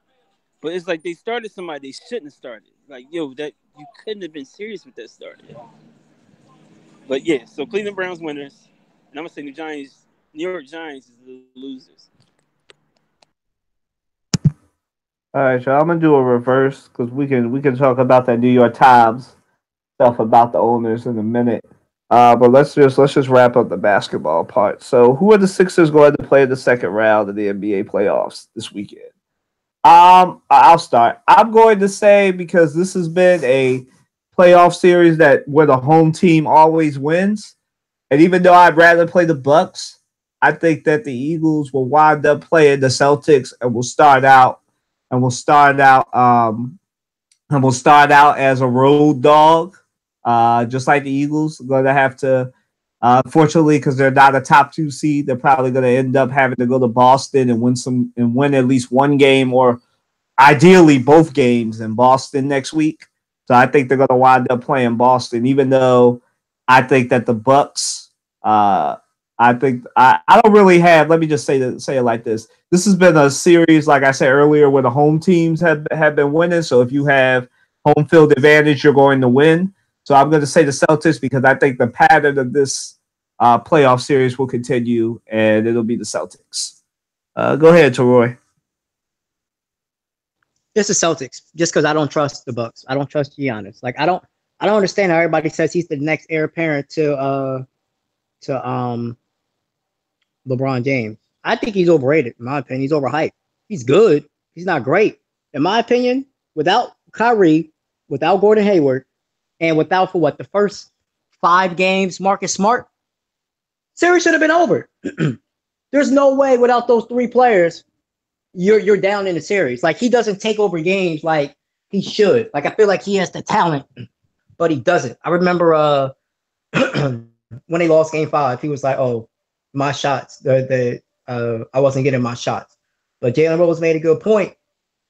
but it's like they started somebody they shouldn't have started. Like, yo, that you couldn't have been serious with that start. But yeah, so Cleveland Browns winners, and I'm gonna say New York Giants is the losers. All right, y'all. I'm gonna do a reverse because we can talk about that New York Times stuff about the owners in a minute. But let's just wrap up the basketball part. So, who are the Sixers going to play in the second round of the NBA playoffs this weekend? I'll start. I'm going to say because this has been a playoff series that where the home team always wins, and even though I'd rather play the Bucks, I think that the Eagles will wind up playing the Celtics and will start out and will start out as a road dog, just like the Eagles. Going to have to, fortunately, because they're not a top two seed, they're probably going to end up having to go to Boston and win at least one game or ideally both games in Boston next week. So I think they're going to wind up playing Boston, even though I think that the Bucks. I think I don't really have. Let me just say it like this. This has been a series, like I said earlier, where the home teams have been winning. So if you have home field advantage, you're going to win. So I'm going to say the Celtics because I think the pattern of this playoff series will continue, and it'll be the Celtics. Go ahead, Troy. It's the Celtics, just because I don't trust the Bucks. I don't trust Giannis. Like I don't understand how everybody says he's the next heir apparent to LeBron James. I think he's overrated, in my opinion. He's overhyped. He's good. He's not great. In my opinion, without Kyrie, without Gordon Hayward, and without for what the first 5 games, Marcus Smart, series should have been over. There's no way without those 3 players you're down in the series. Like he doesn't take over games like he should. Like I feel like he has the talent, but he doesn't. I remember when they lost game 5, he was like, "Oh, my shots, I wasn't getting my shots." But Jalen Rose made a good point.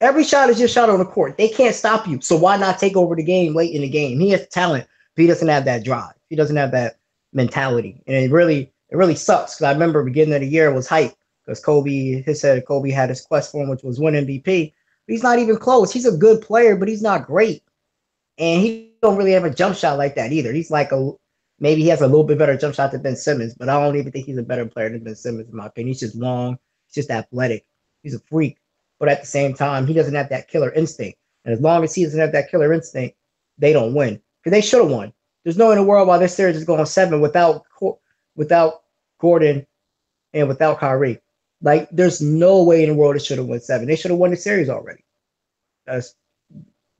Every shot is your shot on the court. They can't stop you. So why not take over the game late in the game? He has talent, but he doesn't have that drive. He doesn't have that mentality. And it really sucks. Because I remember beginning of the year was hype because Kobe had his quest for him, which was win MVP. But he's not even close. He's a good player, but he's not great. And he don't really have a jump shot like that either. He's like maybe he has a little bit better jump shot than Ben Simmons, but I don't even think he's a better player than Ben Simmons, in my opinion. He's just long. He's just athletic. He's a freak. But at the same time, he doesn't have that killer instinct. And as long as he doesn't have that killer instinct, they don't win. Because they should have won. There's no in the world why this series is going 7 without Gordon and without Kyrie. Like, there's no way in the world it should have won 7. They should have won the series already.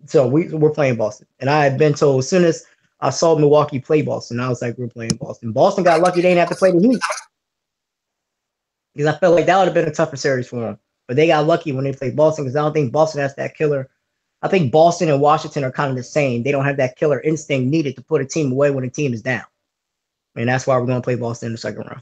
So we're playing Boston. And I had been told as soon as I saw Milwaukee play Boston, I was like, we're playing Boston. Boston got lucky they didn't have to play the Heat. Because I felt like that would have been a tougher series for them. But they got lucky when they played Boston because I don't think Boston has that killer. I think Boston and Washington are kind of the same. They don't have that killer instinct needed to put a team away when a team is down. And that's why we're going to play Boston in the second round.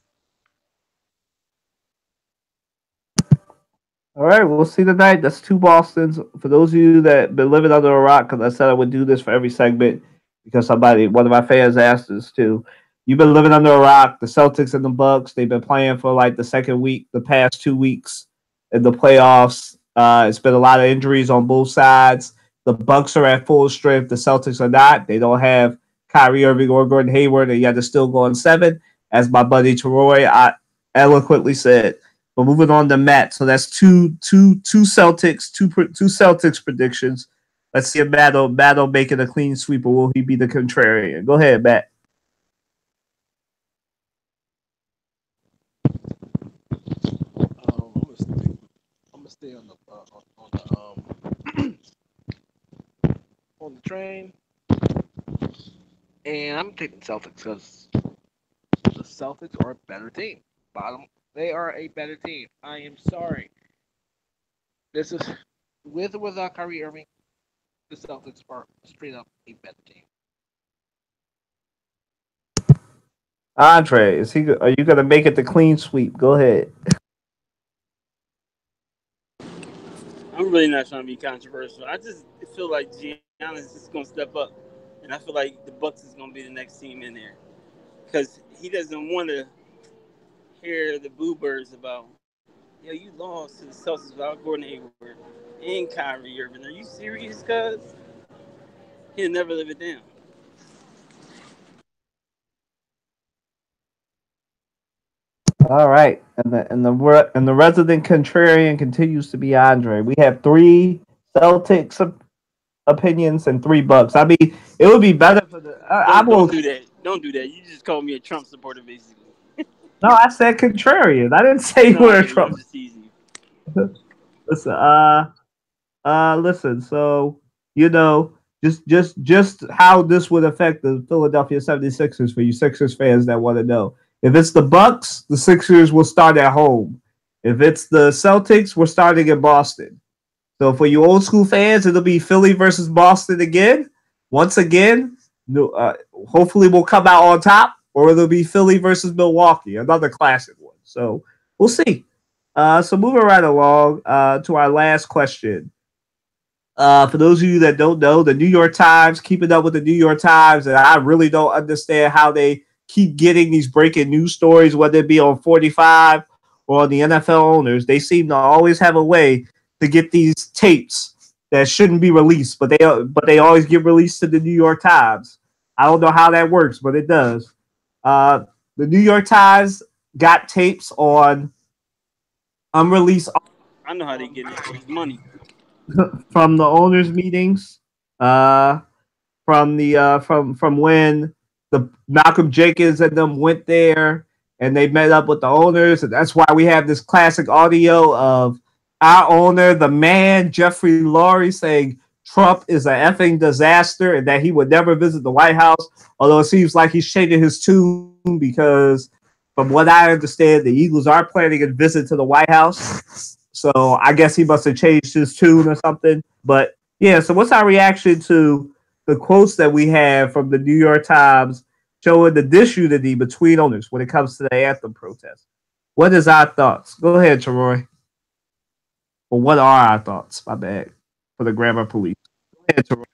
All right, we'll see tonight. That's 2 Bostons. For those of you that have been living under a rock, because I said I would do this for every segment because one of my fans asked us to. You've been living under a rock. The Celtics and the Bucks, they've been playing for like the past 2 weeks in the playoffs. It's been a lot of injuries on both sides. The Bucks are at full strength. The Celtics are not. They don't have Kyrie Irving or Gordon Hayward, and yet they're still going 7, as my buddy Troy eloquently said. But moving on to Matt, so that's two Celtics predictions. Let's see if Matt'll make it a clean sweep, or will he be the contrarian? Go ahead, Matt. I'm gonna stay on the on the train, and I'm taking Celtics because the Celtics are a better team. They are a better team. I am sorry. This is with or without Kyrie Irving. The Celtics are straight up a better team. Andre, are you gonna make it the clean sweep? Go ahead. I'm really not trying to be controversial. I just feel like Giannis is going to step up, and I feel like the Bucks is going to be the next team in there because he doesn't want to hear the boo birds about, yo, you lost to the Celtics without Gordon Hayward and Kyrie Irving. Are you serious, cuz? He'll never live it down. All right, and the resident contrarian continues to be Andre. We have 3 Celtics opinions and $3. I mean, it would be better for the. I Don't will. do that. Don't do that. You just called me a Trump supporter, basically. No, I said contrarian. I didn't say you No, I were a didn't. I Trump. was just teasing you. Listen, listen. So you know, just how this would affect the Philadelphia 76ers for you Sixers fans that want to know. If it's the Bucks, the Sixers will start at home. If it's the Celtics, we're starting in Boston. So for you old school fans, it'll be Philly versus Boston again. Once again, no, hopefully we'll come out on top, or it'll be Philly versus Milwaukee, another classic one. So we'll see. So moving right along to our last question. For those of you that don't know, the New York Times, keeping up with the New York Times, and I really don't understand how they keep getting these breaking news stories, whether it be on 45 or on the NFL owners. They seem to always have a way to get these tapes that shouldn't be released, but they always get released to the New York Times. I don't know how that works, but it does. Uh, the New York Times got tapes on unreleased I know how they get it. It's money. from the owners' meetings, uh, from when the Malcolm Jenkins and them went there and they met up with the owners, and that's why we have this classic audio of our owner, the man Jeffrey Lurie, saying Trump is an effing disaster and that he would never visit the White House. Although it seems like he's changing his tune because, from what I understand, the Eagles are planning a visit to the White House. So I guess he must have changed his tune or something. But yeah, so what's our reaction to the quotes that we have from the New York Times showing the disunity between owners when it comes to the anthem protest? What is our thoughts? Go ahead, Troy. Or what are our thoughts? My bad. For the grammar police. Go ahead, Troy.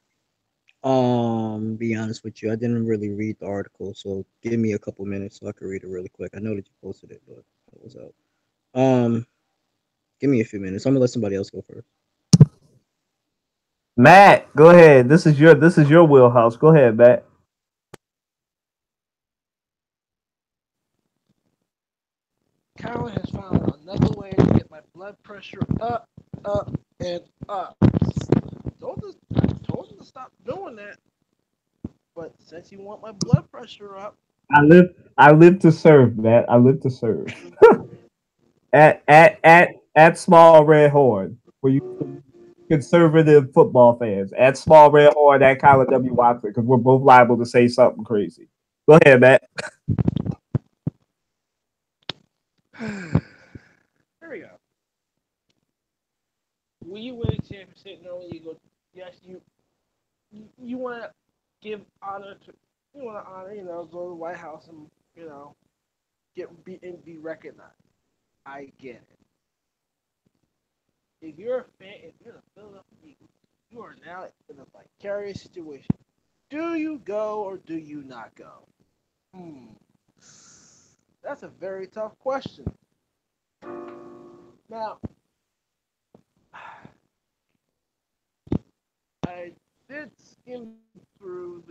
Be honest with you, I didn't really read the article, so give me a couple minutes so I can read it really quick. I know that you posted it, but it was out. Um, Give me a few minutes. I'm gonna let somebody else go first. Matt, go ahead. This is your wheelhouse. Go ahead, Matt. Carolyn has found another way to get my blood pressure up, up, and up. I told him to stop doing that, but since you want my blood pressure up, I live to serve, Matt. I live to serve. At small red horn for you conservative football fans. At small red horn at Kyler W. Watson because we're both liable to say something crazy. Go ahead, Matt. here we go. When you win a championship, normally you go, yes, you want to give honor to, you want to honor, go to the White House and, be recognized. I get it. If you're a fan, if you're the Philadelphia Eagles, you are now in a vicarious situation. Do you go or do you not go? That's a very tough question. Now, I did skim through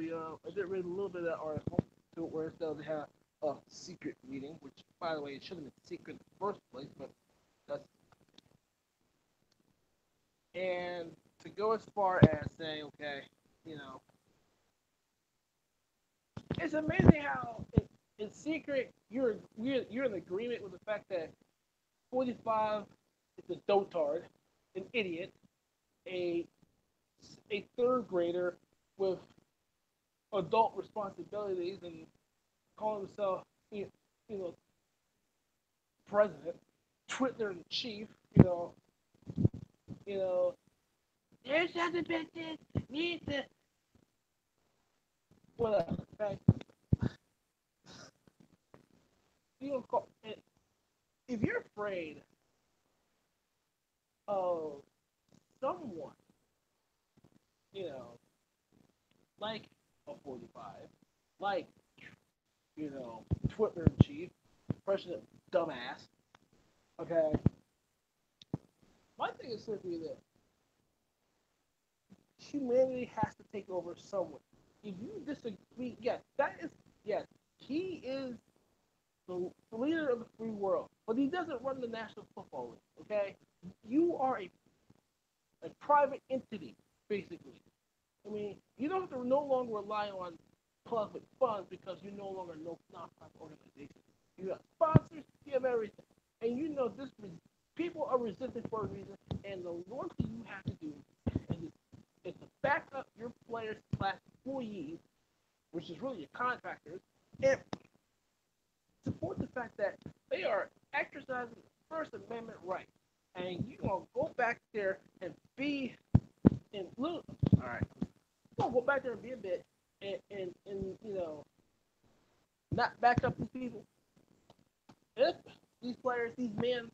I did read a little bit of that article to where it says they had a secret meeting, which, by the way, it shouldn't have been secret in the first place, but that's. And to go as far as saying, okay, it's amazing how in secret you're in agreement with the fact that 45 is a dotard, an idiot, a third grader with adult responsibilities and calling himself you know president, Twitter in chief, you know there's other bitches need to whatever. Okay? You don't call if you're afraid of someone, you know, like a 45, like, Twitter in chief, President dumbass, okay? My thing is simply this. Humanity has to take over somewhere. If you disagree, yes, he is the leader of the free world, but he doesn't run the National Football League, okay? You are a a private entity, basically. I mean, you don't have to no longer rely on public funds because you no longer know nonprofit organizations. You have sponsors, you have everything, and you know this. People are resistant for a reason, and the one thing you have to do is to back up your players slash employees, which is really your contractors, and support the fact that they are exercising the First Amendment right. And you're going to go back there and be in look. All right. You're going to go back there and be a bit and not back up these people. If these players, these men,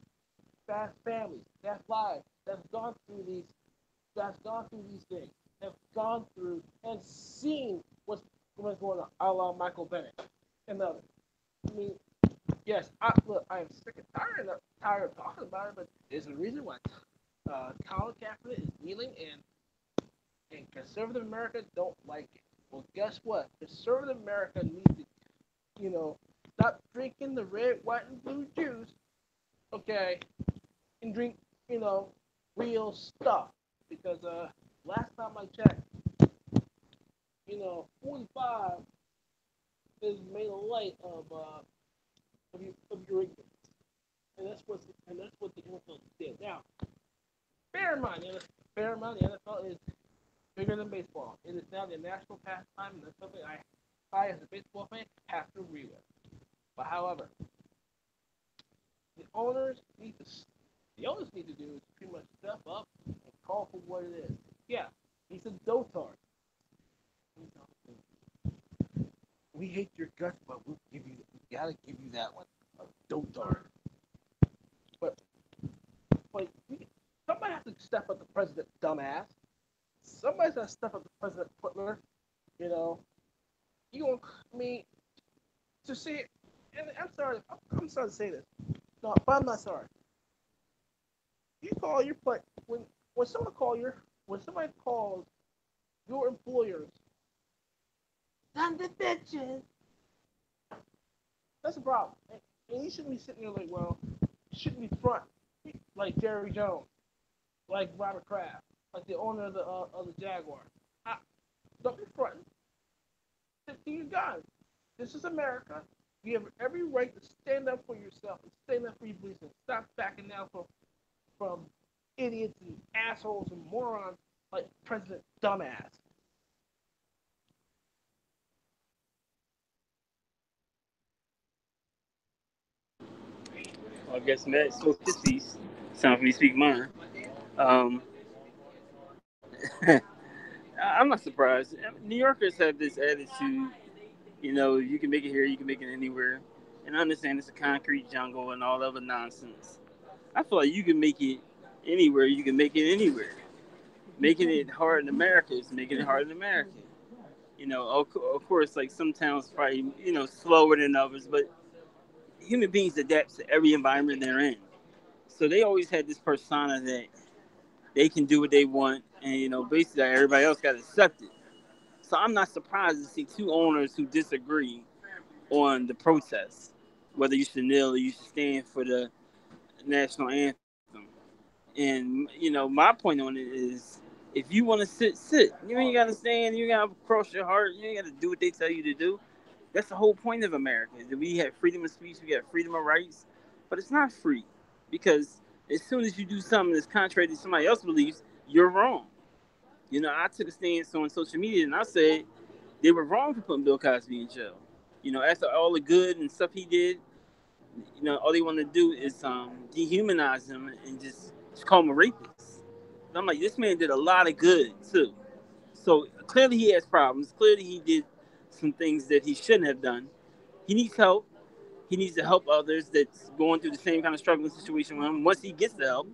that's families, that's lives, that's gone through these things, have gone through and seen what's going on, a la Michael Bennett and others. I mean, yes, I am sick and tired of talking about it, but there's a reason why Colin Kaepernick is kneeling, and conservative America don't like it. Well, guess what? Conservative America needs to, stop drinking the red, white, and blue juice, okay, and drink, real stuff. Because last time I checked, 45 is made a light of your ignorance. And that's what the NFL did. Now, bear in mind, the NFL is bigger than baseball. It is now the national pastime, and that's something I as a baseball fan, have to agree with. But however, the owners need to do is pretty much step up and call for what it is. Yeah, he's a dotard. We hate your guts, but we gotta give you that one. A dotard. But somebody has to step up the president, dumbass. Somebody's got to step up the president, Putler. To see it, and I'm sorry to say this. No, but I'm not sorry. You call your play when somebody calls your employers son of bitches, that's a problem. And you shouldn't be sitting there like, well, you shouldn't be front like Jerry Jones, like Robert Kraft, like the owner of the Jaguars. Don't be fronting. Stick to your guns. This is America. You have every right to stand up for yourself and stand up for your beliefs and stop backing down from idiots and assholes and morons like President Dumbass. Well, I guess Matt spoke his piece. It's time for me to speak mine. Um, I'm not surprised. New Yorkers have this attitude, you can make it here, you can make it anywhere. And I understand it's a concrete jungle and all other nonsense. I feel like you can make it anywhere, you can make it anywhere. Making it hard in America is making it hard in America. Of course, like some towns probably, slower than others, but human beings adapt to every environment they're in. So they always had this persona that they can do what they want, and basically everybody else got to accept it. So I'm not surprised to see two owners who disagree on the protest, whether you should kneel or you should stand for the national anthem. And my point on it is, if you want to sit. You ain't got to stand. You got to cross your heart. You ain't got to do what they tell you to do. That's the whole point of America. That we have freedom of speech. We have freedom of rights, but it's not free because as soon as you do something that's contrary to somebody else's beliefs, you're wrong. I took a stance on social media and I said they were wrong for putting Bill Cosby in jail. After all the good and stuff he did, all they want to do is dehumanize him and just call him a rapist. And I'm like, this man did a lot of good too. So clearly he has problems. Clearly he did some things that he shouldn't have done. He needs help. He needs to help others that's going through the same kind of struggling situation with him. Once he gets the help,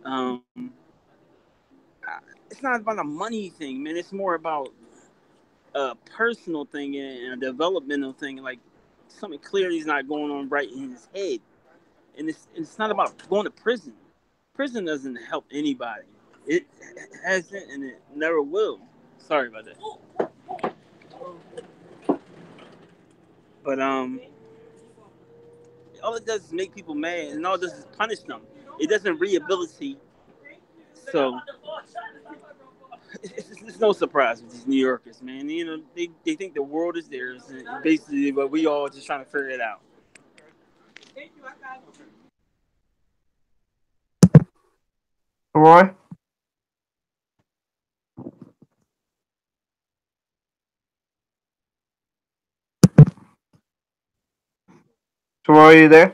um, it's not about a money thing, man. It's more about a personal thing and a developmental thing. Like something clearly is not going on right in his head, and it's not about going to prison. Prison doesn't help anybody. It hasn't, and it never will. Sorry about that. But all it does is make people mad, and all it does is punish them. It doesn't rehabilitate So it's no surprise with these New Yorkers, man. You know, they think the world is theirs, and basically, but we all just trying to figure it out. Roy? Roy, are you there?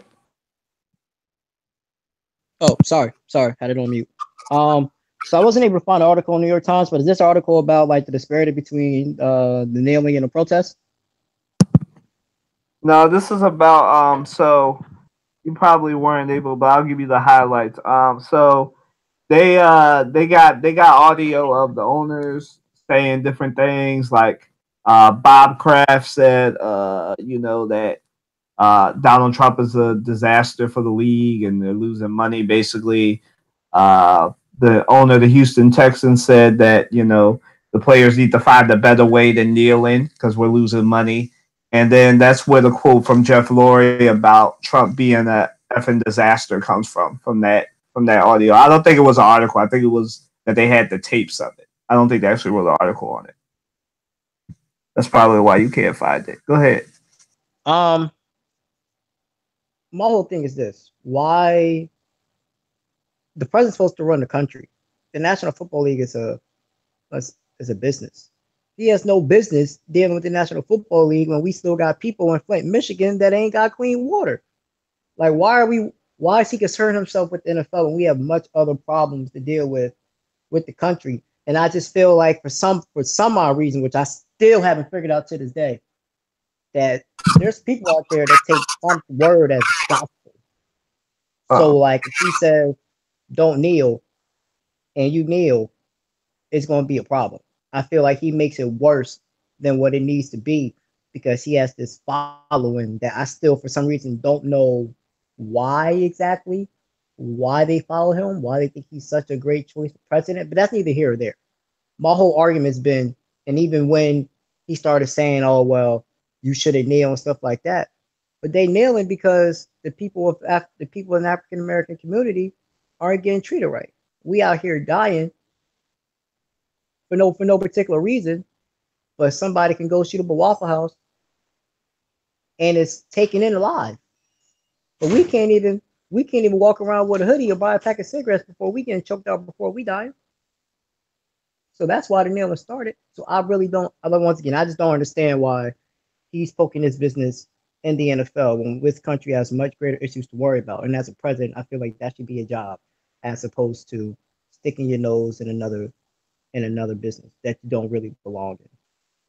Oh, sorry, had it on mute. So I wasn't able to find an article in the New York Times, but is this article about like the disparity between the kneeling and the protest? No, this is about so you probably weren't able, but I'll give you the highlights. So they got audio of the owners saying different things like Bob Kraft said that Donald Trump is a disaster for the league and they're losing money basically. The owner of the Houston Texans said that the players need to find a better way than kneeling because we're losing money. And then that's where the quote from Jeff Lurie about Trump being a effing disaster comes from that audio. I don't think it was an article. I think it was that they had the tapes of it. I don't think they actually wrote an article on it. That's probably why you can't find it. Go ahead. Um, my whole thing is this: why the president's supposed to run the country? The National Football League is a business. He has no business dealing with the National Football League when we still got people in Flint, Michigan that ain't got clean water. Like, why is he concerning himself with the NFL when we have much other problems to deal with the country? And I just feel like for some odd reason, which I still haven't figured out to this day, that there's people out there that take Trump's word as gospel. So like if he says don't kneel and you kneel, it's gonna be a problem. I feel like he makes it worse than what it needs to be because he has this following that I still for some reason don't know why exactly, why they follow him, why they think he's such a great choice for president, but that's neither here or there. My whole argument's been, and even when he started saying, oh, well, you shouldn't kneel and stuff like that, but they kneeling because the people in the African American community aren't getting treated right. We out here dying for no particular reason, but somebody can go shoot up a Waffle House and it's taken in alive. But we can't even walk around with a hoodie or buy a pack of cigarettes before we get choked out before we die. So that's why the kneeling started. So I really don't. Once again, I just don't understand why he's poking his business in the NFL when this country has much greater issues to worry about. And as a president, I feel like that should be a job as opposed to sticking your nose in another business that you don't really belong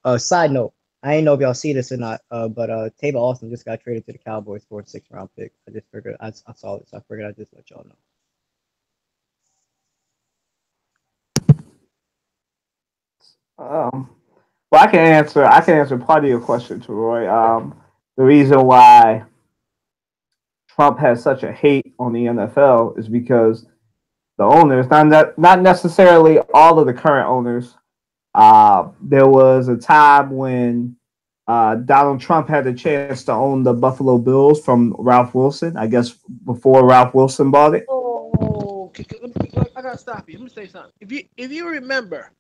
in. Side note, I ain't know if y'all see this or not, but Tavon Austin just got traded to the Cowboys for a 6th-round pick. I just figured I saw it, so I figured I'd just let y'all know. Well, I can answer part of your question, Roy. The reason why Trump has such a hate on the NFL is because the owners, not necessarily all of the current owners. There was a time when Donald Trump had the chance to own the Buffalo Bills from Ralph Wilson. I guess before Ralph Wilson bought it. Oh, okay. I gotta stop you. Let me say something. If you remember,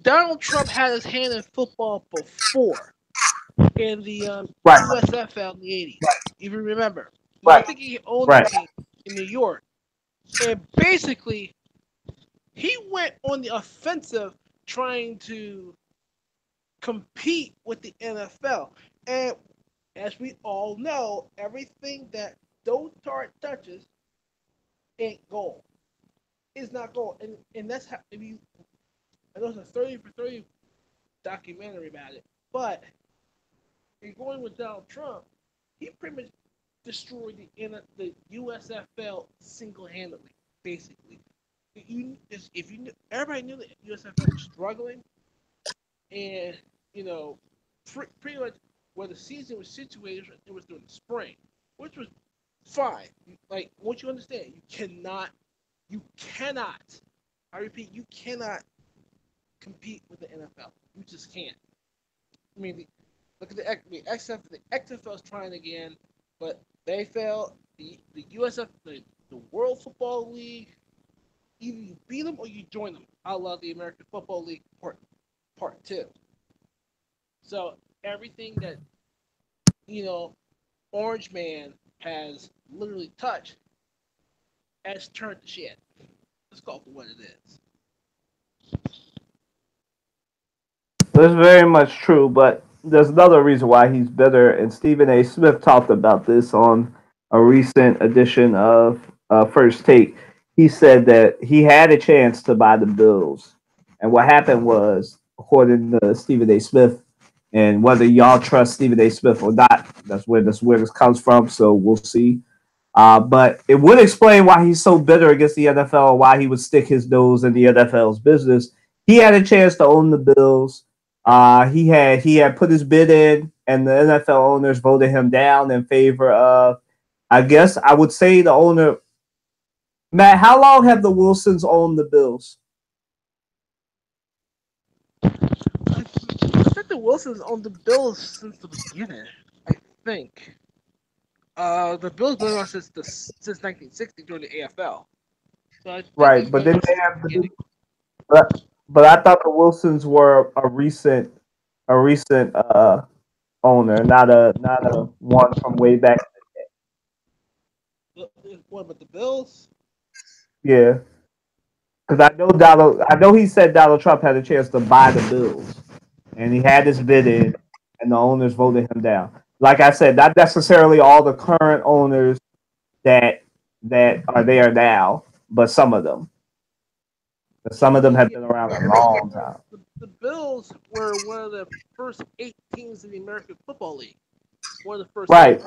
Donald Trump had his hand in football before in the Right. USFL in the 80s. If you remember, Right. I think he owned Right. the team in New York, and basically he went on the offensive trying to compete with the NFL. And as we all know, everything that Dotard touches ain't gold. It's not gold. And that's how if you I know it's a 30 for 30 documentary about it. But in going with Donald Trump, he pretty much destroyed the USFL single handedly, basically. If you everybody knew that USFL was struggling, and pretty much where the season was situated, it was during the spring, which was fine. Like, what you understand, you cannot. I repeat, you cannot compete with the NFL. You just can't. I mean, look at the XFL is trying again, but they failed. The USF, the World Football League, either you beat them or you join them. I love the American Football League part 2. So everything that Orange Man has literally touched has turned to shit. Let's call it for what it is. That's very much true, but there's another reason why he's bitter, and Stephen A. Smith talked about this on a recent edition of First Take. He said that he had a chance to buy the Bills, and what happened was, according to Stephen A. Smith, and whether y'all trust Stephen A. Smith or not, that's where this comes from. So we'll see. But it would explain why he's so bitter against the NFL, why he would stick his nose in the NFL's business. He had a chance to own the Bills. He had put his bid in, and the NFL owners voted him down in favor of, I guess I would say, the owner. Matt, how long have the Wilsons owned the Bills? I think the Wilsons owned the Bills since the beginning. I think. The Bills been around since 1960 during the AFL. So right, but then they have the. But I thought the Wilsons were a recent owner, not a one from way back. What about the Bills? Yeah, because I know he said Donald Trump had a chance to buy the Bills, and he had his bid in, and the owners voted him down. Like I said, not necessarily all the current owners that are there now, but some of them. Some of them have been around a long time. The Bills were one of the first 8 teams in the American Football League. One of the first. Right.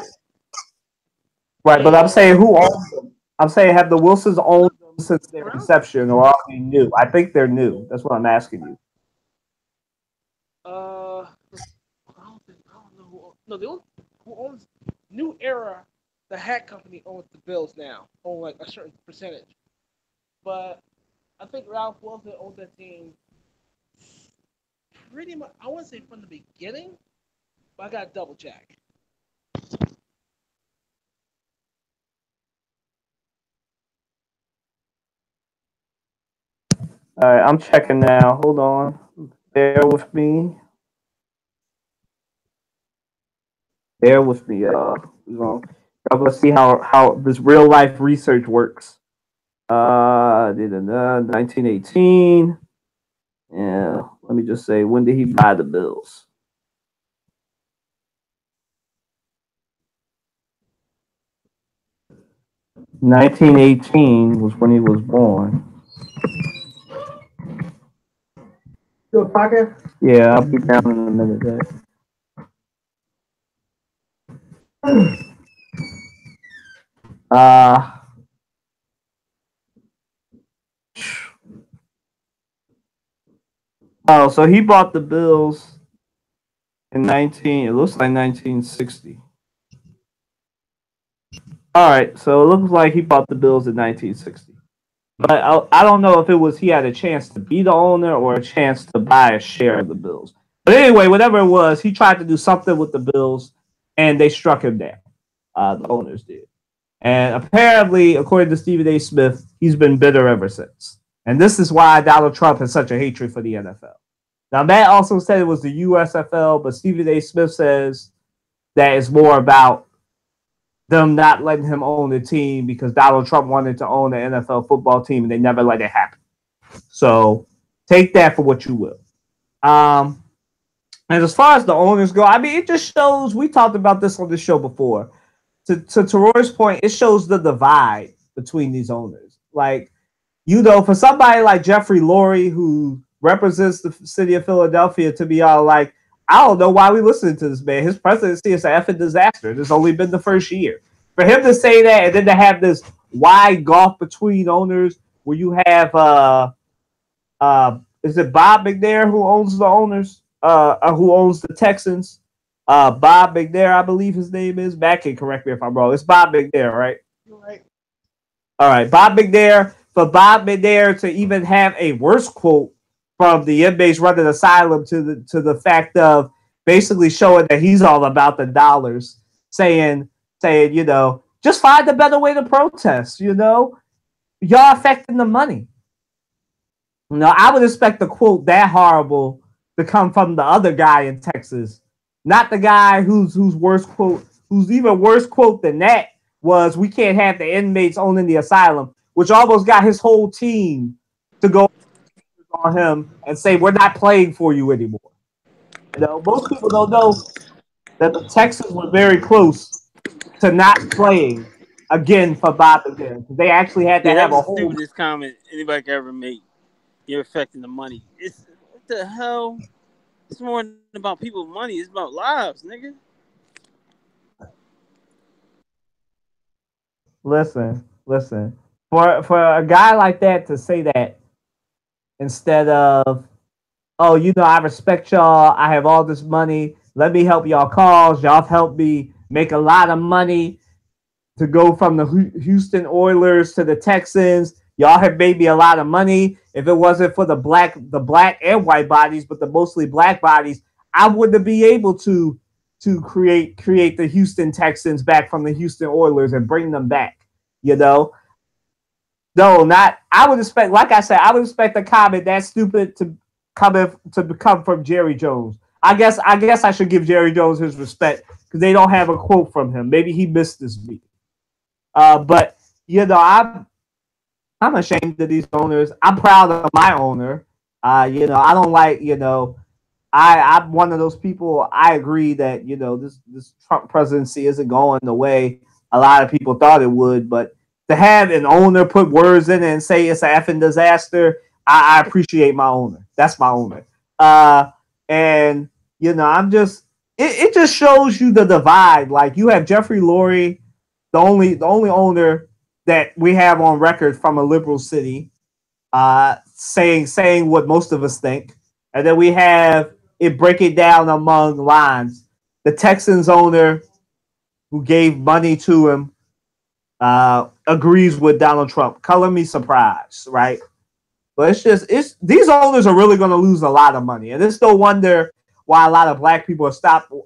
Right, but I'm saying who owns them? I'm saying have the Wilsons owned them since their inception, or are they new? I think they're new. That's what I'm asking you. I don't know who. No, who owns New Era. The hat company owns the Bills now, own like a certain percentage. But I think Ralph Wilson owned that team pretty much. I want to say from the beginning, but I got to double check. All right, I'm checking now. Hold on. Bear with me. Let's see how this real life research works. 1918. Yeah, let me just say, when did he buy the Bills? (1918) was when he was born. Good pocket? Yeah, I'll be down in a minute. Oh, so he bought the Bills in it looks like 1960. All right, so it looks like he bought the Bills in 1960. But I don't know if it was he had a chance to be the owner or a chance to buy a share of the Bills. But anyway, whatever it was, he tried to do something with the Bills, and they struck him down. The owners did. And apparently, according to Stephen A. Smith, he's been bitter ever since. And this is why Donald Trump has such a hatred for the NFL. Now, Matt also said it was the USFL, but Stephen A. Smith says that it's more about them not letting him own the team because Donald Trump wanted to own the NFL football team and they never let it happen. So take that for what you will. And as far as the owners go, I mean, it just shows, we talked about this on the show before. To Roy's point, it shows the divide between these owners. Like, for somebody like Jeffrey Lurie, who represents the city of Philadelphia, to be all like, I don't know why we listening to this man. His presidency is an effing disaster. It's only been the first year. For him to say that and then to have this wide gulf between owners where you have is it Bob McNair who owns the owners? Who owns the Texans? Bob McNair, I believe his name is. Matt can correct me if I'm wrong. It's Bob McNair, right? You're right. All right, Bob McNair. For Bob McNair to even have a worse quote from the inmates running asylum to the fact of basically showing that he's all about the dollars, saying, just find a better way to protest, y'all affecting the money. No, I would expect a quote that horrible to come from the other guy in Texas, not the guy whose worst quote, whose even worse quote than that was, "We can't have the inmates owning the asylum," which almost got his whole team to go on him and say, "We're not playing for you anymore." Most people don't know that the Texans were very close to not playing again for Bob again. They actually had to Yeah, that have was a the whole. stupidest comment anybody could ever make. You're affecting the money. It's what the hell? It's more than about people's money. It's about lives, nigga. Listen. For a guy like that to say that instead of, "Oh, I respect y'all. I have all this money. Let me help y'all cause. Y'all have helped me make a lot of money to go from the Houston Oilers to the Texans. Y'all have made me a lot of money. If it wasn't for the black and white bodies, but the mostly black bodies, I wouldn't be able to create the Houston Texans back from the Houston Oilers and bring them back." You know, no, not. I would expect, like I said, I would expect a comment that stupid to come from Jerry Jones. I guess I should give Jerry Jones his respect because they don't have a quote from him. Maybe he missed this week. But I'm ashamed of these owners. I'm proud of my owner. I don't like. I'm one of those people. I agree that this Trump presidency isn't going the way a lot of people thought it would. But to have an owner put words in it and say it's an effing disaster, I appreciate my owner. That's my owner. And I'm just. It just shows you the divide. Like, you have Jeffrey Lurie, the only owner that we have on record from a liberal city, saying what most of us think, and then we have it break it down among lines. The Texans owner who gave money to him agrees with Donald Trump. Color me surprised, right? But it's these owners are really going to lose a lot of money, and it's no wonder why a lot of black people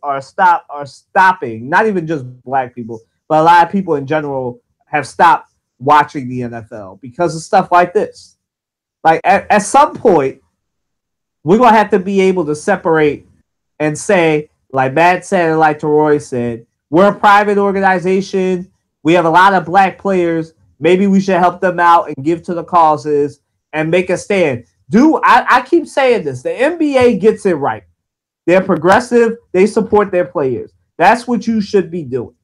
are stopping. Not even just black people, but a lot of people in general have stopped watching the NFL because of stuff like this. Like, at some point, we're gonna have to be able to separate and say, like Matt said, and like Troy said, we're a private organization. We have a lot of black players. Maybe we should help them out and give to the causes and make a stand. I keep saying this. The NBA gets it right. They're progressive. They support their players. That's what you should be doing.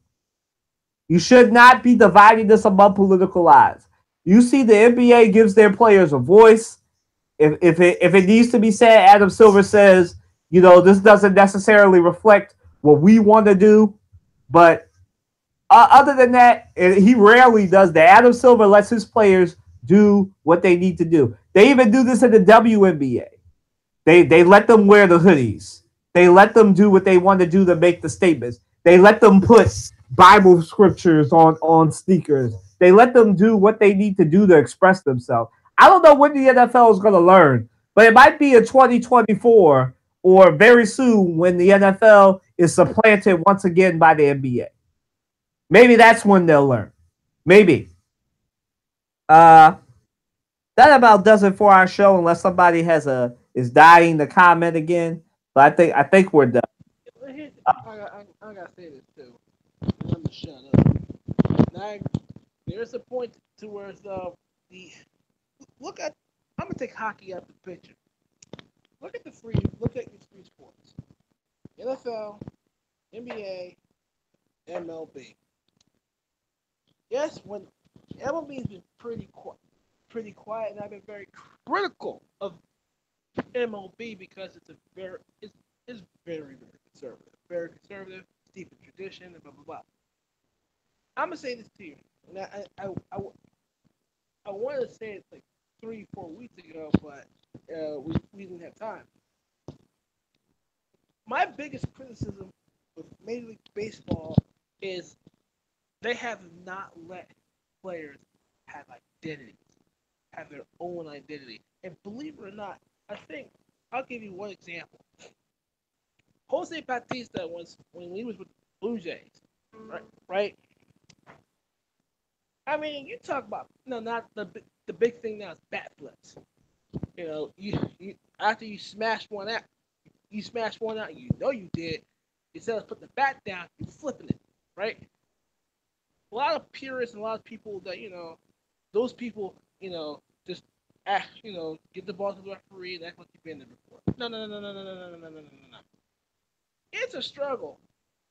You should not be dividing this among political lines. You see, the NBA gives their players a voice. If it needs to be said, Adam Silver says, this doesn't necessarily reflect what we want to do. But other than that, he rarely does that. Adam Silver lets his players do what they need to do. They even do this in the WNBA. They let them wear the hoodies. They let them do what they want to do to make the statements. They let them put Bible scriptures on sneakers. They let them do what they need to do to express themselves. I don't know when the NFL is going to learn, but it might be in 2024 or very soon when the NFL is supplanted once again by the NBA. Maybe that's when they'll learn. Maybe. Uh, that about does it for our show. Unless somebody is dying to comment again, but I think we're done. I gotta say this too. I'm gonna shut up. Now, there's a point to where the look at. I'm gonna take hockey out the picture. Look at your three sports: NFL, NBA, MLB. Yes, when MLB has been pretty quiet, and I've been very critical of MLB because it's very conservative, deep in tradition, and blah blah blah. I'm gonna say this to you, and I wanted to say it like 3 4 weeks ago, but we didn't have time. My biggest criticism with Major League Baseball is they have not let players have identities, have their own identity. And believe it or not, I think I'll give you one example. Jose Bautista was when he was with the Blue Jays, right? Right. I mean, you talk about no, not the big thing now is bat flips. You after you smash one out, you know you did. Instead of putting the bat down, you flipping it, right? A lot of purists and a lot of people that those people, just act, get the ball to the referee and act like you've been there before. No, no, no, no, no, no, no, no, no, no, no, no. It's a struggle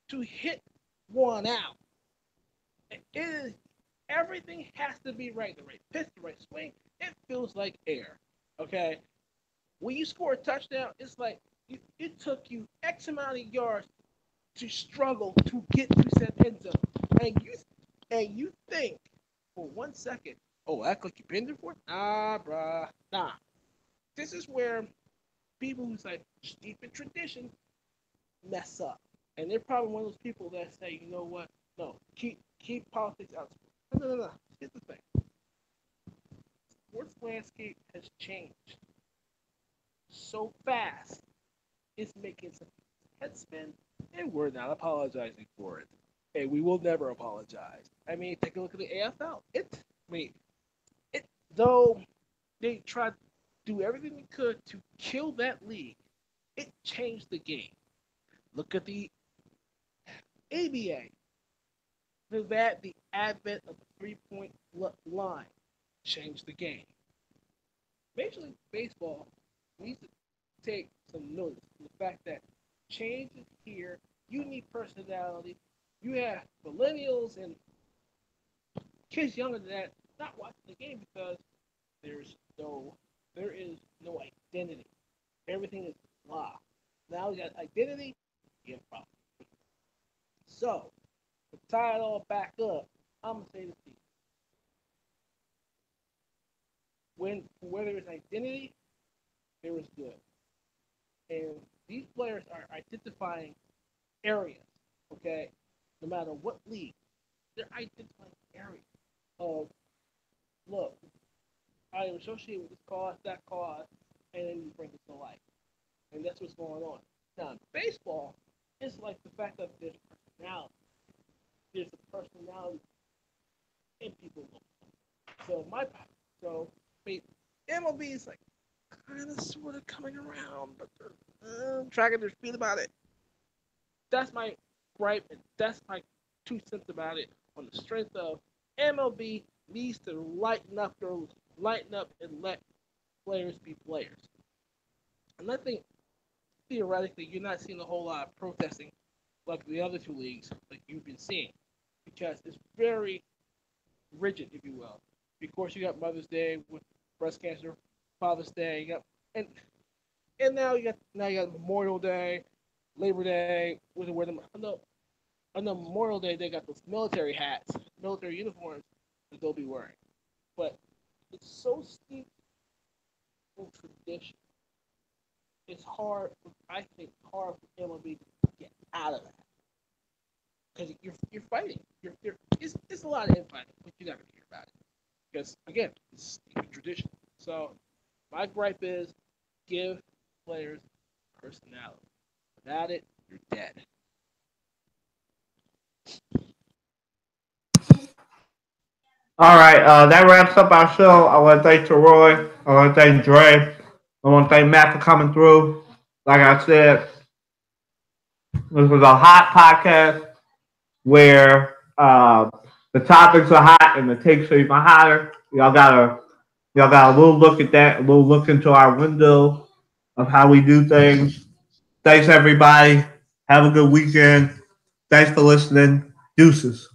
to hit one out. It is everything has to be right. The right pitch, the right swing. It feels like air. Okay. When you score a touchdown, it's like it took you X amount of yards to struggle to get to said end zone, and you think for 1 second, oh, act like you've been there before? Nah, bruh, nah. This is where people who's like deep in tradition mess up, and they're probably one of those people that say, you know what? No, keep politics out. No, no, no, no. Here's the thing: sports landscape has changed so fast. It's making some head spin, and we're not apologizing for it. And we will never apologize. I mean, take a look at the AFL. Though they tried to do everything they could to kill that league, it changed the game. Look at the ABA. The advent of the three-point line changed the game. Major League Baseball needs to take some notice of the fact that change is here. You need personality. You have millennials and kids younger than that not watching the game because there is no identity. Everything is blah. Now we got identity, you have problem. So, to tie it all back up, I'm gonna say this to you. Where there is identity, there is good. And these players are identifying areas, okay? No matter what league, they're identifying areas of, look, I am associated with this cause, that cause, and then you bring it to life. And that's what's going on. Now, in baseball, it's like the fact that there's personality. There's a personality in people. So MLB is like kind of sort of coming around, but they're dragging their feet about it. That's my gripe, and that's my 2 cents about it. On the strength of MLB needs to lighten up and let players be players. And I think theoretically you're not seeing a whole lot of protesting like the other two leagues like you've been seeing, because it's very rigid, if you will. Of course, you got Mother's Day with breast cancer, Father's Day, and now you got Memorial Day, Labor Day. On the Memorial Day, they got those military hats, military uniforms that they'll be wearing. But it's so steeped in tradition. It's hard, I think, for MLB to get out of that. Because you're fighting. It's a lot of infighting, but you're not going to hear about it. Because, again, it's tradition. So, my gripe is give players personality. Without it, you're dead. All right, that wraps up our show. I want to thank Roy. I want to thank Dre. I want to thank Matt for coming through. Like I said, this was a hot podcast where the topics are hot and the takes are even hotter. Y'all got a little look at that, a little look into our window of how we do things. Thanks, everybody. Have a good weekend. Thanks for listening. Deuces.